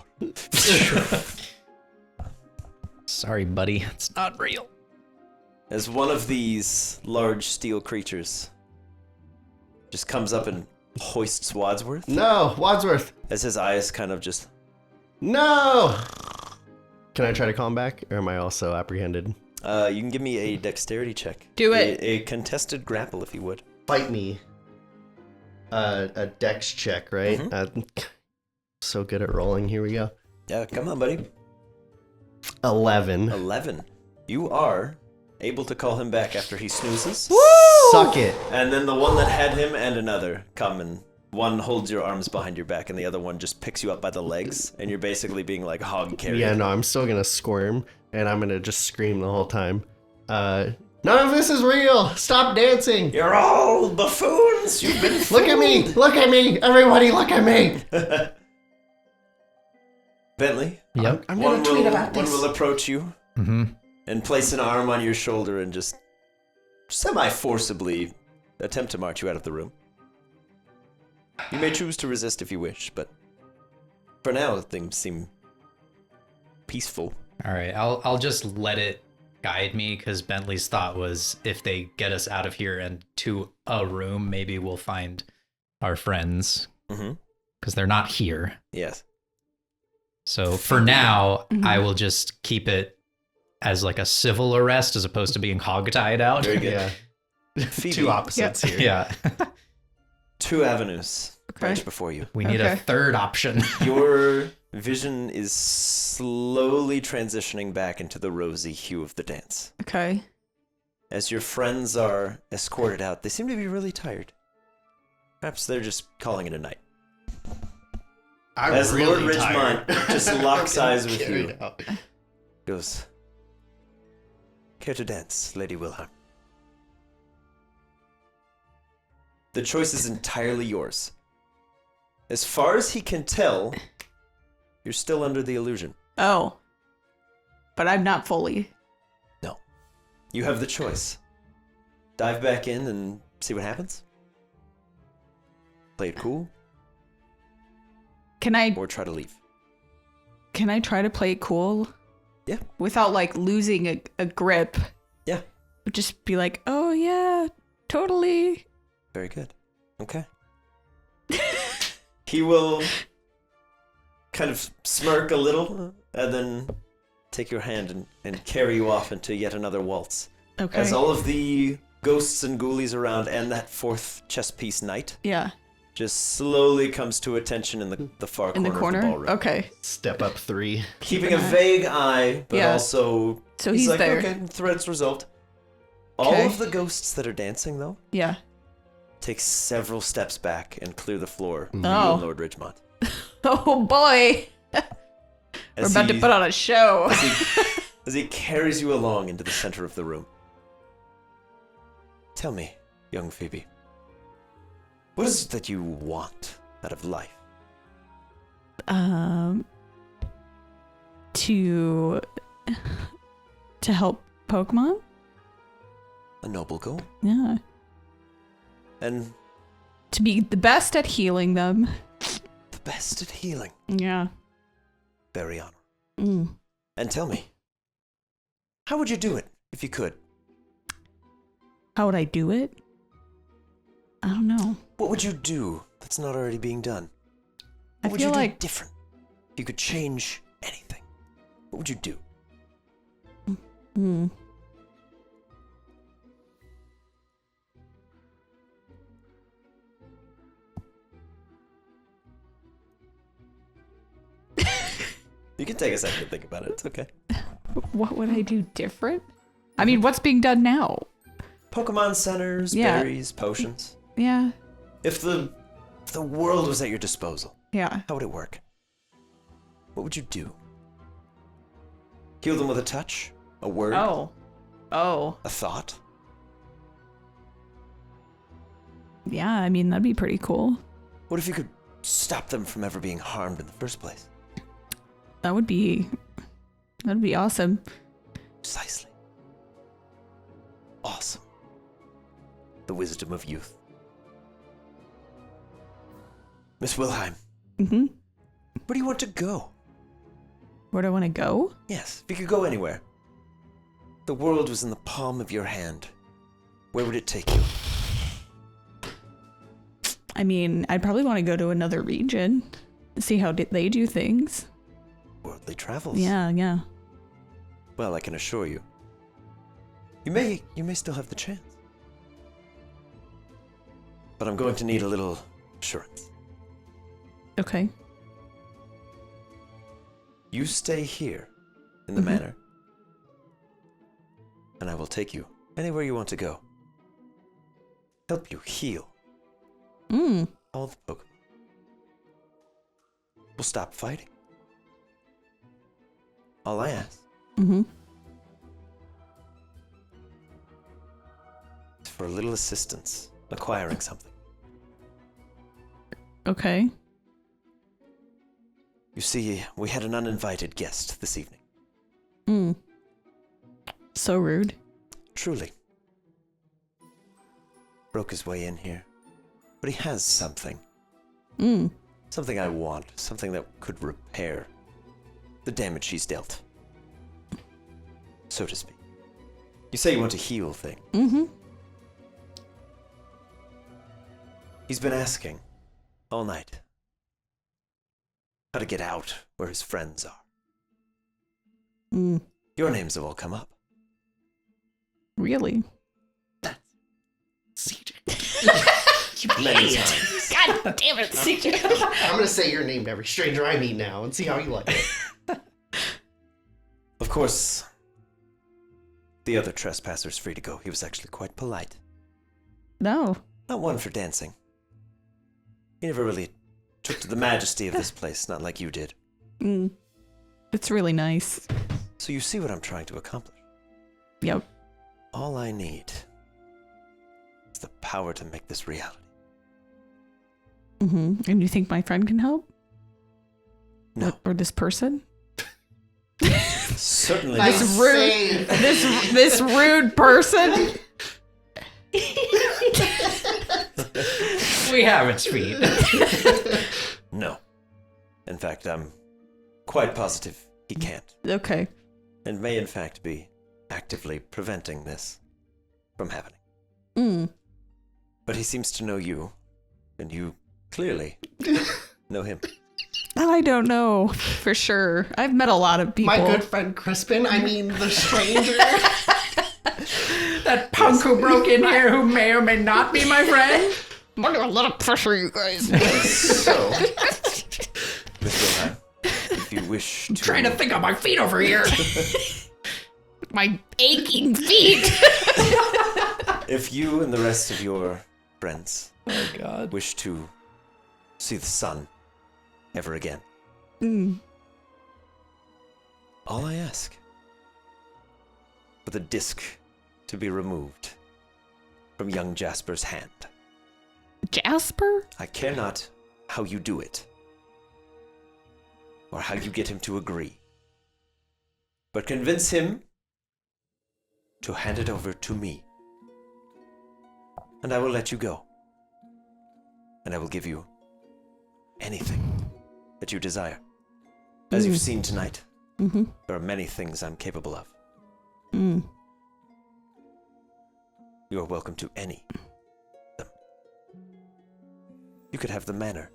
Sorry, buddy. It's not real. As one of these large steel creatures just comes up and hoists Wadsworth, No, Wadsworth. as his eyes kind of just... No. Can I try to call him back, or am I also apprehended? you can give me a dexterity check. Do it. A contested grapple, if you would. Fight me. A dex check, right? So good at rolling. Here we go. Yeah, come on, buddy. 11. 11. You are able to call him back after he snoozes. Suck it. And then the one that had him and another come, and one holds your arms behind your back and the other one just picks you up by the legs, and you're basically being like hog carried. Yeah, no, I'm still gonna squirm, and I'm gonna just scream the whole time. None of this is real. Stop dancing. You're all buffoons. You've been Look at me. Look at me. Everybody, look at me. Bentley. Yep. I'm One gonna tweet about one this. will approach you and place an arm on your shoulder and just semi-forcibly attempt to march you out of the room. You may choose to resist if you wish, but for now things seem peaceful. All right. I'll just let it guide me, because Bentley's thought was if they get us out of here and to a room, maybe we'll find our friends, because they're not here. Yes. So for now, I will just keep it as like a civil arrest as opposed to being hogtied out. Very good. Yeah. Phoebe, Two opposites here. Yeah. 2 avenues Okay. right before you. We need a Okay. third option. Your vision is slowly transitioning back into the rosy hue of the dance. Okay. As your friends are escorted out, they seem to be really tired. Perhaps they're just calling it a night. I'm As really Lord tired. Ridgemont just locks eyes with Carried you. out. Goes, care to dance, Lady Wilhelm? The choice is entirely yours. As far as he can tell, you're still under the illusion. Oh. But I'm not fully. No. You have the choice. Dive back in and see what happens. Play it cool, Can I or try to leave. try to play it cool? Yeah. Without like losing a grip. Yeah. Just be like, oh yeah, totally. Very good. Okay. He will kind of smirk a little and then take your hand and carry you off into yet another waltz. Okay. As all of the ghosts and ghoulies around and that 4th chess piece knight Yeah. just slowly comes to attention in the far In corner, the corner? of the ballroom. Okay. Step up 3. Keeping a vague eye, but Yeah. also So he's like, there. okay, threat's resolved. All Okay. of the ghosts that are dancing, though, Yeah. take several steps back and clear the floor for you Oh. and Lord Ridgemont. Oh boy. We're As about to he- put on a show. as he carries you along into the center of the room. Tell me, young Phoebe, what is it that you want out of life? To help Pokemon? A noble goal? Yeah. And To be the best at healing them. the best at healing. Yeah. Very honorable. Mm. And tell me, how would you do it if you could? How would I do it? I don't know. What would you do that's not already being done? I What would feel you do like different if you could change anything? what would you do? Hmm. You can take a second to think about it. It's okay. What would I do different? I mean, what's being done now? Pokemon centers, Yeah. berries, potions. Yeah. If the world was at your disposal, Yeah. how would it work? What would you do? Heal them with a touch? A word? Oh. A thought? Yeah, I mean, that'd be pretty cool. What if you could stop them from ever being harmed in the first place? That'd be awesome. Precisely. Awesome. The wisdom of youth. Miss Wilhelm, Mm-hmm. where do you want to go? Where do I want to go? Yes, if you could go anywhere. The world was in the palm of your hand. Where would it take you? I mean, I'd probably want to go to another region, see how they do things. Worldly travels. Yeah. Well, I can assure you. You may still have the chance. But I'm going to need a little assurance. Okay. You stay here in the manor, and I will take you anywhere you want to go. Help you heal all the Pokemon. We'll stop fighting. All I ask is for a little assistance acquiring something. Okay. You see, we had an uninvited guest this evening. So rude. Truly. Broke his way in here. But he has something. Something I want. Something that could repair the damage he's dealt. So to speak. You say you want to heal things. He's been asking all night how to get out where his friends are. Your names have all come up. Really? Many times. God damn it, CJ. I'm going to say your name to every stranger I meet now and see how you like it. Of course, the other trespasser's free to go. He was actually quite polite. No. Not one for dancing. He never really took to the majesty of this place, not like you did. It's really nice. So you see what I'm trying to accomplish. Yep. All I need is the power to make this reality. And you think my friend can help? No. Or this person? Certainly Nice not. save. This rude person? We have its feet. No. In fact, I'm quite positive he can't. Okay. And may in fact be actively preventing this from happening. But he seems to know you, and you clearly know him. I don't know for sure. I've met a lot of people. My good friend Crispin, I mean the stranger. That punk who broke in here who may or may not be my friend. I'm under a lot of pressure, you guys. So, Miss Wilhelm, if you wish to... Trying to think on my feet over here. My aching feet. If you and the rest of your friends Oh God. wish to see the sun ever again, all I ask for the disc to be removed from young Jasper's hand. Jasper? I care not how you do it, or how you get him to agree, but convince him to hand it over to me, and I will let you go, and I will give you anything that you desire. As you've seen tonight, there are many things I'm capable of. You are welcome to any of them. You could have the manor,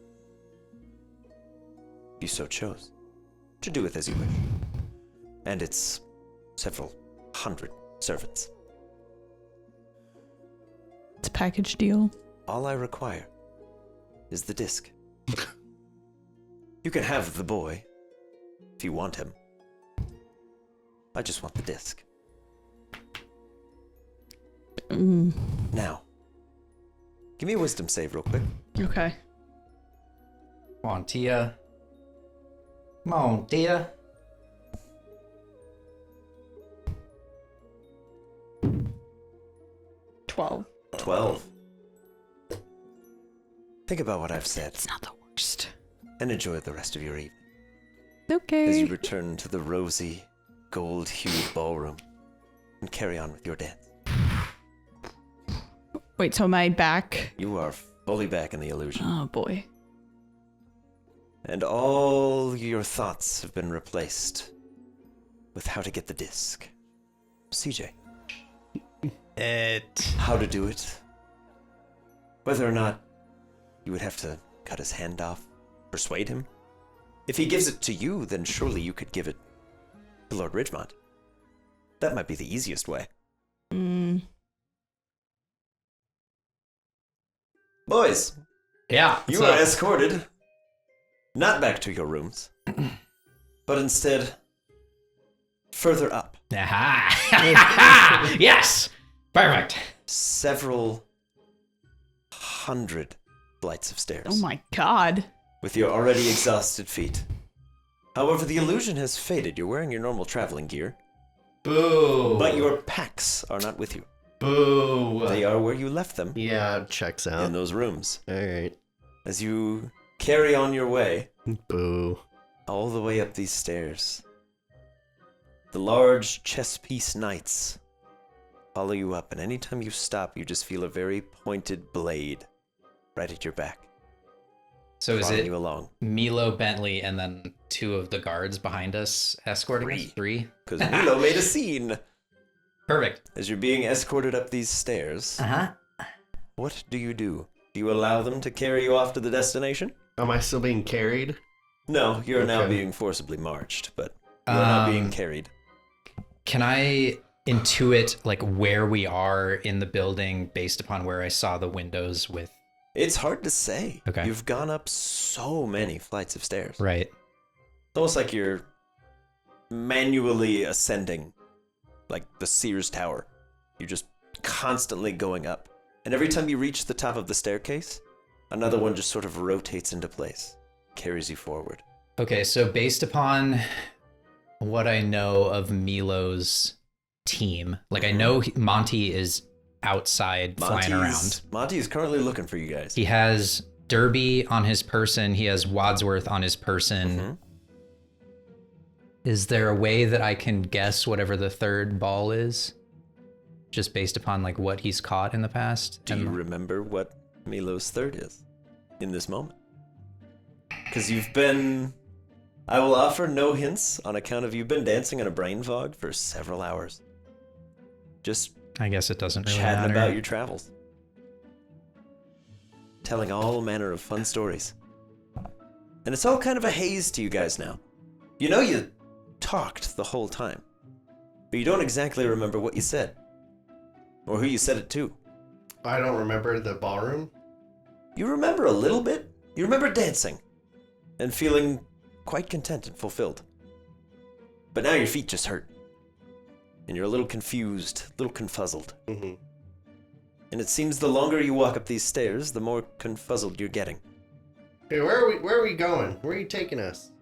if you so chose, to do with as you wish. and its several hundred servants. It's a package deal. All I require is the disc. You can have the boy if you want him. I just want the disc. Now, give me a wisdom save real quick. Okay. Come on, Tia. Come on, Tia. $12. 12. Think about what I've said It's not the worst. and enjoy the rest of your evening Okay. as you return to the rosy, gold-hued ballroom and carry on with your dance. Wait, so am I back? You are fully back in the illusion, Oh boy. and all your thoughts have been replaced with how to get the disc. CJ, how to do it. Whether or not you would have to cut his hand off, persuade him. If he gives it to you, then surely you could give it to Lord Ridgemont. That might be the easiest way. Boys, Yeah. you are escorted not back to your rooms, but instead further up. Aha! Yes! Perfect. Several hundred flights of stairs. Oh my god. With your already exhausted feet. However, the illusion has faded. You're wearing your normal traveling gear, Boo. but your packs are not with you. Boo. They are where you left them, Yeah, checks out. in those rooms. All right. As you carry on your way, Boo. all the way up these stairs, the large chess piece knights follow you up, and anytime you stop, you just feel a very pointed blade right at your back, So is prodding it you along. Milo, Bentley, and then 2 of the guards behind us escorting us? 3? Because Milo made a scene. Perfect. As you're being escorted up these stairs, Uh-huh. what do? Do you allow them to carry you off to the destination? Am I still being carried? No, you're now Okay. being forcibly marched, but you're not being carried. Can I intuit like where we are in the building based upon where I saw the windows with? It's hard to say. Okay. You've gone up so many flights of stairs. Right. It's almost like you're manually ascending, like the Sears Tower. You're just constantly going up. And every time you reach the top of the staircase, another one just sort of rotates into place, carries you forward. Okay, so based upon what I know of Milo's team, like I know Monty is outside flying around. Monty is currently looking for you guys. He has Derby on his person. He has Wadsworth on his person. Mhm. Is there a way that I can guess whatever the third ball is? Just based upon like what he's caught in the past? Do you remember what Milo's third is in this moment? Because you've been... I will offer no hints on account of you've been dancing in a brain fog for several hours. Just I guess it doesn't really chatting matter. about your travels. Telling all manner of fun stories. And it's all kind of a haze to you guys now. You know you talked the whole time, but you don't exactly remember what you said. Or who you said it to. I don't remember the ballroom. You remember a little bit. You remember dancing and feeling quite content and fulfilled. But now your feet just hurt. And you're a little confused, a little confuzzled. Mm-hmm. And it seems the longer you walk up these stairs, the more confuzzled you're getting. Hey, where are we going? Where are you taking us?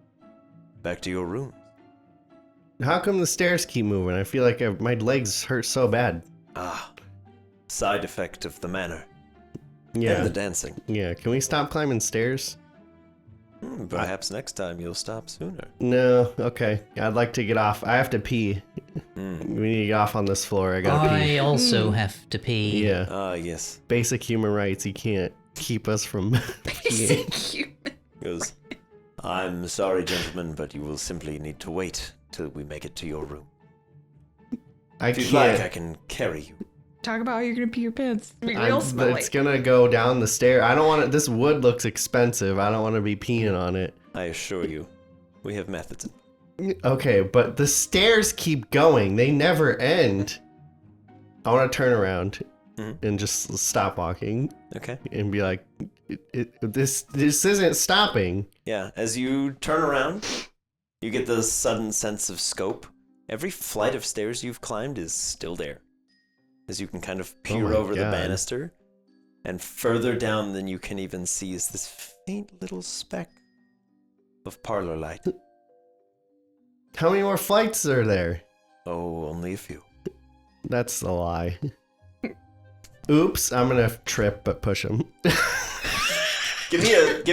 Back to your room. How come the stairs keep moving? I feel like my legs hurt so bad. Ah, side effect of the manor. Yeah. And the dancing. Yeah. Can we stop climbing stairs? Perhaps next time you'll stop sooner. No. Okay. I'd like to get off. I have to pee. We need to get off on this floor. I gotta I pee. also have to pee. Yeah. Ah, yes. Basic human rights. You can't keep us from peeing. He goes, I'm sorry, gentlemen, but you will simply need to wait till we make it to your room. I If you'd can't. like, I can carry you. Talk about how you're gonna pee your pants. Be real smelly. It's gonna go down the stair. I don't want it. This wood looks expensive. I don't want to be peeing on it. I assure you, we have methods. Okay, but the stairs keep going. They never end. I want to turn around and just stop walking Okay. and be like, this isn't stopping. Yeah, as you turn around, you get the sudden sense of scope. Every flight of stairs you've climbed is still there. As you can kind of peer my over the God. banister, and further down than you can even see is this faint little speck of parlor light. How many more flights are there? Oh, only a few. That's a lie. Oops, I'm gonna trip but push him. Give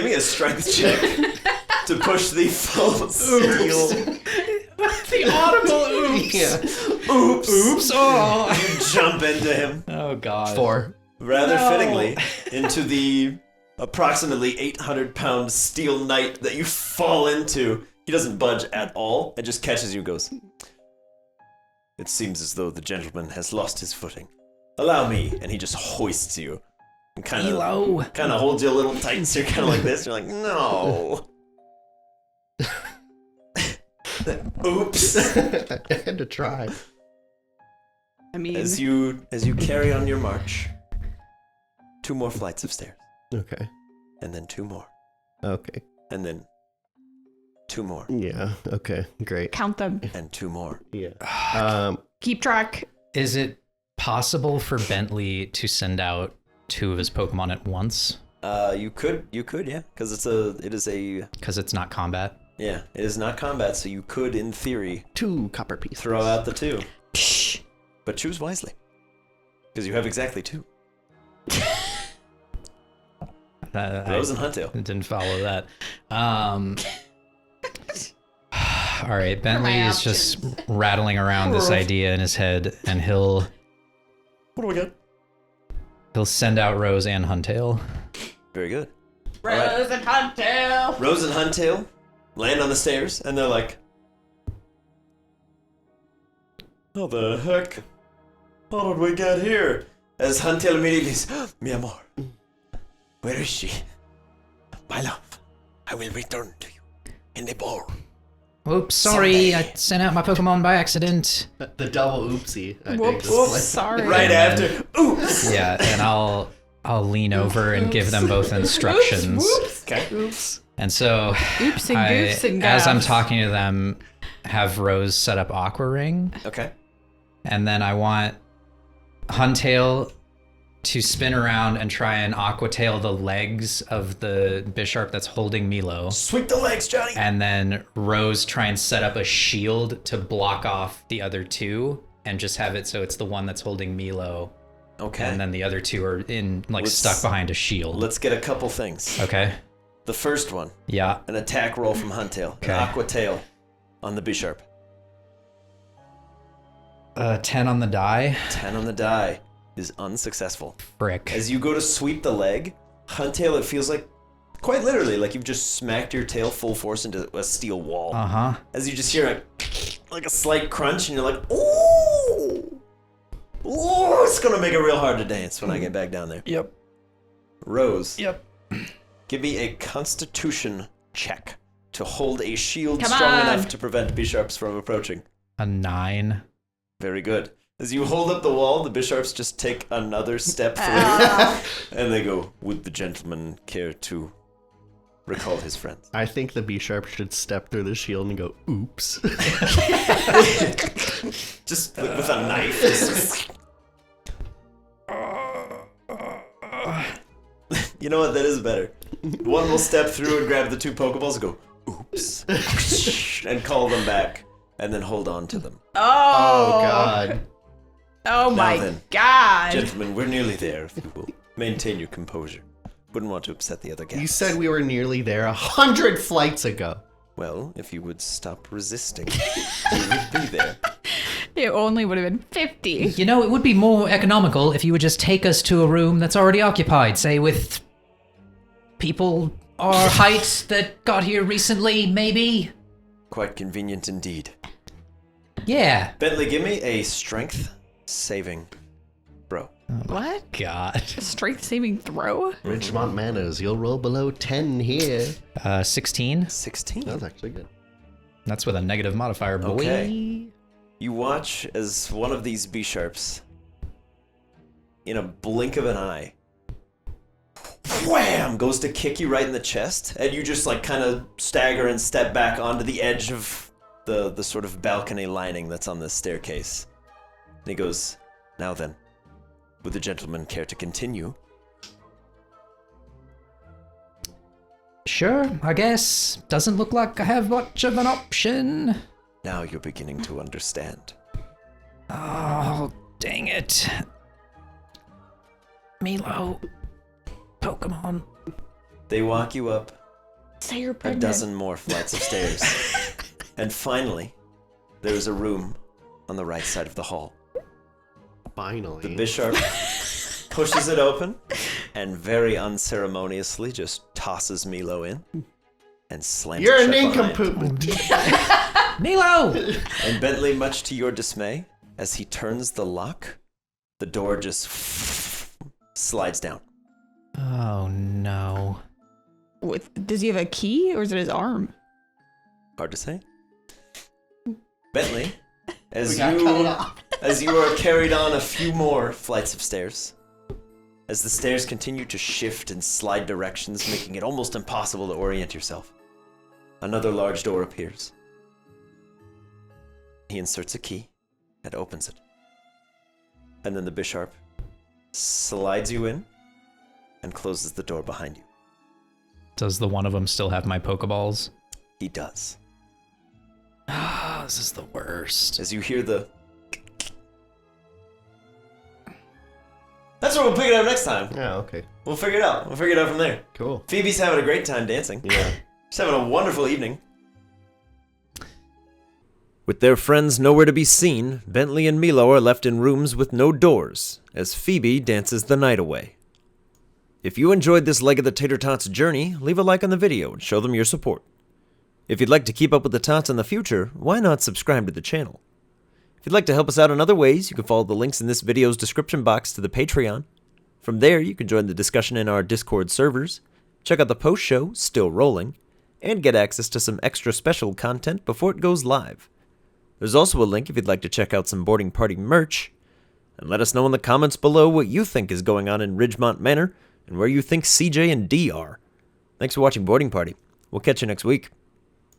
me a strength check to push the full steel. The audible oops. Yeah. Oops. Oh. You jump into him. Oh god. 4. Rather fittingly, into the approximately 800-pound steel knight that you fall into. He doesn't budge at all and just catches you and goes, "It seems as though the gentleman has lost his footing. Allow me." And he just hoists you and kind of holds you a little tight, so you're kind of like this. You're like, "No." Oops. I had to try. I mean, As you carry on your march, 2 more flights of stairs, Okay. and then 2 more, Okay. and then 2 more, Yeah. Okay. Great. count them. and 2 more. Yeah. Keep track. Is it possible for Bentley to send out 2 of his Pokemon at once? You could, yeah, because it is not combat, so you could, in theory, 2 copper pieces. throw out the 2. But choose wisely, because you have exactly 2. Rose and Huntail. Didn't follow that. All right, Bentley is just rattling around this idea in his head, and he'll What do we got? send out Rose and Huntail. Very good. Rose and Huntail. Rose and Huntail land on the stairs, and they're like, "How the heck? How did we get here?" As Huntail immediately says, "Mi amor, where is she? My love, I will return to you in the ball." Oops, sorry, Someday. I sent out my Pokemon by accident. The double oopsie. I dig Whoops. this place. Sorry. Right And after, oops. Yeah, and I'll lean over and give them both instructions. Okay. Oops. And so, Oops and goofs and as I'm gaffs. talking to them, have Rose set up Aqua Ring, Okay. and then I want Huntail to spin around and try and Aqua Tail the legs of the Bisharp that's holding Milo. Sweep the legs, Johnny. And then Rose try and set up a shield to block off the other 2 and just have it so it's the one that's holding Milo. Okay. And then the other 2 are Let's- stuck behind a shield. Let's get a couple things. Okay. The first one, Yeah. an attack roll from Huntail. Okay. An Aqua Tail on the Bisharp. 10 on the die. 10 on the die is unsuccessful. Frick. As you go to sweep the leg, Huntail, it feels like, quite literally, like you've just smacked your tail full force into a steel wall. Uh-huh. As you just hear a slight crunch, and you're like, ooh! Ooh, it's gonna make it real hard to dance when I get back down there. Yep. Rose. Yep. Give me a Constitution check to hold a shield Come strong on. enough to prevent Bisharps from approaching. A 9. Very good. As you hold up the wall, the Bisharps just take another step through, and they go, "Would the gentleman care to recall his friends?" I think the B-Sharp should step through the shield and go, oops. Just with a knife. You know what? That is better. One will step through and grab the 2 Pokeballs and go, "Oops," and call them back, and then hold on to them. Oh, God. Oh my then, God. Gentlemen, we're nearly there, if you will. Maintain your composure. Wouldn't want to upset the other guests. You said we were nearly there 100 flights ago. Well, if you would stop resisting, you would be there. It only would have been 50. You know, it would be more economical if you would just take us to a room that's already occupied, say with people our height that got here recently, maybe? Quite convenient indeed. Yeah. Bentley, give me a strength saving throw. What? God. A strength saving throw? Ridgemont Manors, you'll roll below 10 here. 16. 16. That's actually good. That's with a negative modifier, boy. Okay. You watch as one of these B-sharps, in a blink of an eye, wham, goes to kick you right in the chest, and you just like kind of stagger and step back onto the edge of the sort of balcony lining that's on this staircase. And he goes, "Now then, would the gentleman care to continue?" Sure, I guess. Doesn't look like I have much of an option. Now you're beginning to understand. Oh, dang it. Milo. Pokemon. They walk you up Say you're a pregnant. dozen more flights of stairs. And finally, there is a room on the right side of the hall. Finally. The Bishop pushes it open and very unceremoniously just tosses Milo in and slams You're it an shut behind. nincompoop. Milo! And Bentley, much to your dismay, as he turns the lock, the door just slides down. Oh, no. Does he have a key or is it his arm? Hard to say. Bentley, We as got cut off. you are carried on a few more flights of stairs, as the stairs continue to shift and slide directions, making it almost impossible to orient yourself, another large door appears. He inserts a key and opens it. And then the Bishop slides you in and closes the door behind you. Does the one of them still have my Pokeballs? He does. Ah, this is the worst. As you hear the... That's where we'll pick it up next time. Yeah, okay. We'll figure it out. We'll figure it out from there. Cool. Phoebe's having a great time dancing. Yeah. She's having a wonderful evening. With their friends nowhere to be seen, Bentley and Milo are left in rooms with no doors, as Phoebe dances the night away. If you enjoyed this leg of the Tater Tots journey, leave a like on the video and show them your support. If you'd like to keep up with the Tots in the future, why not subscribe to the channel? If you'd like to help us out in other ways, you can follow the links in this video's description box to the Patreon. From there, you can join the discussion in our Discord servers, check out the post show, Still Rolling, and get access to some extra special content before it goes live. There's also a link if you'd like to check out some boarding party merch, and let us know in the comments below what you think is going on in Ridgemont Manor and where you think CJ and D are. Thanks for watching Boarding Party. We'll catch you next week.